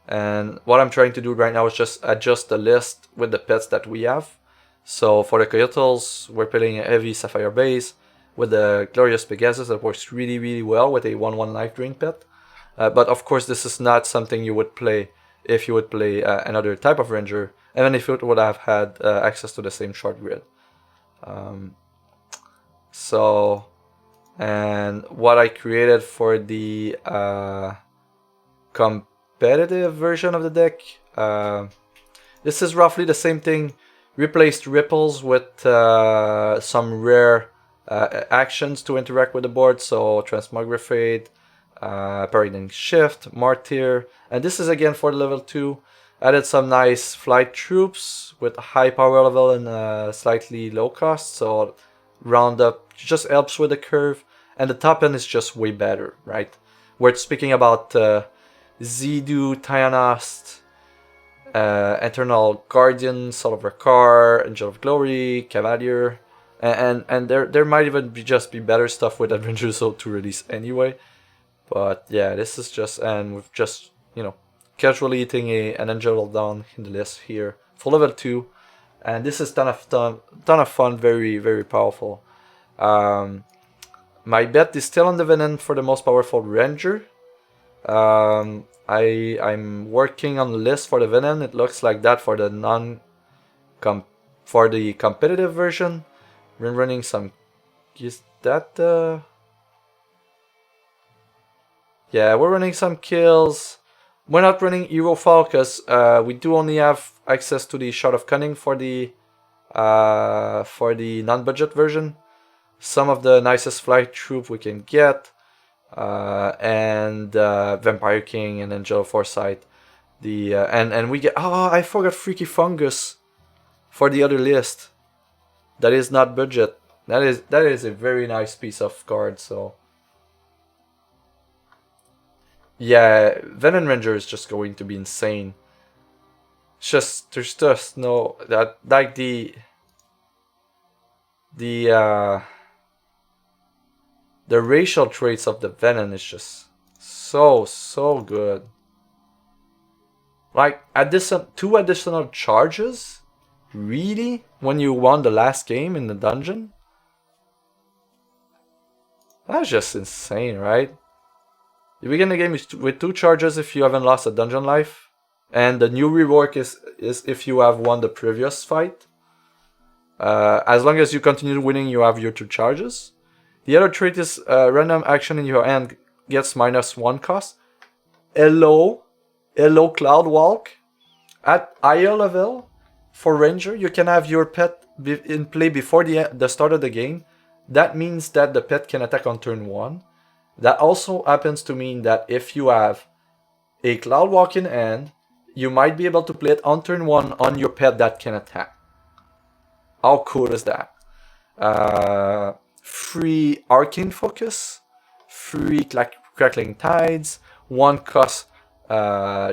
and what I'm trying to do right now is just adjust the list with the pets that we have. So for the Coyotals, we're playing a heavy Sapphire base with the Glorious Pegasus that works really, really well with a 1/1 life drain pet. But of course, this is not something you would play if you would play another type of ranger, even if it would have had access to the same short grid. And what I created for the competitive version of the deck, this is roughly the same thing. Replaced Ripples with some rare actions to interact with the board, so Transmogrifate, Paradigm Shift, Martyr, and this is again for level 2. Added some nice flight troops with a high power level and slightly low cost, so round up just helps with the curve, and the top end is just way better, right? We're speaking about Zidu, Tyanost, Eternal Guardian, Soul of Rakar, Angel of Glory, Cavalier, and there might even just be better stuff with Adventure Zone to release anyway. But yeah, this is just, and we've just, you know, casually eating an angel down in the list here for level 2. And this is ton of fun, very, very powerful. My bet is still on the Venom for the most powerful Ranger. I'm working on the list for the Venom. It looks like that for the for the competitive version. We're running some. Is that yeah, we're running some kills. We're not running Hero Fall because we do only have access to the Shot of Cunning for the non-budget version. Some of the nicest flight troop we can get, and Vampire King and Angel Foresight. And we get, oh, I forgot Freaky Fungus for the other list. That is not budget. That is a very nice piece of card. So yeah, Venom Ranger is just going to be insane. It's just, there's just no, that, like the racial traits of the Venom is just so good. Like, two additional charges? Really? When you won the last game in the dungeon? That's just insane, right? You begin the game with 2 charges if you haven't lost a dungeon life. And the new rework is if you have won the previous fight. As long as you continue winning, you have your 2 charges. The other trait is random action in your hand gets -1 cost. Hello Cloud Walk. At higher level, for Ranger, you can have your pet in play before the start of the game. That means that the pet can attack on turn 1. That also happens to mean that if you have a Cloud Walk in hand, you might be able to play it on turn 1 on your pet that can attack. How cool is that? Free Arcane Focus, free Crackling Tides, 1 cost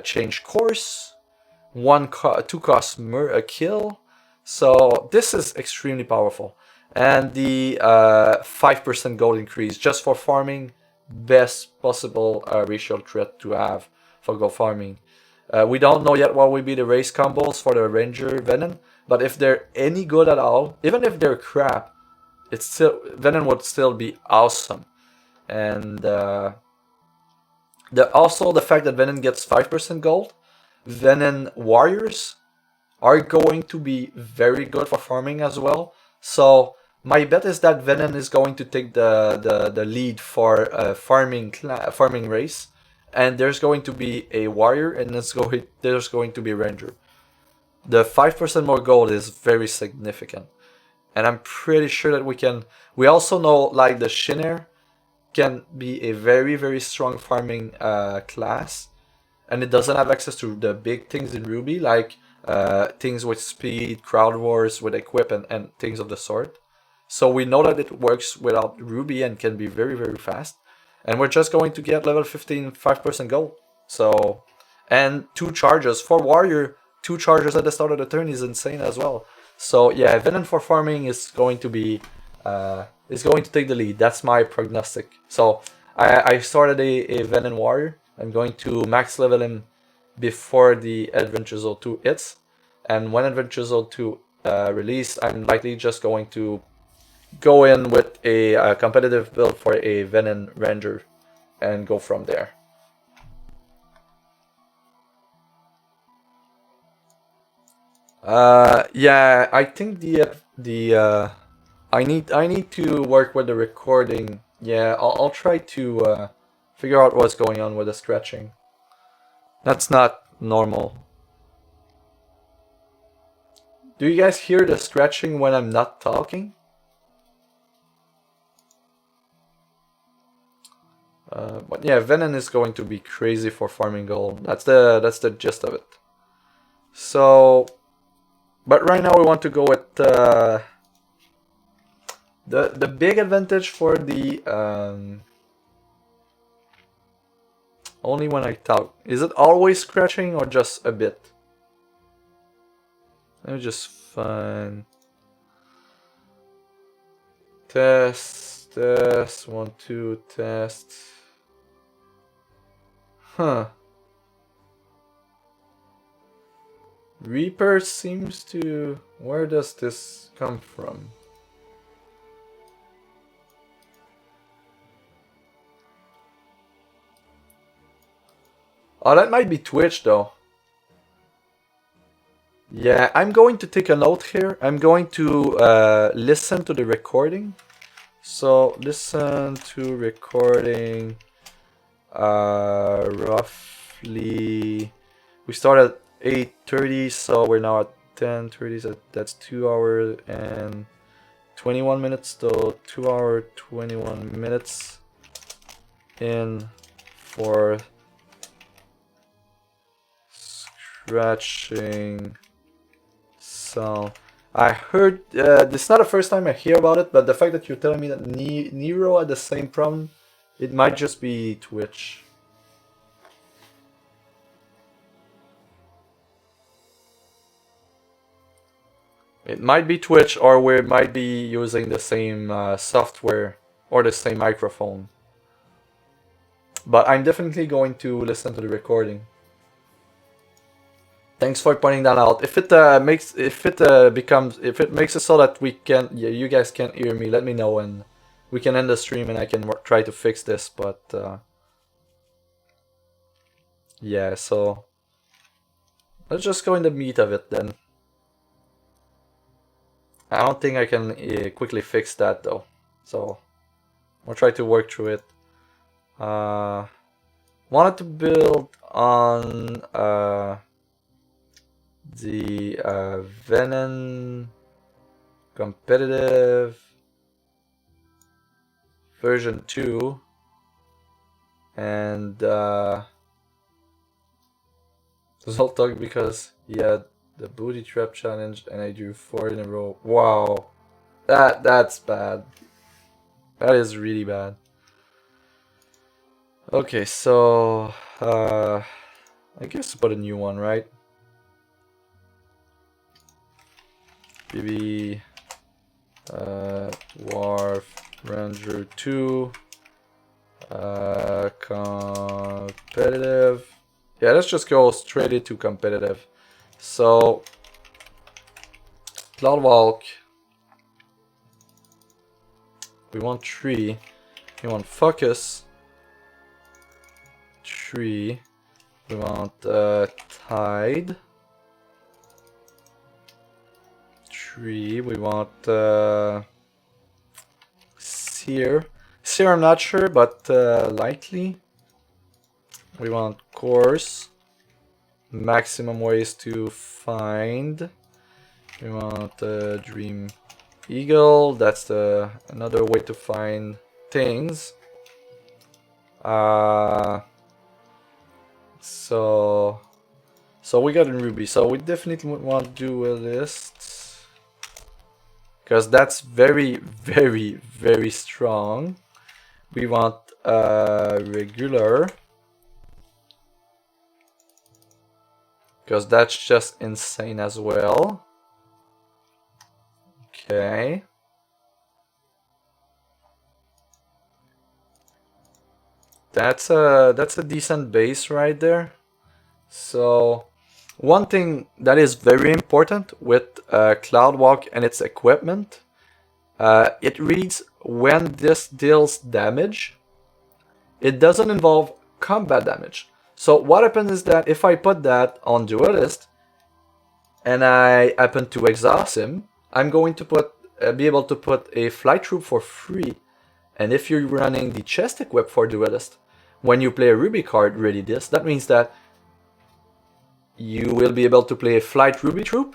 change course, 2 cost a kill. So this is extremely powerful. And the 5% gold increase just for farming, best possible racial threat to have for gold farming. We don't know yet what will be the race combos for the Ranger Venom, but if they're any good at all, even if they're crap, it's still, Venom would still be awesome. And also the fact that Venom gets 5% gold, Venom Warriors are going to be very good for farming as well. So my bet is that Venom is going to take the lead for farming race, and there's going to be a warrior, and there's going to be a ranger. The 5% more gold is very significant, and I'm pretty sure that we can. We also know like the Shiner can be a very strong farming class, and it doesn't have access to the big things in Ruby, like things with speed, crowd wars, with equip, and things of the sort. So we know that it works without Ruby and can be very fast. And we're just going to get level 15 5% gold. So, and 2 charges for warrior. 2 charges at the start of the turn is insane as well. So yeah, Venom for farming is going to be take the lead. That's my prognostic. So I started a Venom warrior. I'm going to max level him before the Adventure Zone 2 hits, and when Adventure Zone 2 release, I'm likely just going to go in with a competitive build for a Venom Ranger and go from there. Yeah, I think I need to work with the recording. Yeah, I'll try to figure out what's going on with the scratching. That's not normal. Do you guys hear the scratching when I'm not talking? But yeah, Venom is going to be crazy for farming gold. That's the gist of it. So, but right now we want to go with the big advantage for the only when I talk. Is it always scratching or just a bit? Let me just find. Test 1 2 test. Huh. Reaper seems to... Where does this come from? Oh, that might be Twitch though. Yeah, I'm going to take a note here. I'm going to listen to the recording. So listen to recording roughly... We started at 8:30, so we're now at 10:30, so that's 2 hours and 21 minutes, so 2 hours 21 minutes in for scratching sound. I heard, this is not the first time I hear about it, but the fact that you're telling me that Nero had the same problem, it might just be Twitch. It might be Twitch, or we might be using the same software or the same microphone. But I'm definitely going to listen to the recording. Thanks for pointing that out. If it makes it so that we can, yeah, you guys can't hear me, let me know and we can end the stream and I can try to fix this. But yeah, so let's just go in the meat of it then. I don't think I can quickly fix that though, so we'll try to work through it. Wanted to build on the Venom competitive version 2 and Zoltok because he had the booty trap challenge and I drew 4 in a row. Wow, that's bad. That is really bad. Okay, so I guess put a new one, right? BB Wharf Ranger 2 competitive. Yeah, let's just go straight into competitive. So Cloudwalk, we want tree, we want focus, tree, we want tide, tree, we want sear. Sear I'm not sure, but likely. We want course, maximum ways to find. We want dream eagle, that's another way to find things. So we got in Ruby, so we definitely would want to do a list because that's very, very, very strong. We want regular because that's just insane as well. Okay. That's a decent base right there. So one thing that is very important with Cloudwalk and its equipment, it reads when this deals damage. It doesn't involve combat damage. So what happens is that if I put that on Duelist and I happen to exhaust him, I'm going to be able to put a flight troop for free. And if you're running the chest equip for Duelist, when you play a Ruby card ready this, that means that you will be able to play a flight Ruby troop.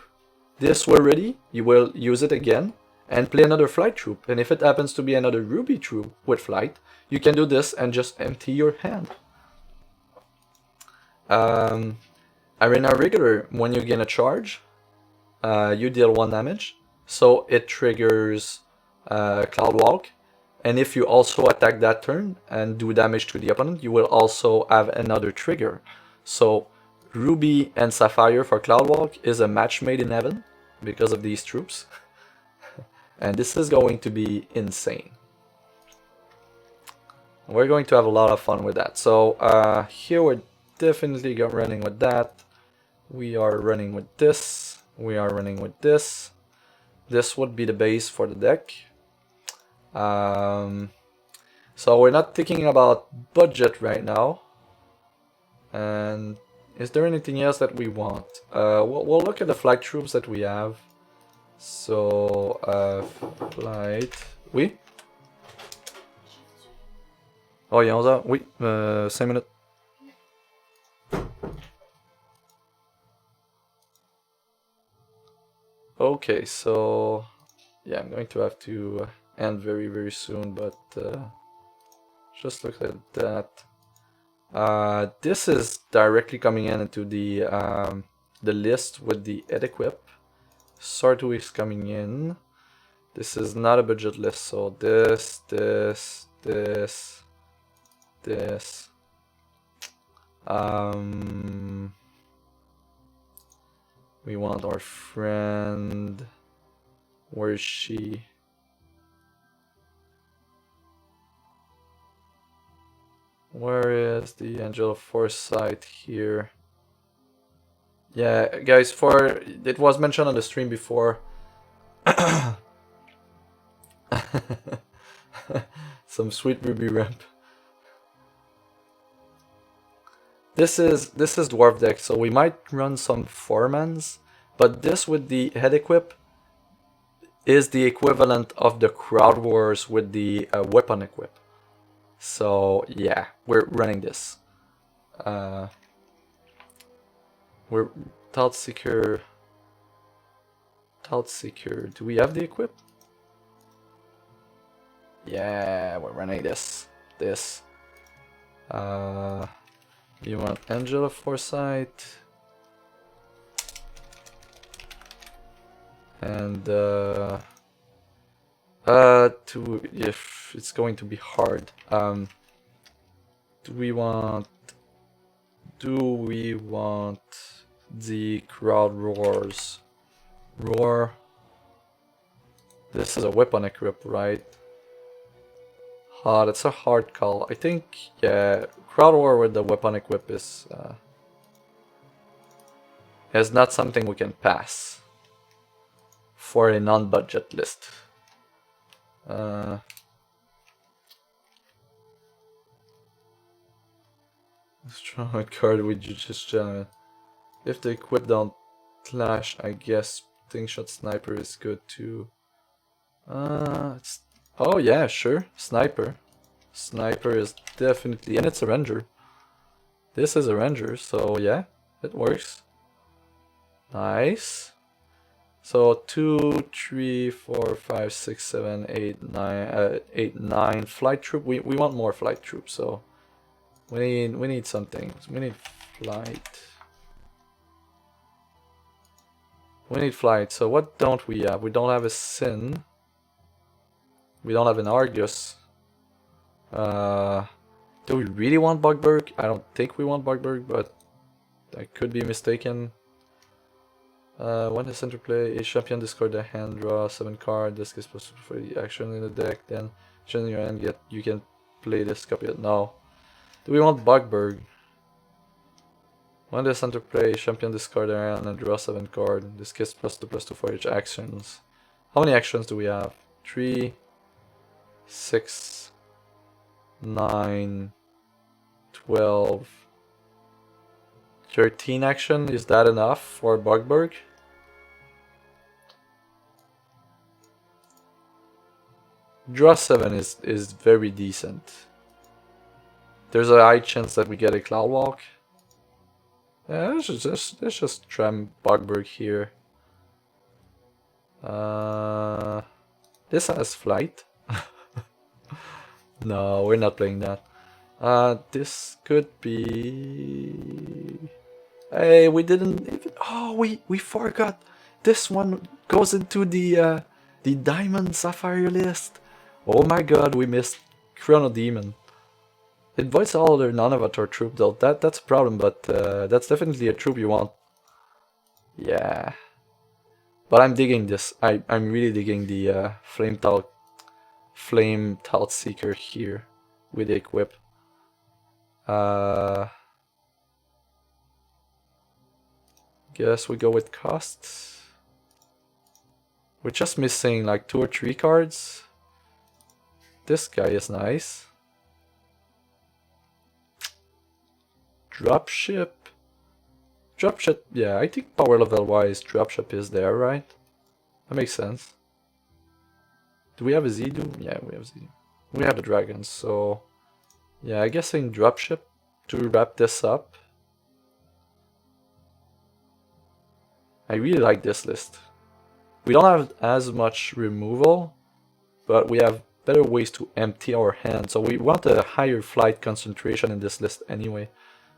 This will ready, you will use it again and play another flight troop. And if it happens to be another Ruby troop with flight, you can do this and just empty your hand. Arena regular, when you gain a charge, you deal 1 damage. So it triggers Cloudwalk. And if you also attack that turn and do damage to the opponent, you will also have another trigger. So Ruby and Sapphire for Cloudwalk is a match made in heaven because of these troops. And this is going to be insane. We're going to have a lot of fun with that. So here we're definitely running with that. We are running with this. We are running with this. This would be the base for the deck. So we're not thinking about budget right now. And is there anything else that we want? We'll look at the flight troops that we have. So, flight... Oui? Oh, il est 11h? Oui, 5 minutes. Okay, so... Yeah, I'm going to have to end very, very soon, but... just look at that. This is directly coming into the list with the head equip. Sartu is coming in. This is not a budget list, so this. We want our friend. Where is she? Where is the Angel of Foresight here? Yeah, guys, it was mentioned on the stream before. Some sweet ruby ramp. This is dwarf deck, so we might run some 4-mans, but this with the head equip is the equivalent of the Crowd Wars with the weapon equip. So yeah, we're running this. We're Thought Seeker. Do we have the equip? Yeah, we're running this. You want Angel of Foresight. And if it's going to be hard. Do we want the Crowd Roars? Roar. This is a weapon equip, right? That's a hard call. I think, yeah, Crowd War with the weapon equip is not something we can pass for a non-budget list. Strong card with just generate. If the equip don't clash, I guess Thing Shot Sniper is good too. Oh yeah, sure. Sniper is definitely, and it's a ranger. This is a ranger, so yeah, it works. Nice. So 2, 3, 4, 5, 6, 7, 8, 9 flight troop. We want more flight troops, so we need something. We need flight. We need flight. So what don't we have? We don't have a Sin. We don't have an Argus. Do we really want Bugberg? I don't think we want Bugberg, but I could be mistaken. When the center play, a champion discard a hand, draw 7 card. This is supposed to for the action in the deck. Then, in your hand, you can play this copy it now. Do we want Bugberg? When the center play, champion discard a hand and draw 7 card. This gives +2/+2 for each actions. How many actions do we have? 3, 6, 9, 12, 13 action. Is that enough for Bugberg? Draw 7 is very decent. There's a high chance that we get a Cloud Walk. Yeah, let's just tram Bugberg here. This has flight. No, we're not playing that. This could be... Hey, we didn't even... Oh, we forgot. This one goes into the Diamond Sapphire list. Oh my god, we missed Chrono Demon. It voids all their non-avatar troop though. That's a problem, but that's definitely a troop you want. Yeah. But I'm digging this. I'm really digging the Flame Tout Seeker here with the equip. Guess we go with costs. We're just missing like 2 or 3 cards. This guy is nice. Dropship. Dropship, yeah, I think power level wise, dropship is there, right? That makes sense. Do we have a Zidu? Yeah, we have Zidu. We have a dragon, so yeah, I'm guessing dropship to wrap this up. I really like this list. We don't have as much removal, but we have better ways to empty our hand. So we want a higher flight concentration in this list anyway.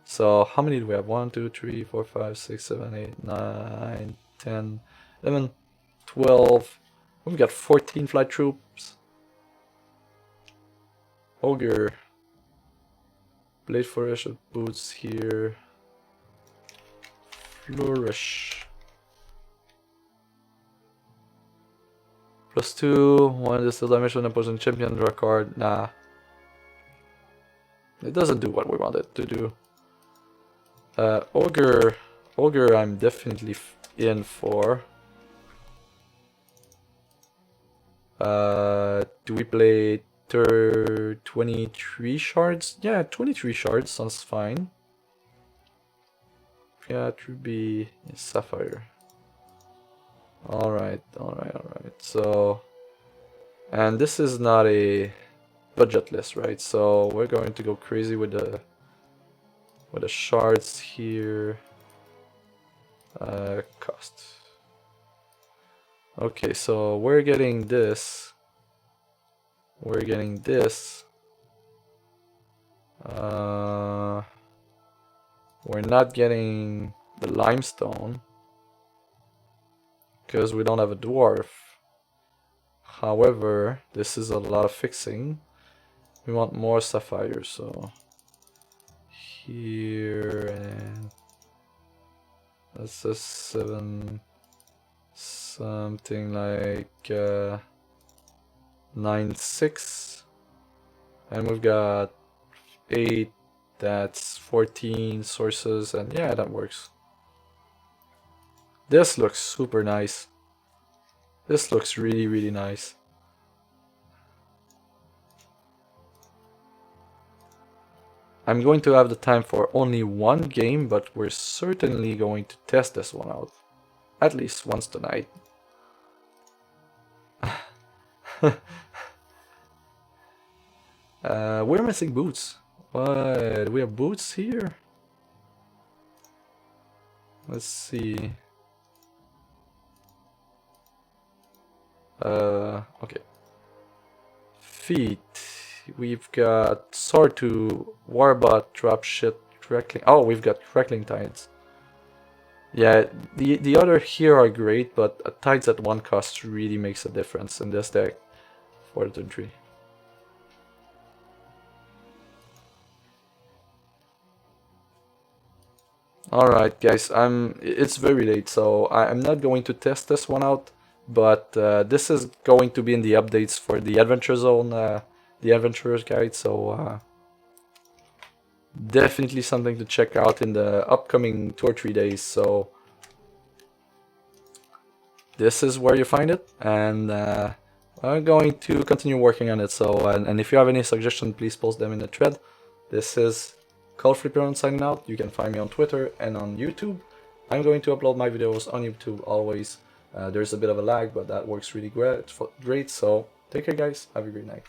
So how many do we have? 1, 2, 3, 4, 5, 6, 7, 8, 9, 10, 11, 12. We've got 14 flight troops. Ogre. Blade Flourish of Boots here. Flourish. +2, 1 is still damage when opposing champion, draw a card. Nah. It doesn't do what we want it to do. Ogre I'm definitely in for. Do we play 23 shards? Yeah, 23 shards sounds fine. Yeah, Ruby, Sapphire. Alright. So, and this is not a budget list, right? So we're going to go crazy with the shards here. Cost. Okay, so we're getting this. We're getting this. We're not getting the limestone because we don't have a dwarf. However, this is a lot of fixing. We want more sapphire, so here, and that's a 7, something like 9, 6, and we've got 8. That's 14 sources, and yeah, that works. This looks super nice. This looks really, really nice. I'm going to have the time for only one game, but we're certainly going to test this one out. At least once tonight. We're missing boots. What? We have boots here? Let's see. Okay. Feet. We've got Sword to Warbot, Dropship, Crackling. Oh, we've got Crackling Tides. Yeah, the other here are great, but Tides at 1 cost really makes a difference in this deck for the 3. Alright guys, it's very late, so I'm not going to test this one out, but this is going to be in the updates for the Adventure Zone, the Adventurer's Guide, so definitely something to check out in the upcoming 2 or 3 days. So this is where you find it, and I'm going to continue working on it. So and if you have any suggestions, please post them in the thread. This is CoachFliperon signing out. You can find me on Twitter and on YouTube. I'm going to upload my videos on YouTube always. There's a bit of a lag, but that works really great. So take care guys, have a great night.